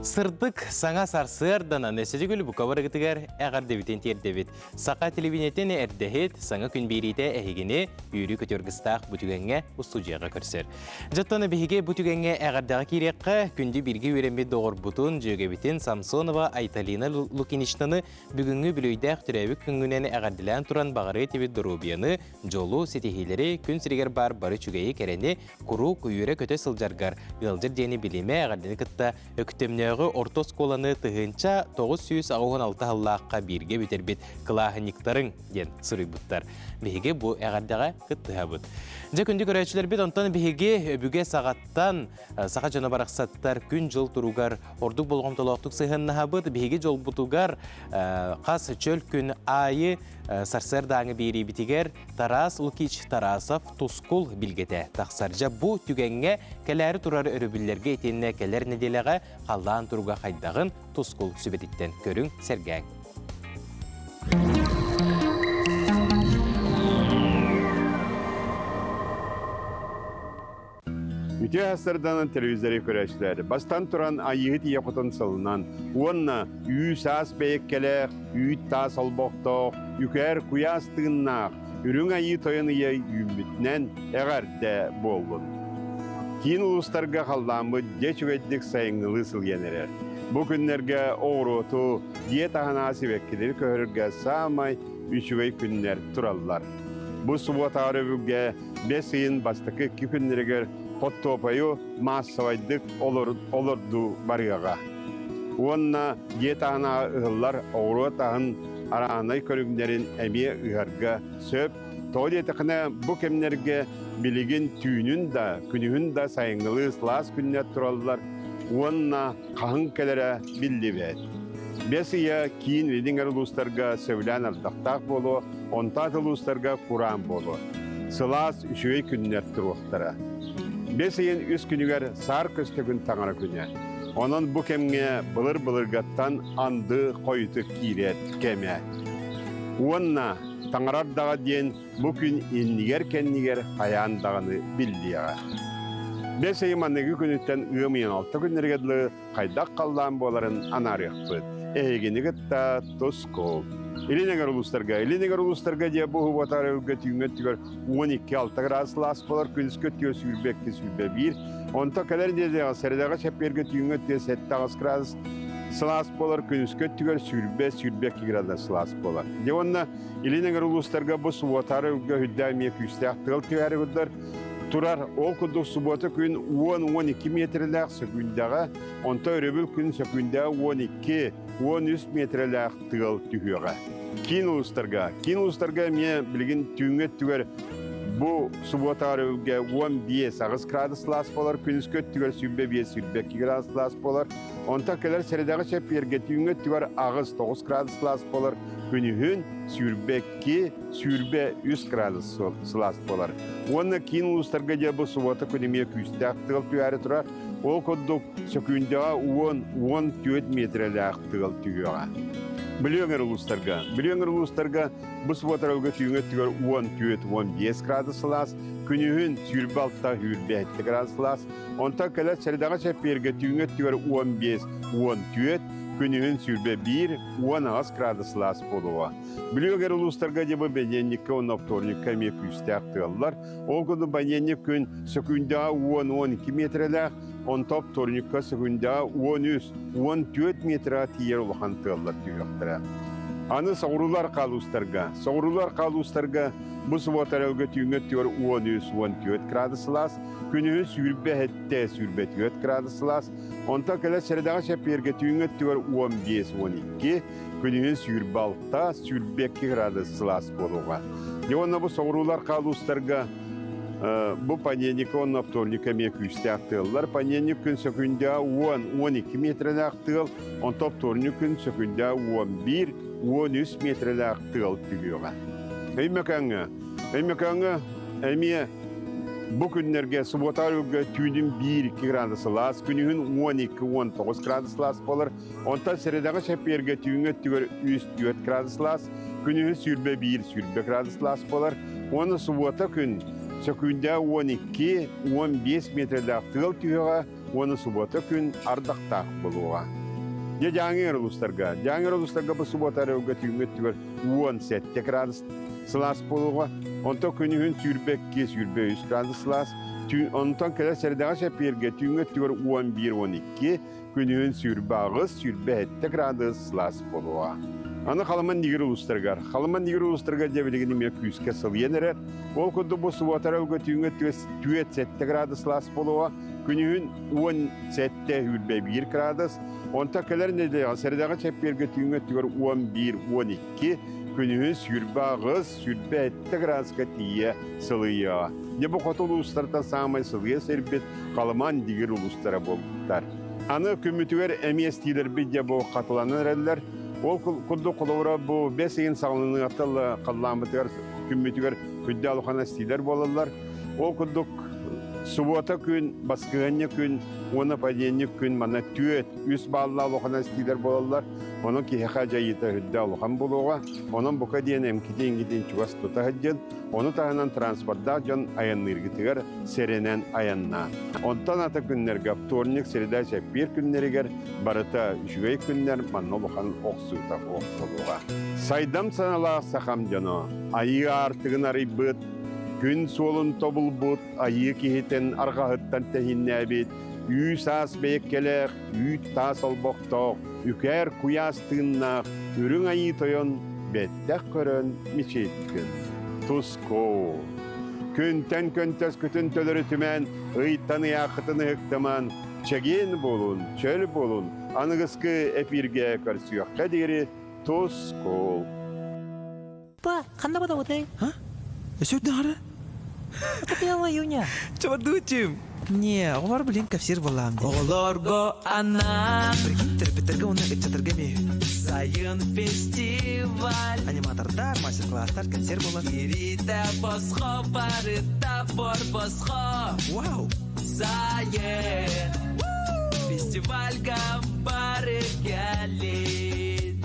Сырдық саңа сарсырдана нәсәді күлі бұқавары ғытығар әғар дәвітен тердәвет. Сақа телевинетін әрдәхет саңа күн берейті әхегіне үйрі көтергістақ бұтігенге ұстудияға көрсер. Жаттаны бігеге бұтігенге әғардағы керекқа күнді бірге өрембет доғыр бұтын жөгебетін Самсонова Айталина Лукиничнаны бүгінгі білөйдәқ түрәвік күнгінен әғарділән тұран бағары тевет дұрубияны жолу сетехилері күн сірігер бар бары чүгейі кәрені құру көйірі көте сылжарғар. Ғылжыр дені білеме әғардіні күтті өктемне ортос қоланы тұғынша 916 халлаққа бірге бетербет қылағыниктарын ден сұрый бұттар. Беге бұл әғардаға күттіға бұд. Жа күнді көрәтшілер бет, онтан беге бүге сағаттан сақа жана барақсаттар күн жыл тұруғар ордық болғымтылықтық сығыннаға бұд. Беге жол бұтуғар қас чөл күн айы сарсырдаңы бері бітігер Тарас Лукич Тарасов Тускул білгеті. Тақсаржа бұл түгенге кәләрі тұрар өрібілерге етеніне кәлер неделеға қалдан тұруға қайдағын Тускул сүбетіттен көрің сәргәң. Үтө хастарданын телевизоре көрәшләр. Бастан туран айыгыт яқытын сылынан. Онна үйс ас бәйеккелер, үйт тас албоқтоқ, үкәр куястығыннақ, үрің айы тойыны үймітнен әғәрді болын. Кейін ұлыстарға қалдамы дечугәддік сайыңылы сылгенерер. Бұл күннерге оғыроту, диетаханасы вәккедер көрірге самай үшігей күннер тұраллар. Бұл субботары бүге 5 айын бастықы 2 күннергер Хоттопайу массавайдык олорду барыяға. Онна диетахана ұғылар оғыру тағын арағанай көрігіндерін әме ұғарға сөп. Тоғыд етіқіне бұл кемнерге білеген түйінін да, күнігін да сайыңылы слас күннер тұралылар. Онна қағын кәлері білді бәд. 5 айы кейін ведіңер ұлыстарға сөйлән ардақтақ болу, онтат ұлыстарға құран болу. Слас үшіғей күннер тұруқтары. 5 айын үз күнігер сар көстігін таңара күні. Онын бұл кемге бұлыр-бұлырғаттан анды қойты кирет кеме. Онна таңарардаға дейін бұл күн еннігер кеннігер аяндағыны білдіяға. 5 айы маннығы күніттен ұғымын 6 күнергеділі қайдақ қалдан боларын анарық Эгенегетта тоскол. Илинегер улустарга де бу батары гөтүнгөттүгөр 12-6 градус лас болар күнскөттүгөр сүрбекке сүрбе 1. Онта калер де середага чепперге түнгөттү 7 градус слас болар күнскөттүгөр сүрбе 2 градус слас болар. Де онна илинегер улустарга бу батары гөддәме күстәктел тигәргөддөр турар ол күндік суббота күн 10-12 метрләк секундага, онта өрөбіл күн секундага 12-13 метрләк тығыл түгіға. Кейін ұлыстарға мен білген түйінгет түгер бұл суббота өрөбілге 15 градус лас болар, күнскөт түгер сүрбе 5-2 градус лас болар, онта кәлер середағы шәпперге түйінгет түгер 9 градус лас болар, күнігін сүрбе 3 градус лас болар. Оны кейін ұлыстарға де бұл суббота күнеме күстәк тығыл түгәрі тұрар, ол көддік секундага 10-14 метрләк тығыл түгіға. Біліңер ұлыстарға бұл суббота өрөбілге түйінгет түгер 14-15 градус лас, күнігін сүрбе 6-4 градус лас, онта кәлер середағы шәпперге түйінгет түгер 15-14 күнігін сүрбе 1-10 градус лас болуға. Білігер ұлыстарға дебі бәненникке он авторникка ме күстәк тығылар. Ол күні бәненник күн секундага 10-12 метрләк, он авторникка секундага 13-14 метра тиер ұлған тығылар түйіқтірі. Аны сауырулар қалустарға бұл субботар әлгі түйінгет түгер 13-14 градус лас, күнігін сүрбе 7-4 градус лас, онта кәлі середағы шәпперге түйінгет түгер 15-12, күнігін сүрбе 6-2 градус лас болуға. Онна бұл сауырулар қалустарға бұл паненика он авторника ме күстәк тығылар. Паненник күн секундага 10-12 метрләк тығыл, онта авторник күн секундага 11-13 метрләк тығыл түгіға. Әймекаңы, әйме бұл күннерге субботар өгі түйдің 1-2 градус лас, күнігін 12-19 градус лас болар, онта середағы шәпперге түйіңет түгер 3-4 градус лас, күнігін сүрбе 1-4 градус лас болар, оны суббота күн секундага 12-15 метрләк тығыл түгіға, оны суббота күн ардақтақ болуға. Жаңыр ұлыстарға бұл субботар өгі түйіңет түгер 17 градус слас болуға, онта күнігін сүрбе 3 градус слас, онтан кәлі середағы шәпперге түйіңет түгер 11-12, күнігін сүрбе 7 градус слас болуға. Аны қалыман негір ұлыстарға дебілігіне ме күске сыл енерер. Ол күнді бұл субботар өгі түйіңет түгер 7 градус слас болуға, күнігін 17-1 градус, онта кәлер неделіға середағы шәпперге түйіңет түгер 11-12, күнігін сүрбе 7 градусқа тие сылыйыға. Дебі қотыл ұлыстардан сағамай сылыя сербет қалыман дегір ұлыстара болдықтар. Аны күмітігер әместейлер бейде бұл қатыланын әрәлілер. Ол күлді құлауыра бұл 5 айын сағылының аттылы қалыламытығар күмітігер күдді алуқана стейлер болалар. Ол күлдік Суббота күн, баскыгынны күн, оны паденник күн, мана түйет, үс балла лохана стилер болалар. Оның кихаха жайыта хүдді алухан болуға. Оның бұқа дейін әмкетен кетен чуғас тұта хүдден. Оны тағынан транспортда жон аянныргітігер серенен аянна. Онтан ата күннерге вторник, среда, шәппер күннерігер, барыта үшігей күннер, манна лохан оқсуыта оқсылуға. Сайдам саналақ сақам жоно, айы артығын арый бұд, күн солын тобыл бұд, айы кехетен арғағыттан тәхінне әбет, үй сас бәйеккелер, үй тас олбоқтоқ, үкәр куястығыннақ, үрің айы тойын, бәттәк көрін, мечеткін. Туско. Күнтен күнтәс күтін төлірі түмен, ұйттаны яқытыны үктіман, чәген болун, чөл болун, анығысқы әпірге көрсіяққа дері Туско. Па, қанда бада отай? Сөйді ары? Қапи алай өне? Чабады өтім. Не, олар білен кәпсер болам де. Оларго ана. Бірген терпеттерге оны өтчатырға ме. Сайын фестиваль. Аниматордар, мастер-класстар, концерт болар. Ерита босқо, барыта бор босқо. Вау! Сайын. Фестивальға бары кәлет.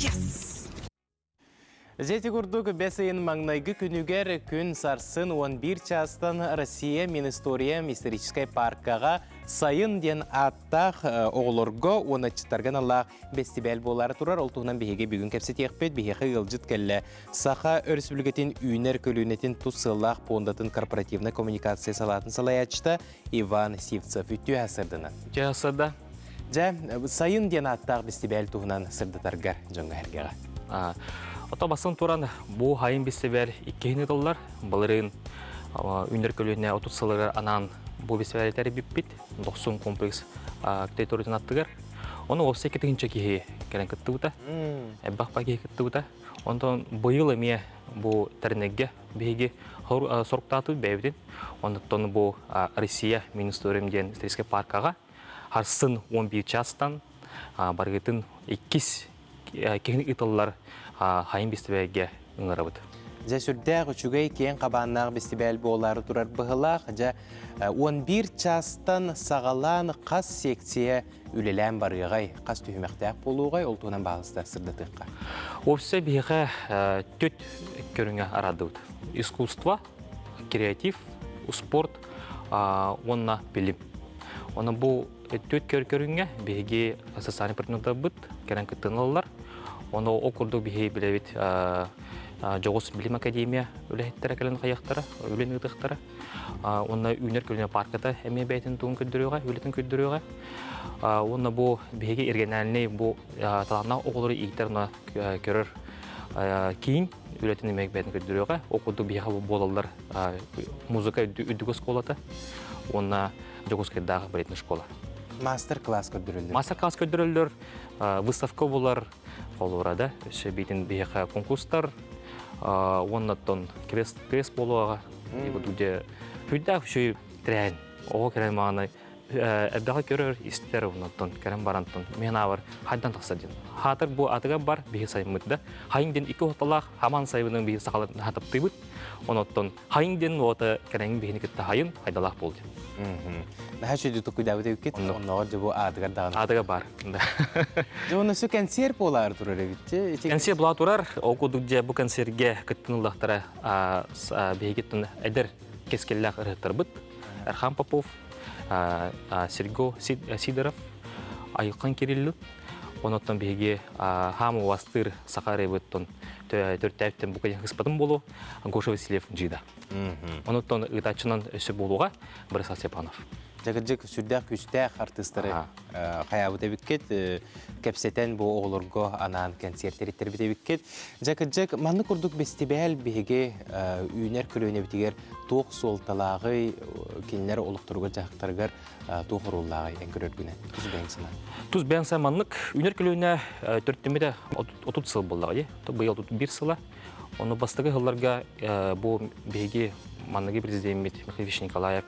Yes! Зети күрдік бәсейін маңнайғы күнігер күн сарсын 11 частан Россия Министориям историческай паркаға сайын ден аттақ оғылырғы оны чыттарған Аллах бестибәл болары тұрар. Олтуғынан бейге бүгін кәпсет еқпет бейге ғылжыт кәлі. Саха өрсүлгетін үйнер көлінетін тұсылақ пондатын корпоративна коммуникация салатын салаячта Иван Сивцев үтті әсірдіні. Үтті әсірді? Сайын ден аттақ бестибәл туғынан сырдытарғар жоңға әргеға. Ота басын туран бұл хайын бестебәр 2 доллар балырын үйнер көліне 30 сылығыр анан бұл бестебәрлері біппет 90 комплекс кітейторитін аттығыр. Оны 32-ші кейі кәрін күтті бұта, әббақпа кейі күтті бұта. Ондан бұйыл әме бұл тәрінеге бейге сұрықтаты бәйбіден. Ондықтан бұл Россия Министориумден исторический паркаға харсын 11 частан барғытын 2 кеңік италылар хайын бестебәлге ұңырабыд. Жа сүрдәғ үчүгей кен қабаннағы бестебәл болары тұрар бұғылақ. Жа 11 частан сағалан қас секция үлелән барығай, қас түйімәқтәк болуғай, олтуынан бағысты сырдатыққа. Офисе бейға төт көріңе арадыуд. Искусство, креатив, спорт, онна білім. Оны бұл төт көріңе бейге социальный партнерді бұд, кәрін күттін алылар. Оны окурду бихей билебит Жогос билим академия үләһеттәре кәлен қаяқтары, үлен ытықтары. Оны үйнер көліне парката әме бәйтін туын көддіріуға, үлетін көддіріуға. Оны бұл бихеге ергенәліне бұл таланна оғылыры иеттеріна көрір кейін үлетін емек бәйтін көддіріуға. Окурду бихеға болалар музыка үдігі сколаты. Оны Жогос кәддағы білетін школа. Мастер-класс көддірілдер. Мастер-класс көддірілдер, выставка болар. Олурада, өші бейтін бейіға конкурстар, оннаттон крест болуаға, өде хүддәк үші тірән, оғы кәрен мағаны әбдіға көрір істер оннаттон, кәрен барантон, мен авар хайдан тақсаден. Хатыр бұл атыға бар бейі сайымыдда, хайыңден 2 оталақ, хаман сайыбының бейі сақаларын хатып тыйбыд, оннаттон хайыңден оты кәрен бейіні кетті хайын хайдалақ болды. Наха шөйді тұқы дәуді өкет, оннағыр жабу адығар дағын. Адыға бар. Жоны су консерт болар тұрар әбітті? Консерт бола тұрар, оқудық же бұл консертге күттін ұлдақтары бейгеттін әдір кескелләқ ұрықтар бұд. Әрхан Попов, Серго Сидоров, Айылқан Кириллу. Онаттан бейге хамы вастыр сақары бұттын төрттәйптен бұқайын қыспадым болу Гоша Васильев жида. Онаттан ұйтачынан өсі болуға Борис Степанов. Жагыджык сүрдәк күстәк артисттары қаябыта біккет, кәпсетен бұл оғылырғы анан концерттері біккет. Жагыджык манны күрдік бестебәл беге үйнер көліне бітігер тоқ солталағы кенілері олықтыруға жақтарғар тоқ ұрулағы әңгірер күні. Тұз бәңсіна? Тұз бәңсі маннық үйнер көліне төрттемеді 30 сыл болдығы. Бұйыл 31 сылы. Оны бастығы ғылларға бұл беге манныға президент Михаил Николаев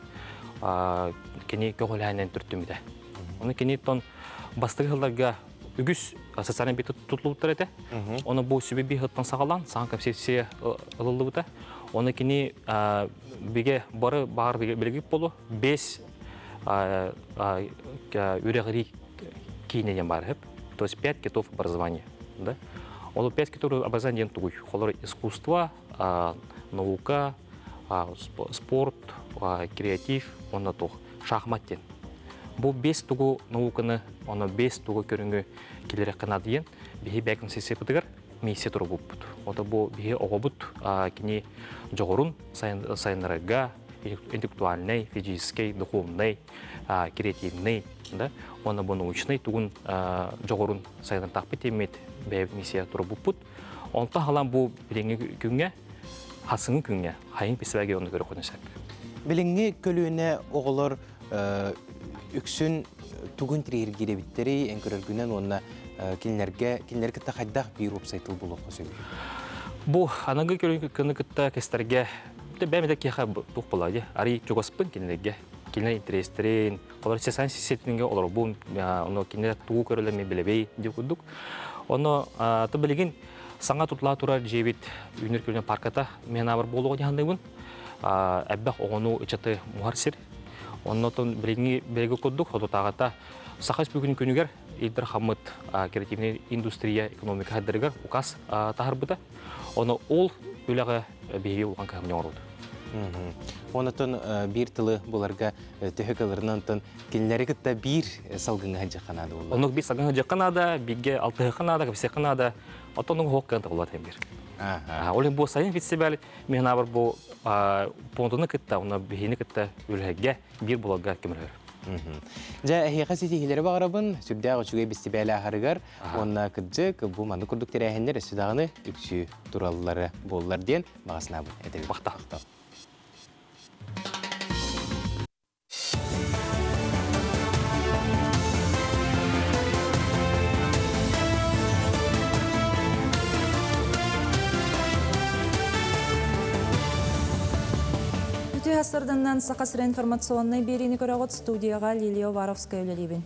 кені көғіләйінен түрттімді. Оны кені тон бастығы ғылларға үгіз социальный беті тұтылуыптыр әді. Оны бұл сөбе бейхіттен сағалан, саған көпсепсия ұлылы бұта. Оны кини биге бары бағар білгіп болу 5 үрегіри кейінеден бар хеп. То есть 5 китов образования. Да? Ол 5 китов образования тугуй. Холор искусство, наука, спорт, креатив, онна тух. Шахматтен. Бұл 5 тугу науканы, оны 5 тугу көріңгі келері қанадыен, бейі бәкін сесепітігір мейсе тұру бұппыд. Ота бұл бейі оғыбыд кені жоғырын сайынырыға, интеллектуальный, физический, духовный, креативный, оны бұл научный тугун жоғырын сайыныр тақпы темет бәйі мейсе тұру бұппыд. Онта қалан бұл біліңгі күнге, хасыңы күнге, хайын песібәге оны көрі қонысақ. Біліңгі көлуіне оғылар үксін тугун тирер гиребиттери энкөрөргүнөн онна кинлерге тахайдах бир вебсайтыл болуп көсөбү. Бу анагы көрүнү кытта кестерге бәмедә кеха тук булады. Ари чугаспын кинлерге. Кинлер интерестерин, олар сесан сетинге олар бу оно кинлер тугу көрөлөм билебей деп кудук. Оно та билген саңа тутла турар жебит үнер көрүнө парката мен абар болуга жандыбын. Әббәк оғыну үчеті мұғарсыр. Оннотон білгі көддік, ходу тағата сақас бүгін күнігер елдер қамыт креативный индустрия, экономика хаддырығар ұқас тағыр бұда. Оны ол өліға бейге ұлған кәміне орылды. Онотон бір тылы бұларға төхекаларынан келінлері күтті бір салғыңға жаққанады олар. Оның бір салғыңға жаққанады, бірге алты қанады, көпсе қанады. Отының хоққанды олады әмір. Олен бұл сайын фестиваль, мен абыр бұл понтуны кітті, оны бейіні кітті өліге бір бұлаға көмірер. Жа әйеға сетихилері бағарабын, сүрдәғы үшіге фестивалі ағарығар, онына күджік, бұл манды күрдіктері әйіндер әсудағыны үксі туралылары болылар ден бағасына бұл әдәбі бақтақ. Сырдынан сақасыра информационный беріні көріғыт студияға Лилия Варовская өлелебін.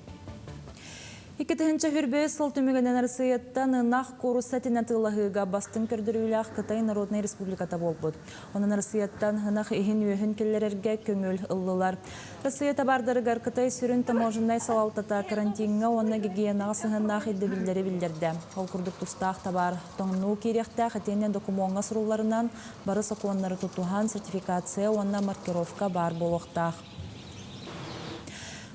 Икетігінші хүрбе сыл түмігінен арсыйеттан нақ көру сәтінатылығыға бастың көрдіріліғ Қытай Народный Республиката болбуд. Оның арсыйеттан нақ ихин үйін келлерерге көңіл ұллылар. Арсыйета бардырығар Қытай сүрін таможыннай салалтата карантинға оны гигиенаға сығыннақ едді білдері білдерді. Ол күрдік тұстақ табар тоңну керекті қытенен докумонға сұруларынан бары сақуанлары тұтуған сертификация онына маркировка бар болуқтақ.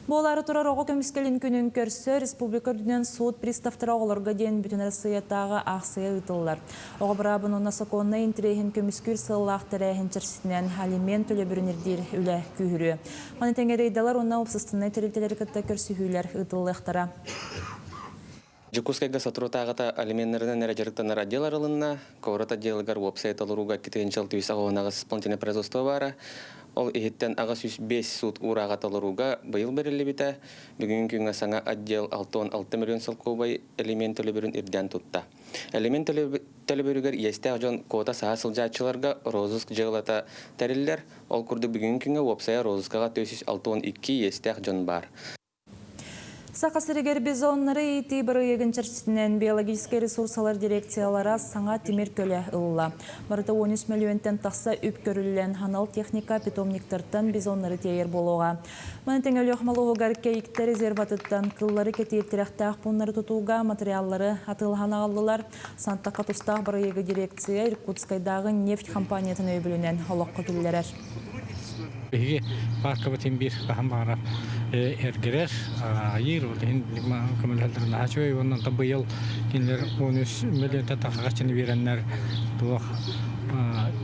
Болары тұрар оғы көміскелін күнін көрсі, республика дүнен суд приставтыра оғыларға ден бүтін арсыяттағы ақсыя ұтылылар. Оғы бірабын оны сақуанна интірейхін көміскүр сыллақ тәрәйхін чарситінен алимент өлі бүрінердер үлі күйірі. Оны тәңерейдалар оны опсыстынай тәрелтелер кітті көрсі хүйлер ұтылықтара. Жукускайга сотрудагата алименнерден эрежерттен отдел аралынна, коврат отделгар веб-сайт алыруга китенчал түйсағуынағыз исполнительное производство бара. Ол ихеттен ағас 5 суд урағат алыруга байыл берілі біті. Бүгін күнгі саңа отдел 6 миллион сылқубай элемент төлібірін ирден тұтта. Элемент төлібірігер естәқ жон кота саға сылжатчыларға розыск жығылата тәрілер. Ол күрді бүгін күнгі веб-сайт розыскаға 462 естәқ жон бар. Сақасырегер бизоннары ити бірі егін чарситінен биологический ресурсалар дирекциялара саңа темір көлі ұлла. Барыта 13 миллионтен тақса үп көрілілен ханал техника питомниктартан бизоннары тейер болуға. Мәнтен өлі оқмалуғы ғарке икті резерватыттан кыллары кетейіртіріқтақ бұнлары тұтуға материаллары атылған ағалылар. Сантаққа тұстақ бірі егі дирекция Иркутскайдағы нефть компаниятын өйбілінен олыққа келдерер. Беги паркова тембир кахан бара эргерер айыр ол лигма көмөлдөрүн ачой ондан да быйыл киндер 13 миллион татагачны береннер тух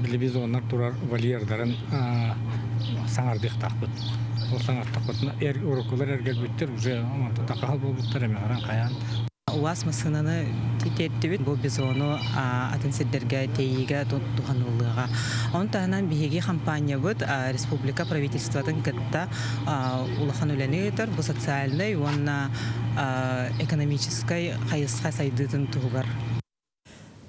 телевизионнар турар валиердарын саңардык такбыт. Ол саңар такбытна урокулар эргелбиттер уже такал болуптар эмегран каян. УАЗ мысынаны тететтібіт бұл біз оны атын сәддерге тейіге тұғанылыға. Он тағынан бейге компания бұд республика правительстватын кітті ұлақан өләні етір. Бұл социальный, онына экономическай қайысқа сайдыдың тұғығар.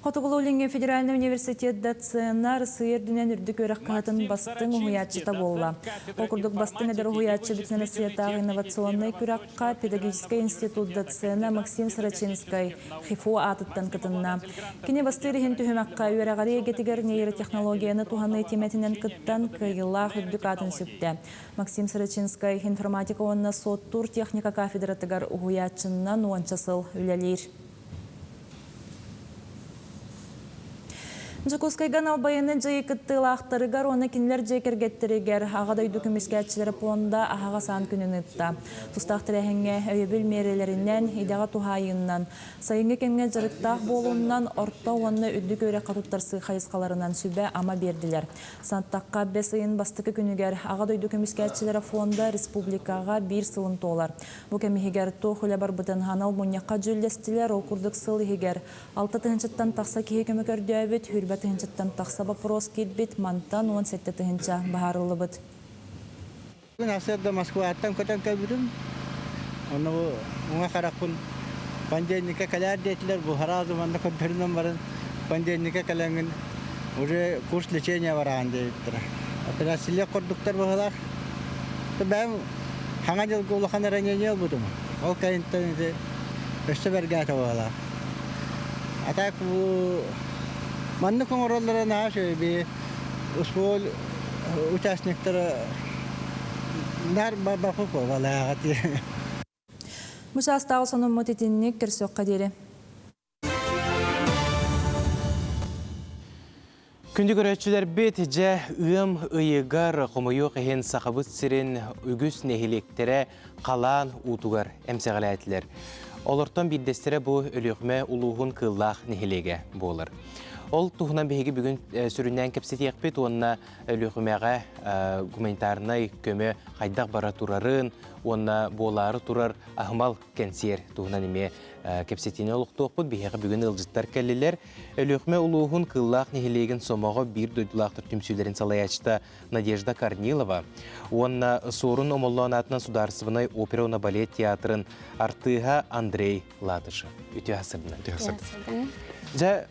Хотугулулинге Федеральный университет доценар сыйыр дүнен үрдік өрек қатын бастың ұхуятчыта болла. Окурдук бастың әдір ұхуятчы бітінен сыйыртағы инновационный күраққа педагогический институт доцена Максим Сарачинскай хифу атыттан кытынна. Кене бастырыхын түхімаққа өрағары егетігер нейротехнологияны туғаны теметінен кыттан кыйылла үрдік атын сүпті. Максим Сарачинскай информатика онна соттур техника кафедратыгар ұхуятчыннан уанчасыл үлелер. Жакускайган албайыны жайы кыттылақтарыгар, оны кинлер жекергеттерігер, ағадай дүкіміскәтчілері понда ағаға сан күнін ұтта. Тұстақтыр әхіңе өйебіл мерелерінен, идеға тухайыннан, сайынғы кемге жарықтақ болуынан, орта онны үдді көре қатуттарсы қайысқаларынан сүбе ама берділер. Санттаққа 5 айын бастықы күнігер, ағадай дүкіміскәтчілері фонда республикаға 1 сылын толар. Бұл кемігер тоқылы бар бұтын ханал мұнияққа жүлдестілер, окурдық сыл егер. 6 тыңчыттан тақса кейі көмі көрді өбіт, Бәтінчіттен тақса вопрос кетбет, мантан 17 тыңча бағарылы бұд. Асырда Москваттан көтен көбірім. Оны оңа қарақпын пандемика кәләр дейтілер. Бұл харазы манда көпірінен барын пандемика кәләңін уже курс лечения вараған дейіптір. Операциялы құрдықтар бұғылар. Бәм хаңа жылғы ұлыған ранение бұдым. Ол кайынттан өсті бәргәті бұғылар. Атақ бұл Манны коңороллары нашы бе успол участниктары нар бабапы балағаты. Мұша астағы соның мұтетіннік кірсөк қадері. Күнді көрәтшілер бет жа ұйым ұйығар қомайық әйін сақабыт сірін үгіс нәхелектері қалан ұтуғар әмсеғалі әтілер. Олыртан биддестері бұл өліғме ұлуғын қыллақ нәхелеге болыр. Ол туғынан бейгі бүгін сүрінен кепсет еқпет, онына өліғімеға гуманитарнай көмі қайдақ бара тұрарын, онына болары тұрар ахмал кәнсер туғынан еме кепсетіне олықты оқпыд. Бейгі бүгін ұлжыттар кәлілер. Өліғіме ұлуғын қыллақ нехелеген сомаға бір дөйділақтыр түмсілерін салаячта Надежда Корнилова. Онына сорын омоллан атынан сударсывынай опера балет театрын артыға Андрей Латышев. Үті асырдына. Жа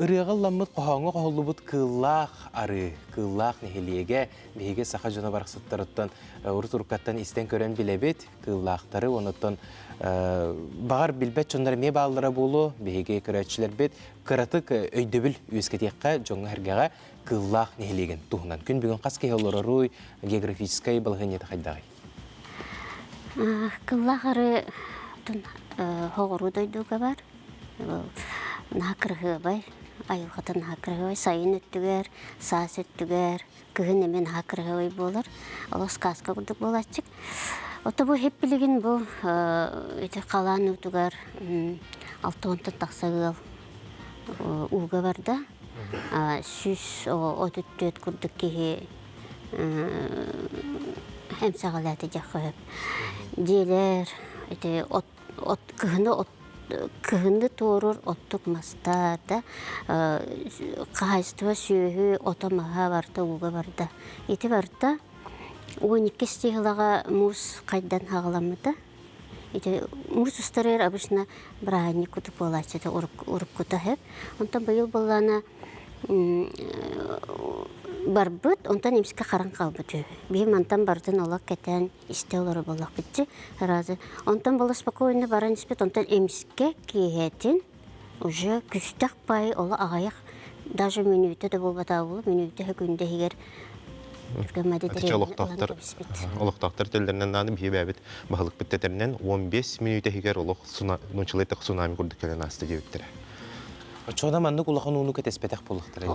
ырығылламыд қоғаңы қоғылыбыд кыллақ ары, кыллақ нехелеге бейге сақа жона барқсыттарыттан ұры-тұрқаттан істен көрен білебет, кыллақтары оныттан бағар білбет жондар ме бағалыра болу, бейге көрәтшілер бет, қыратық өйдөбіл өскетеққа жоңы әргеға кыллақ нехелеген туғынан. Күн бүгін қас кейолары руй, географическай балғын еді қайдағай? Кыллақ ары хоғыру дойдуға бар. Нақырғы бай, айылғатын нақырғы бай, сайын өттігер, сас өттігер, күгін емен нақырғы бай болыр. Ол сказка күрдік болатчық. Ота бұл хеп білеген бұл қалан өттігер, 6-10 тақсағыл ұға барда. Сүз өт күрдік кейі әмсағалаты жақы өп. Дейлер, күгінді торыр оттық мастарда, қағайстыва сүйі отамаға барда, ұға барда. Еті барда, 12 стиғылаға мұз қайдан ағыламыда. Мұз ұстарыр абышына бірағаны күтіп олачыды, ұрып күті әп. Онтан бұйыл болғаны барбыт, онтан емске қаран қалбыт өбі. Бейім антан бардын олақ кәтен істе олары болақ бітті. Онтан болы спокойны баран іспет, онтан емске кейетін уже күстақ бай олы ағаяқ. Даже минуты да болбата болы, минуты күнде егер Олықтақтар телдерінен наны бейі бәбіт бағылық біттетерінен 15 минуты егер олық нұнчылайтық цунами күрді кәлен асты дебіттері. Çoğda manlık ulağın onu ketespetək bolluqtırı.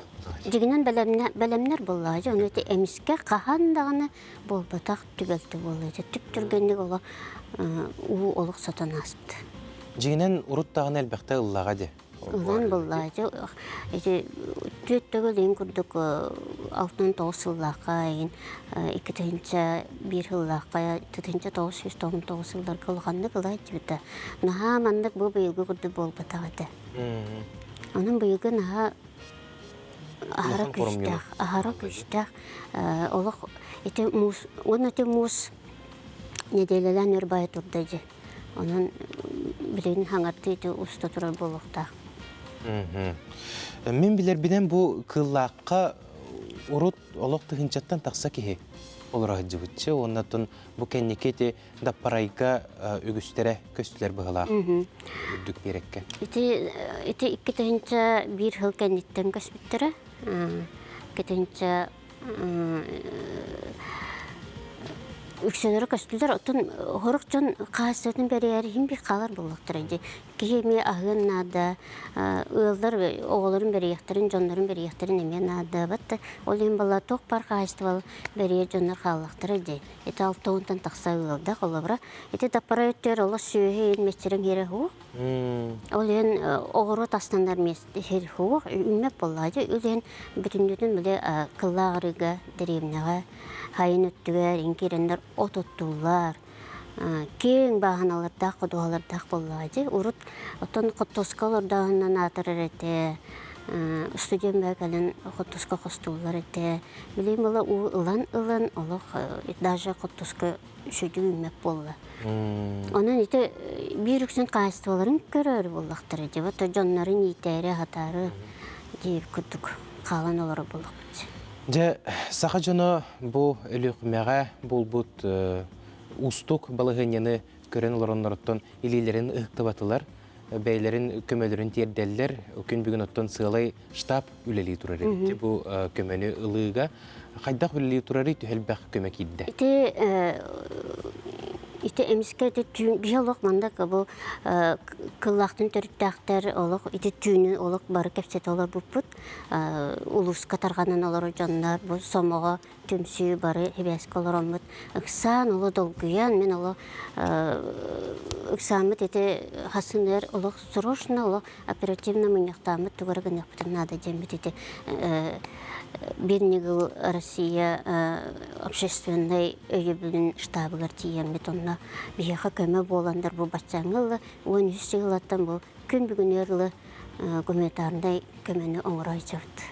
Дегенен бәлемнер боллады, оны өте әміске қағандағыны болбатақ түбелті боллады. Түп түргенлік олық сатан асыпты. Дегенен ұрыттағын әлбәқті ұллаға де? Ұлан боллады. Түеттігі дейін күрдік 6-9 ұллаққа, 2-тінші 1 ұллаққа, 3-9 ұлларға ұлғанды қылайды біті. Наға мандық бұл бүйілгі күрді болбатағады. Onun bıyığı naha ahara küstah, olaq ete mus, onun ete mus nedeleler nörbaya turdaydı. Onun bileğin hangartı ete usta turar boluqta. Мен билер биден бу кыллаққа урут олық тыгынчаттан тақса кеhe олар жыбытчы. Оннатын бу кенникети даппарайга үгүстере көстүлер быгылақ үрдік берекке. Ити икки тыгынча бир хыл кенниттен көспүттөрө. Кетинча үксөлөрү көстүлөр отун хорок жон каасатын берери хим бир калар булактыр эди. Кеме агын нада ылдар оголорун берияктырын жондорун берияктырын эме нада бат. Ол эм бала ток бар каастыбал берие жоннор калактыр эди. Эти алтоонтан такса ылда колобра. Эти таппараттер ола сүйе мечерен хере ху. Ол ен огоро тастандар мес хер ху үммеп боллады. Үлен бүтүндүн биле кыллагырыга деремнага хайын өттүгөр инкерендер ототтулар. Кең бағаналарда кодуаларда боллады. Урут отон коттоскалардан атырырыты. Студент бәкәлен коттоска костулар эте. Билем бала улан олох даже коттоска шөдү үммеп болла. Онун ите бир үксүн каастыларын көрөр боллактыр эди. Вот жоннорун итери хатары деп күттүк калан олар боллак. Же саха жоно бу өлүкмәгә булбут устук балыгыняны көрен олороннороттон илилерин ыктыбатылар, бәйлерин көмөлөрүн терделлер, күн бүгүн оттон сыйлай штаб үлели турар эди. Бу көмөнү ылыга кайдак үлели турары түһелбәк көмөк идде. Ите эмиске биолог манда бу кыллактын төрүттактар олох ите түүнү олох бары кепсет олар буппут улус катарганын олар жандар бу сомого төмсү бары хебеске олоромут ыксан оло долгуян мен оло ыксамыт ите хасынер олох срочно оло оперативно мыньяктамыт тугары гынапты надо дембит ите Бирнигл Россия общественной өйөбүлүн штабыгар тием бетонна бияха көмө боландар бу бачаңылы 13 жылаттан бу күн бүгүн ерлы гуманитарный көмөнү оңорой жабыт.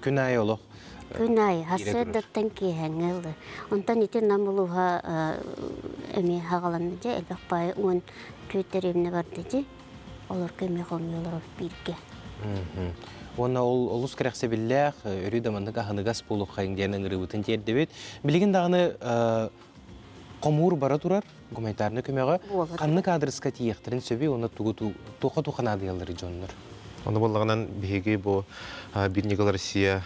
Күн ай олох. Күн ай хасырдаттан кийәңелы. Онтан ите намылуга эми хагаланды же элбакпай 10 төтеремне барды же. Олар көмө кылмыйлар бирге. Оны олус керексе билләх, өрі дамандыға ханығас болуқ қайыңдерінің ұрыбытын тердебет. Білеген дағыны қомуыр бара тұрар, гуманитарны көмеға, қанны кадрыска тиектірін сөбе, оны туға-туған адыялары жонлар. Оны болғанан беге бұл Бирнигл Россия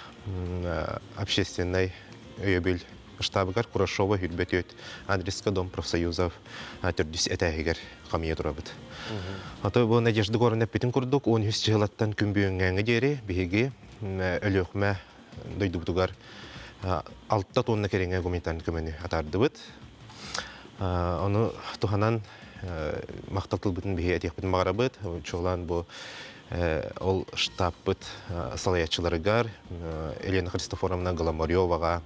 общественной өйөбіл штабыгар Курашова хүлбетет адреска Дом профсоюзов түрдіс әтәйгер қамия тұрабыд. Аты бұл Надежды Горынап бетін күрдік, 13 жылаттан күн бүйінгәңі дері беге өліқмә дойдубдугар 6 тонна кереңе гуманитарны көмені атарды бұд. Оны тұханан мақталтыл бұтын беге әтек бұтын мағара бұд. Чоғлан бұл ол штаб бұд салаятчыларыгар, Елена Христофоровна Голомореваға,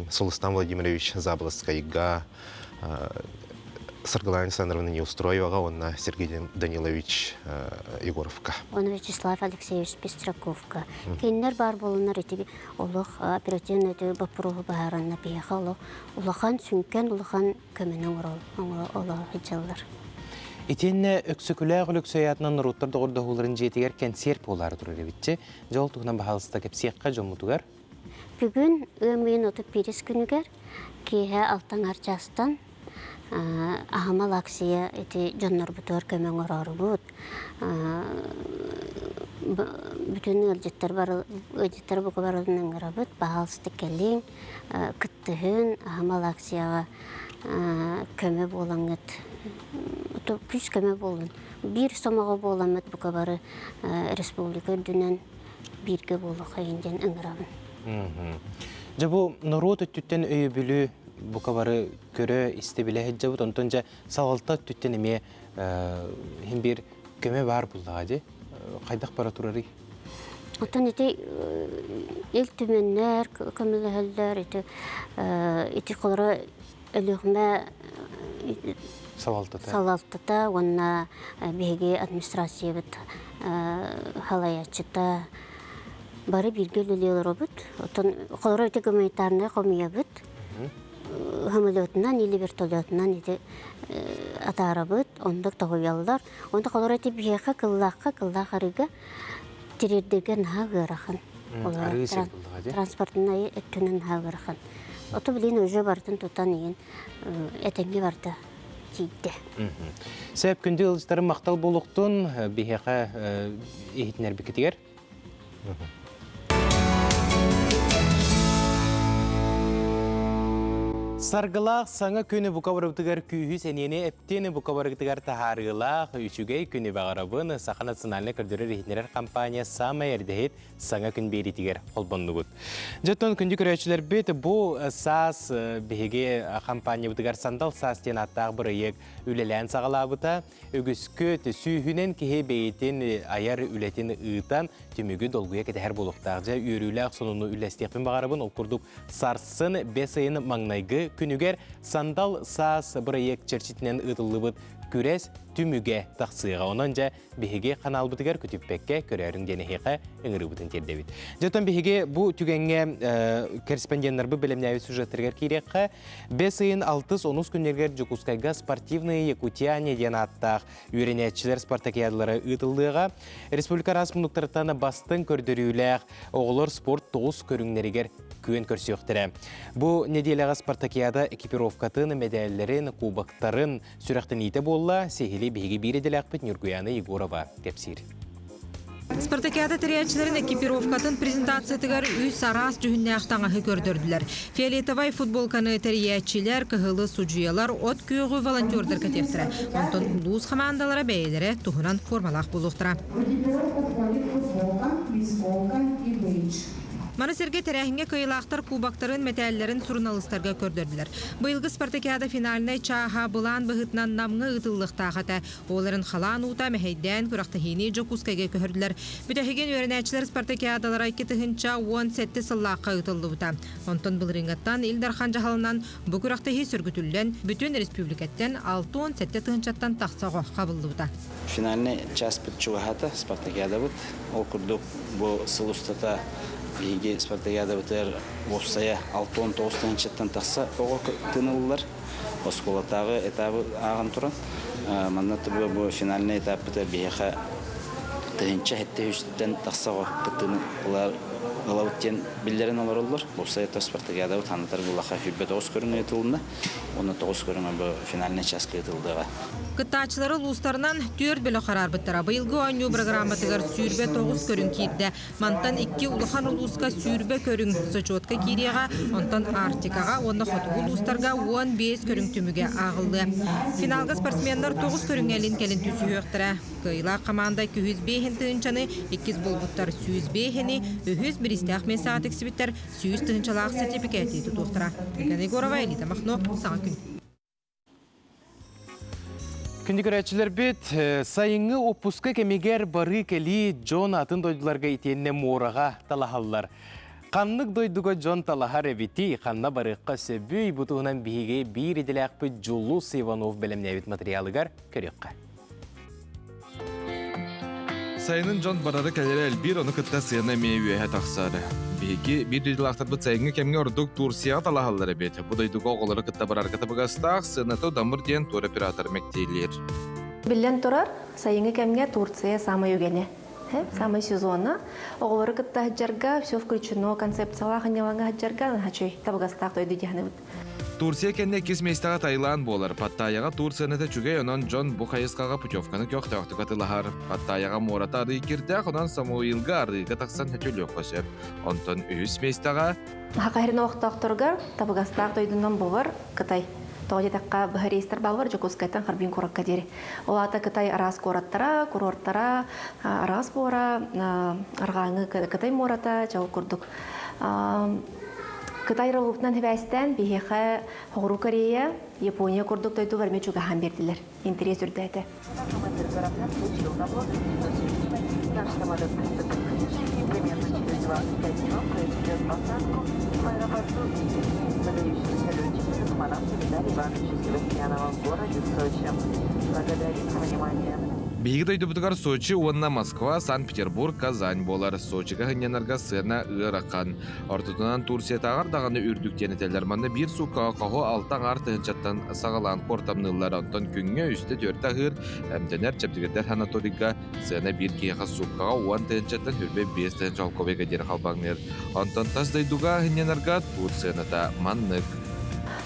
Солыстан Владимирович Заблоскайга, Саргалая Александровна Неустроевага, онна Сергей Данилович Егоровка. Он Вячеслав Алексеевич Пестраковка. Кейнер бар болунар эти олох оперативный өтө бапругу баарына бияха олох улахан сүнкен улахан көмөнүн олох хиджаллар. Итенне өксөкүләг өлөксөятынан руттар догордогуларын жетигер кенсер полары турар битче. Жол тугунан баһалыста кепсиякка жомутугар. Бүгүн өмүн отуп бирис күнүгер кие алтан арчастан ахамал акция эти жоннор бутор көмөң орорбут. Бүтүн ылжыттар бар, ыжыттар буга барылын ыңырабыт, баһалысты келин, кыттыһын ахамал акцияга көмө болаңыт. Күз көмө болын. Бир сомого боламыт буга бары республика дүнен бирге болу кайынден ыңырабын. Жабу народ өттүттен өйө бүлү бука бары көрө истебиле хеджабыт, онтон жа салалта өттүттен эме хим бир көмө бар буллагы, кайдак бара турары? Отон ити ил түмөннөр, көмөлөлөр, ити колора өлүгмө салалтата, онна беге администрация бит халаячыта бары бирге лөлөлөр бит. Отон колора ити гуманитарный комия бит. хымылытынан или вертолетынан иде атарабыт, ондық тағуялдар. Онда қалар әте бияқа кыллақ арыға тирердеген хағырахан. Транспортына өттінін хағырахан. Оты білейін өже бардың тұтан еген әтенге барды кейді. Сәп күнді ұлыстарын мақтал болуқтың бияқа ехетінер бекетігер? Саргылақ саңа күні бұқабарыбытығар күйі сәнені әптені бұқабарыбытығар тахарғылақ үшігей күні бағарабын Саха национальный көрдері рейхнерер компания самай әрдейт саңа күн беретігер қолбанды бұд. Жаттон күнді көрәтшілер бет бұл сас беге компания бұтығар сандал сас тен аттағы бір ек үлелән сағалабыта өгіскөт сүйінен кеге бейтен аяр үлетін ұйтан түмігі долгуя кеті әр болуқтағжа үйріләқ сонуны үләстекпен бағарабын ол күрдік сарсын бесайын маңнайғы күнігер сандал саас бұрайек черчитінен ұтылыбыт күрес түміге тақсыға. Онанжа бігеге қаналбытығар күтіппекке көрерін денеғеға үңірібітін тердебет. Жаттан бігеге бұл түгенге корреспонденттар бұл білімнәуі сюжеттергер кейрекқа 5-6-10 күндергер Жукускайға спортивные Якутияне ден аттақ үйренетшілер спартакиадылары ұтылдыға республика расмұндықтарытаны бастың көрдіріләқ оғылыр спорт 9 көріңнерігер күйен көрсіқтірі. Бұл неделяға спартакиада экипировкатын, медальлерін, кубактарын сүрәқтін еті болла, сехілі бейгі береділәқ бет Нюргуяна Егорова тепсир. Спартакиада тірячілерін экипировкатын презентациятығар үй сарас жүхінне ақтаңағы көрдірділер. Фиолетовай футболканы тәриячілер, кығылы суджиялар, от күйіғі волонтердер кәтектірі. Онтон ұлуыз қамандалары бәйелері тұғынан формалақ болуқтыра. Маны серге тәрәхінге көйлақтар кубактарын, металлерін сурналыстарға көрдірділер. Бұйылғы спартакиада финаліне чаға бұлан бұғытынан намғы ұтылықтағыта. Оларын қалан ұта мәхейден күрақтахини Жокускайға көрділер. Бүтәхеген өрінәчілер спартакиадалар айкі тұхынша 10 сәтті сыллаққа ұтылды бұта. Онтон бұл рыңғаттан Илдархан жағалынан бұл күрақтахи сүргітілден бүтін республикаттен 6-10 сәтті тұхыншаттан тақсаға қабылды бұта. Финаліне час бұт чуғата спартакиада бұт. Ол күрдік бұл сылыстата Биги спартакиада бітер бопсая 6-9 таңчаттан тақса оғы тынылылар. Осколатағы этабы ағын тұран. Маннаты бұл финальный этап бітер бейеқа тыңча хетті үстен тақсаға тынылылар. Ғалауыттен білдерін олар олар. Бопсая та спартакиада бұт анытар бұлақа хүлбе 9 көріңі етілінді. Оны 9 көріңі бұл финальный часқа етілдіға. Кыттачылары лустарынан 4 бөлі қарар бұттыра. Бұйылғы ойну программатығар сүйірбе 9 көрін кейді. Мантан 2 ұлыхан ұлысқа сүйірбе көрін сочуатқа кейреға, онтан Артикаға, онда хотығы лустарға 15 көрін түміге ағылды. Финалға спортсмендар 9 көрін әлін кәлін түсі өқтіра. Кыйла команда 205 тыңчаны, 2 бол бұттар 105-ні, 101 мен сағат эксибиттер 100 тыңчалақ сертификаты тұтуқтыра. Егорова, Элита Махно, саға күн. Күнді көрәтшілер бет, сайыңы опуска кемегер бары кәлі Джон атын дойдыларға итенне мораға талахалылар. Қанлық дойдуға Джон талахар әбеті, қанна барыққа сөбүй бұтығынан бейге бір еділәқ бұд Джулус Иванов бәлемнәвет материалығар көрекқа. Сайының Джон барары кәлері әлбір оны күтті сыйына мейуәе тақсады. Бейге бір дүйділақтар бұд сайыңы кәмге ұрдық Турсияға талахалылары бет. Бұдайдығы оғылары күтті барар кітабығастақ сыйнату дамыр ден тур оператор мәктейлер. Білен тұрар сайыңы кәмге Турция самай өгені. Самый сезонна. Оғылары күтті хаджарға все включено концепциялағы неваңа хаджарға хачой табығастақ тойды дегені бұд. Турция кенне кес мейстаға Таиланд болар. Паттаяға Турцияны тәчуге онан Джон Бухайысқаға путевканы көқтіғақты қатылағар. Паттаяға мората ары кердәқ, онан Самуилға арыға тақсан хәтел өққосып. Онтан үйіс мейстаға... Хақайрын оқтақтырғар табығастақ тойдынан болар Қытай. Тоғдетаққа бұхарейстер балвар Жокускайтан қарбин қораққа дері. Олата Қытай арас қораттара, курорттара, арас бора, арғаңы Қытай мората, жау күрдік. Қытай ролуптан хевәстен бейхе Хоғыру Корея, Япония күрдік тойду варме чуға хан берділер. Интерес үрді әті. Благодарим за внимание. Биги дойдубутугар Сочи, онна Москва, Санкт-Петербург, Казань болар. Сочига хыннянарга сына ыракан. Ортутунан Турциятагар даганы үрдүктен телерманны бир сука кахо алтан артынчаттан сагалан кортамнылар антон күнгө үстө төртагыр эмденер чептигер Анатолийга сына бир кияга сукага 10 тынчаттан хүрбе 5 тынчал кобега дер халбаңнер. Антон тас дойдуга хыннянарга Турцияната маннык.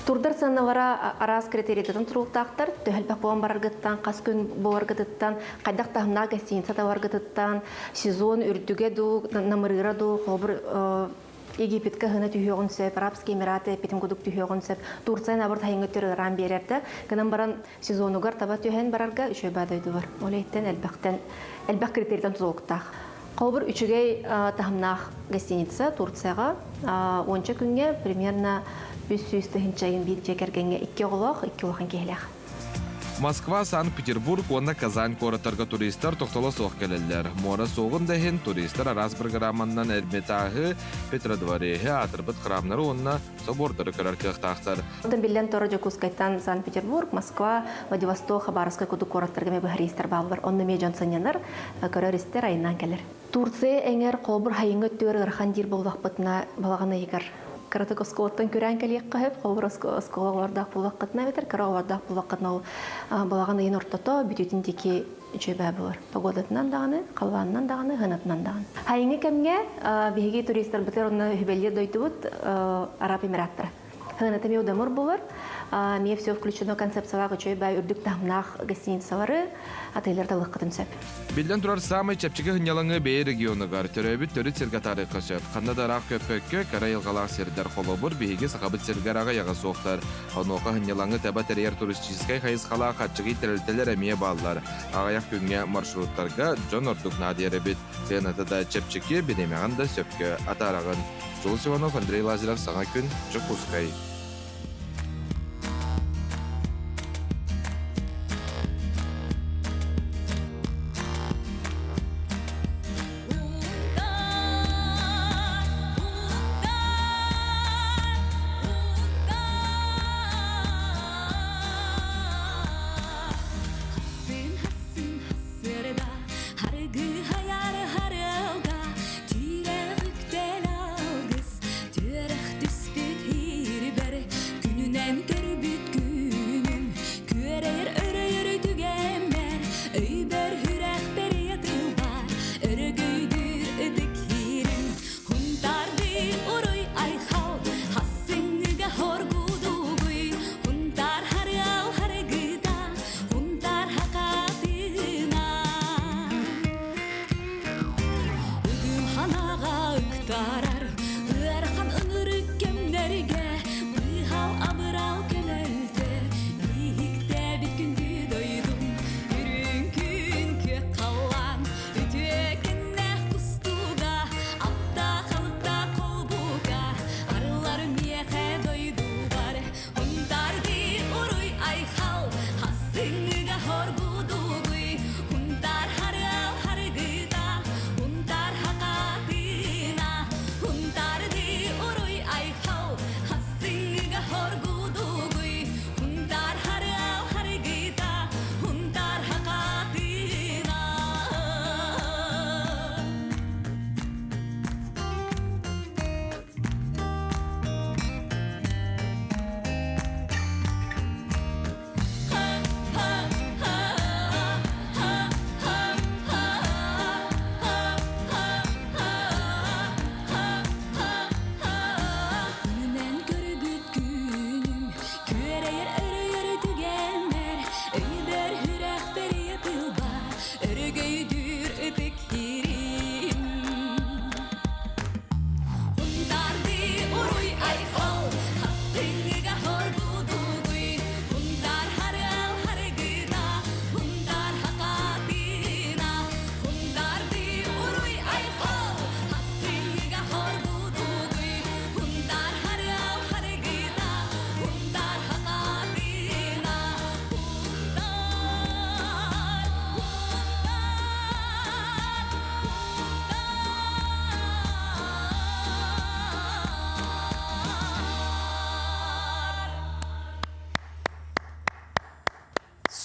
Турдар санавара арас критериятын туруктактар, төхөлбәк болан бараргыттан, кас күн боларгыттан, кайдак тахна гостиница таваргыттан, сезон үрдүгө ду, намырыра ду, хобыр Египетке хына түйөгөн сөп, Арабский Эмираты питим кудук түйөгөн сөп, Турция набыр тайыңгыттыр ран берерді. Гынан баран сезонугар таба түйен барарга үшөй бадойду бар. Олейттен әлбәк критериятын тузолуктақ. Хобыр үчүгей тахымнақ гостиница Турцияға 10 күнге примерно 500 тыгынчайын бир жекергенге 2 олох, 2 олохан келек. Москва, Санкт-Петербург, онна Казань кораттарга туристер токтоло соқ келелер. Мора соғын дәхін туристер арас программаннан әрметағы Петродвореге атырбыт қырамнары онна собордары көрер кықтақтар. Билен торы Жокускайтан Санкт-Петербург, Москва, Владивосток, Хабаровск куду кораттарга мебі харистер балбар. Онна мейджан сынянар көрерістер айынан келер. Турция әңер қолбыр хайыңы төр ырхан дир болвақ бұтына балағаны егер. Каратык осколоттан көрән кәлек қағып, қолбыр осколы вардақ болвақ қытына бетер, кара вардақ болвақ қытына балағаны ең ортото, бүтетін теке жөбә болар. Погодатынан дағаны, қалванынан дағаны, ғынатынан дағаны. Хайыңы кәмге бейге туристер бұтыр оны хүбелер дойты бұд Араб Эмираттары. Ғынаты меу дамыр болар. Мне все включено концепцияға чөйбә үрдік тахмнақ гостиницалары, отейлерді лыққытын сөп. Билден тұрар самай чәпчігі ғынялаңы бей регионыгар төрөбіт төрі сергатары қысөп. Қандадарақ көпөкке кара елғалақ сердер қолобыр бейге сақабыт сергараға яға соқтар. Оноқа ғынялаңы тәбә тәрер туристическай қайысқала қатчығы тәрілтелер әмие балылар. Ағаяқ күнге маршруттарға жон ордық надері бит. Сенатыда чәпчіге бенемеған да сөпке атарағын. Жол Сиванов, Андрей Лазарев, Саңа күн, Жокускай.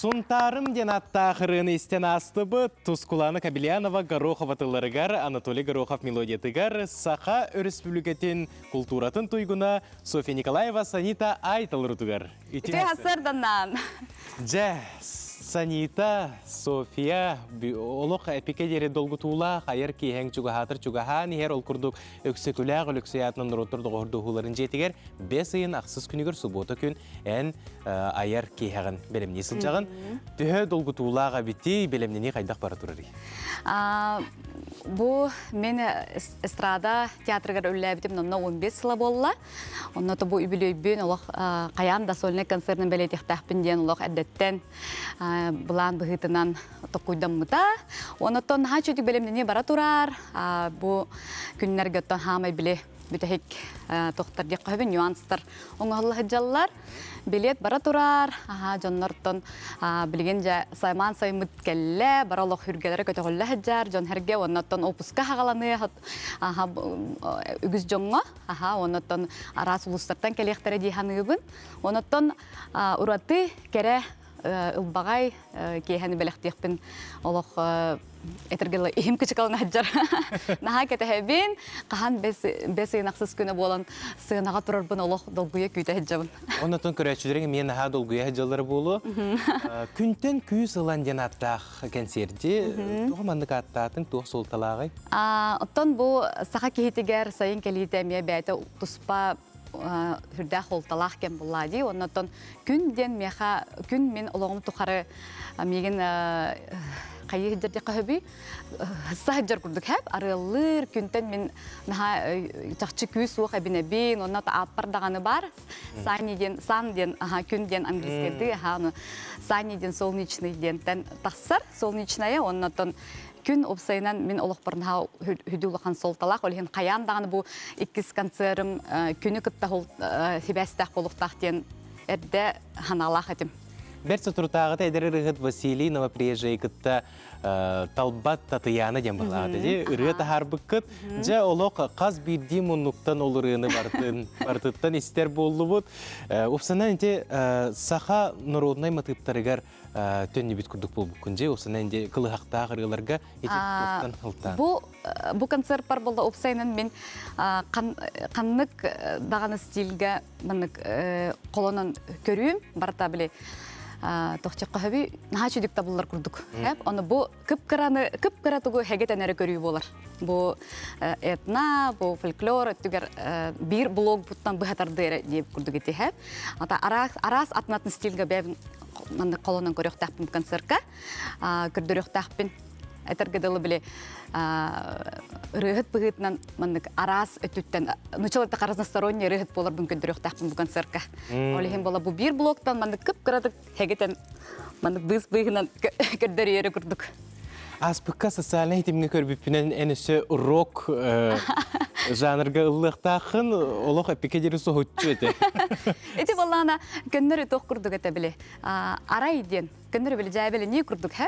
Сунтарым ден аттақырын істен астыбы Тускуланы Кабелянова Горохова тыларыгар Анатолий Горохов мелодиятыгар Саха Республикатын культуратын туйгуна Софья Николаева Санита айтылырытыгар. Ите асырданнан. Жа, Санита, София, олық әпекедері долгу тула, қайыр кейхен чугахатыр чугахан, ехер ол күрдік өксекуләғ өліксеятының нұрыттырды ғырды ғуларын жетігер, 5 айын ақсыз күнігер сұботы күн ән айыр кейхеген белемне сылжағын. Түхі долгу тулаға бітті белемнені қайдақ бары тұрыры? Бұл мен эстрада театрыгар өлләбітім нонна 15 сыла болла. Оннаты бұл үбілейбін олық қаян да сольный концертін бәлетектәқпін ден олық әдеттен бұлан бұғытынан тоқуйдан мұта. Оннаттан ха чөтік бәлемдене бара тұрар. Бұл күннерге оттан хамай біле бүтәхек тоқтар дек қөбін нюанстар оңғалығы жаллар. Билет бара турар, жоннортон билген сайман саймыт келле, баралок хүргелері көтөгөлле хаджар, жон херге оннотон опуска хагаланы, үгіз жонго, оннотон арас улустартан келектері дейханыбын, оннотон ураты кере ылбагай кейхани белектекпин олох этергеле ихим кичкалын хаджар. Наха кетехебин, кахан бес нақсыз күні болан сынаға тұрарбын олох долгуя күйті хаджабын. Оннотон көрәчілеріңе мен наха долгуя хаджалары болу. Күнтен күй сылан ден аттақ концерті, туғамандық аттатын туғы солталағай? Оттон бұл сақа кейтігер сайын келейтемия бәйті тұспа хүрдәқ олталақ кен бұллади. Оннотон күнден меха, күн мен олығым тұқары меген қайы жерде қағыбы сағыджар күрдік әп, арылыр күнтен мен жақчы күй суық әбін-әбін, оннаты аппардағаны бар, сан ден күнден английскеді, сани ден солнечный дентен тақсар, солнечная, оннатын күн опсайынан мен олық бұрынға хүділіған солталақ, олығын қаяндағаны бұл 2 концерім күні күтті себәстәқ болуқтақ ден әрді ханалақ әдім. Берці тұртағыта әдірі рығыт Василий новоприезжай күтті Талбат Татьяна ден бұлағыды. Үрғыт харбы күт, жа олық қаз бірді мұнлықтан олырыны бартыттан істер болу бұд. Опсанан әнде саха народнай матыптарығар төнне бит күрдік бол бүкінже, опсанан әнде қылығақтағы ғырғыларға етіп қылтан. Бұл концерт бар болды опсайынан мен қаннық дағаны стилге қолынан көруім, барта біле тоқчық қағыби наға чүдік табылар күрдік. Оны бұл күп-кіра тұғы хәгет әнәрі көрі болар. Бұл этна, бұл фольклор, бір блог бұттан бұғатарды деп күрдік еті. Арас атынатын стилге бәбін қолынан көрі өқтақпын концертқа, күрдір өқтақпын. Әтергеділі біле рығыт бұғытынан арас өттіттен, нұчалықта қаразнасторонне рығыт болар бұн күндір өқтақпын бұл концертқа. Олеген бола бұл бір блоктан күп қырадық хәгетен бұз бұғынан көрдір ері күрдік. Аспыққа социальный етімге көрбіппінен әнісі рок жанрға ұлықтақын, олық әпекедері соғытшы өте. Эти боллана көннөр тоқ күрдік әті біле. Арай ден, көннөр біле жай біле не күрдік,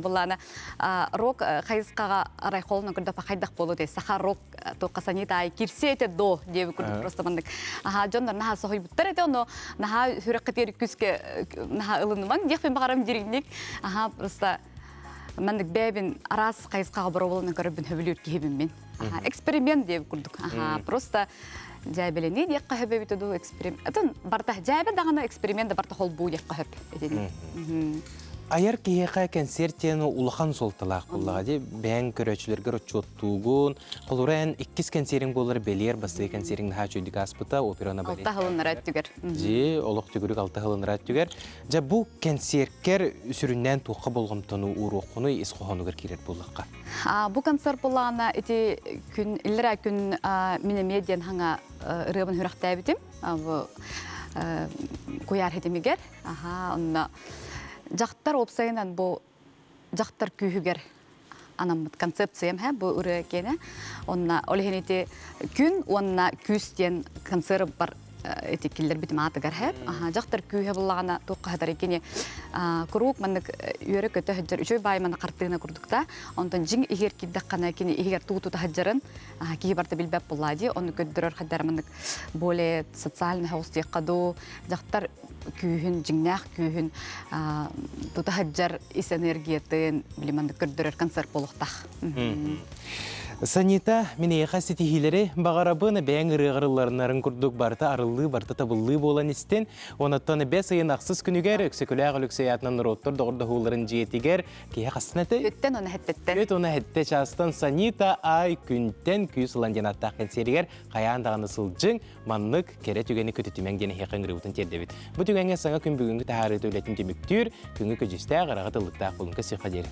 боллана рок қайысқаға арай қолынан күрді қайдақ болу де. Саха рок тоққа санита ай кирсе әті до деп күрдік просто мандық. Жондар наға соғый бұттар әті, оны наға хүрек қытері күске наға ылыныман, декпен бағарам дерегінек. Просто мандық бәбін арас қайысқаға бұры болуына көрібін хөбілі өткейбін мен. Эксперимент деп күрдік. Просто жайбелі не дек қағып өбіті ду эксперимент. Әтін барта жайбе дағына эксперимент барта қол бұл дек қағып. Айар кейеқа концертені улахан солталақ болуға де, бәң көрәчілерге ротчоттуғын, қолырайын 2 концерин болыр белер, басты концерин наға чөйдік аспыта, операна бәлі. 6 ғылын рәт түгер. Же, олық түгірік 6 ғылын рәт түгер. Жа, бұл концерткер сүріннен туққа болғымтыны ұруқыны есқоғанығыр керер болуққа. Бұл концерт болағына, ілірі күн мене медиан хаңа рыбын хүріқті әбітім. Көяр хетімегер. Жақтар опсайынан бұл жақтар күйігер анамыт концепциям бұл үрі кені. Олығын еті күн, онына күстен концерт бар этикиллер бит маатыгар хэп. Жактар күйе буллагана тоққадар екене курук маннык үйөрө көтө хаджар үчөй бай мана картына курдукта. Онтон жиң игер киддак кана екене игер тууту хаджарын ки барта билбеп буллади. Оны көддөрөр хадар маннык более социальный хаустык каду жактар күйүн жиңнах күйүн тута хаджар ис энергиятын билиманды көддөрөр концерт болуктах. Санита, мене хаситихилери багарабына бәң ырыгарыларнарын курдук барта арылы барта табылы болан истен, онаттаны бәс айын ақсыз күнігер өксекуләғ үліксеятынан роттор доғырда хуларын жиетигер кие қасынаты? Өттен оны хәттеттен. Өт оны хәтте частан Санита ай күнтен күй сыланден аттақын серігер қаяндағаны сылжың маннық кере түгені көтітімен дені хеқын ғырыутын тердебет. Бұ түгенге саңа күн бүгінгі тағары төлетін деміктір, күнгі көжісті ағыраға тылықтақ болынғы сиқадері.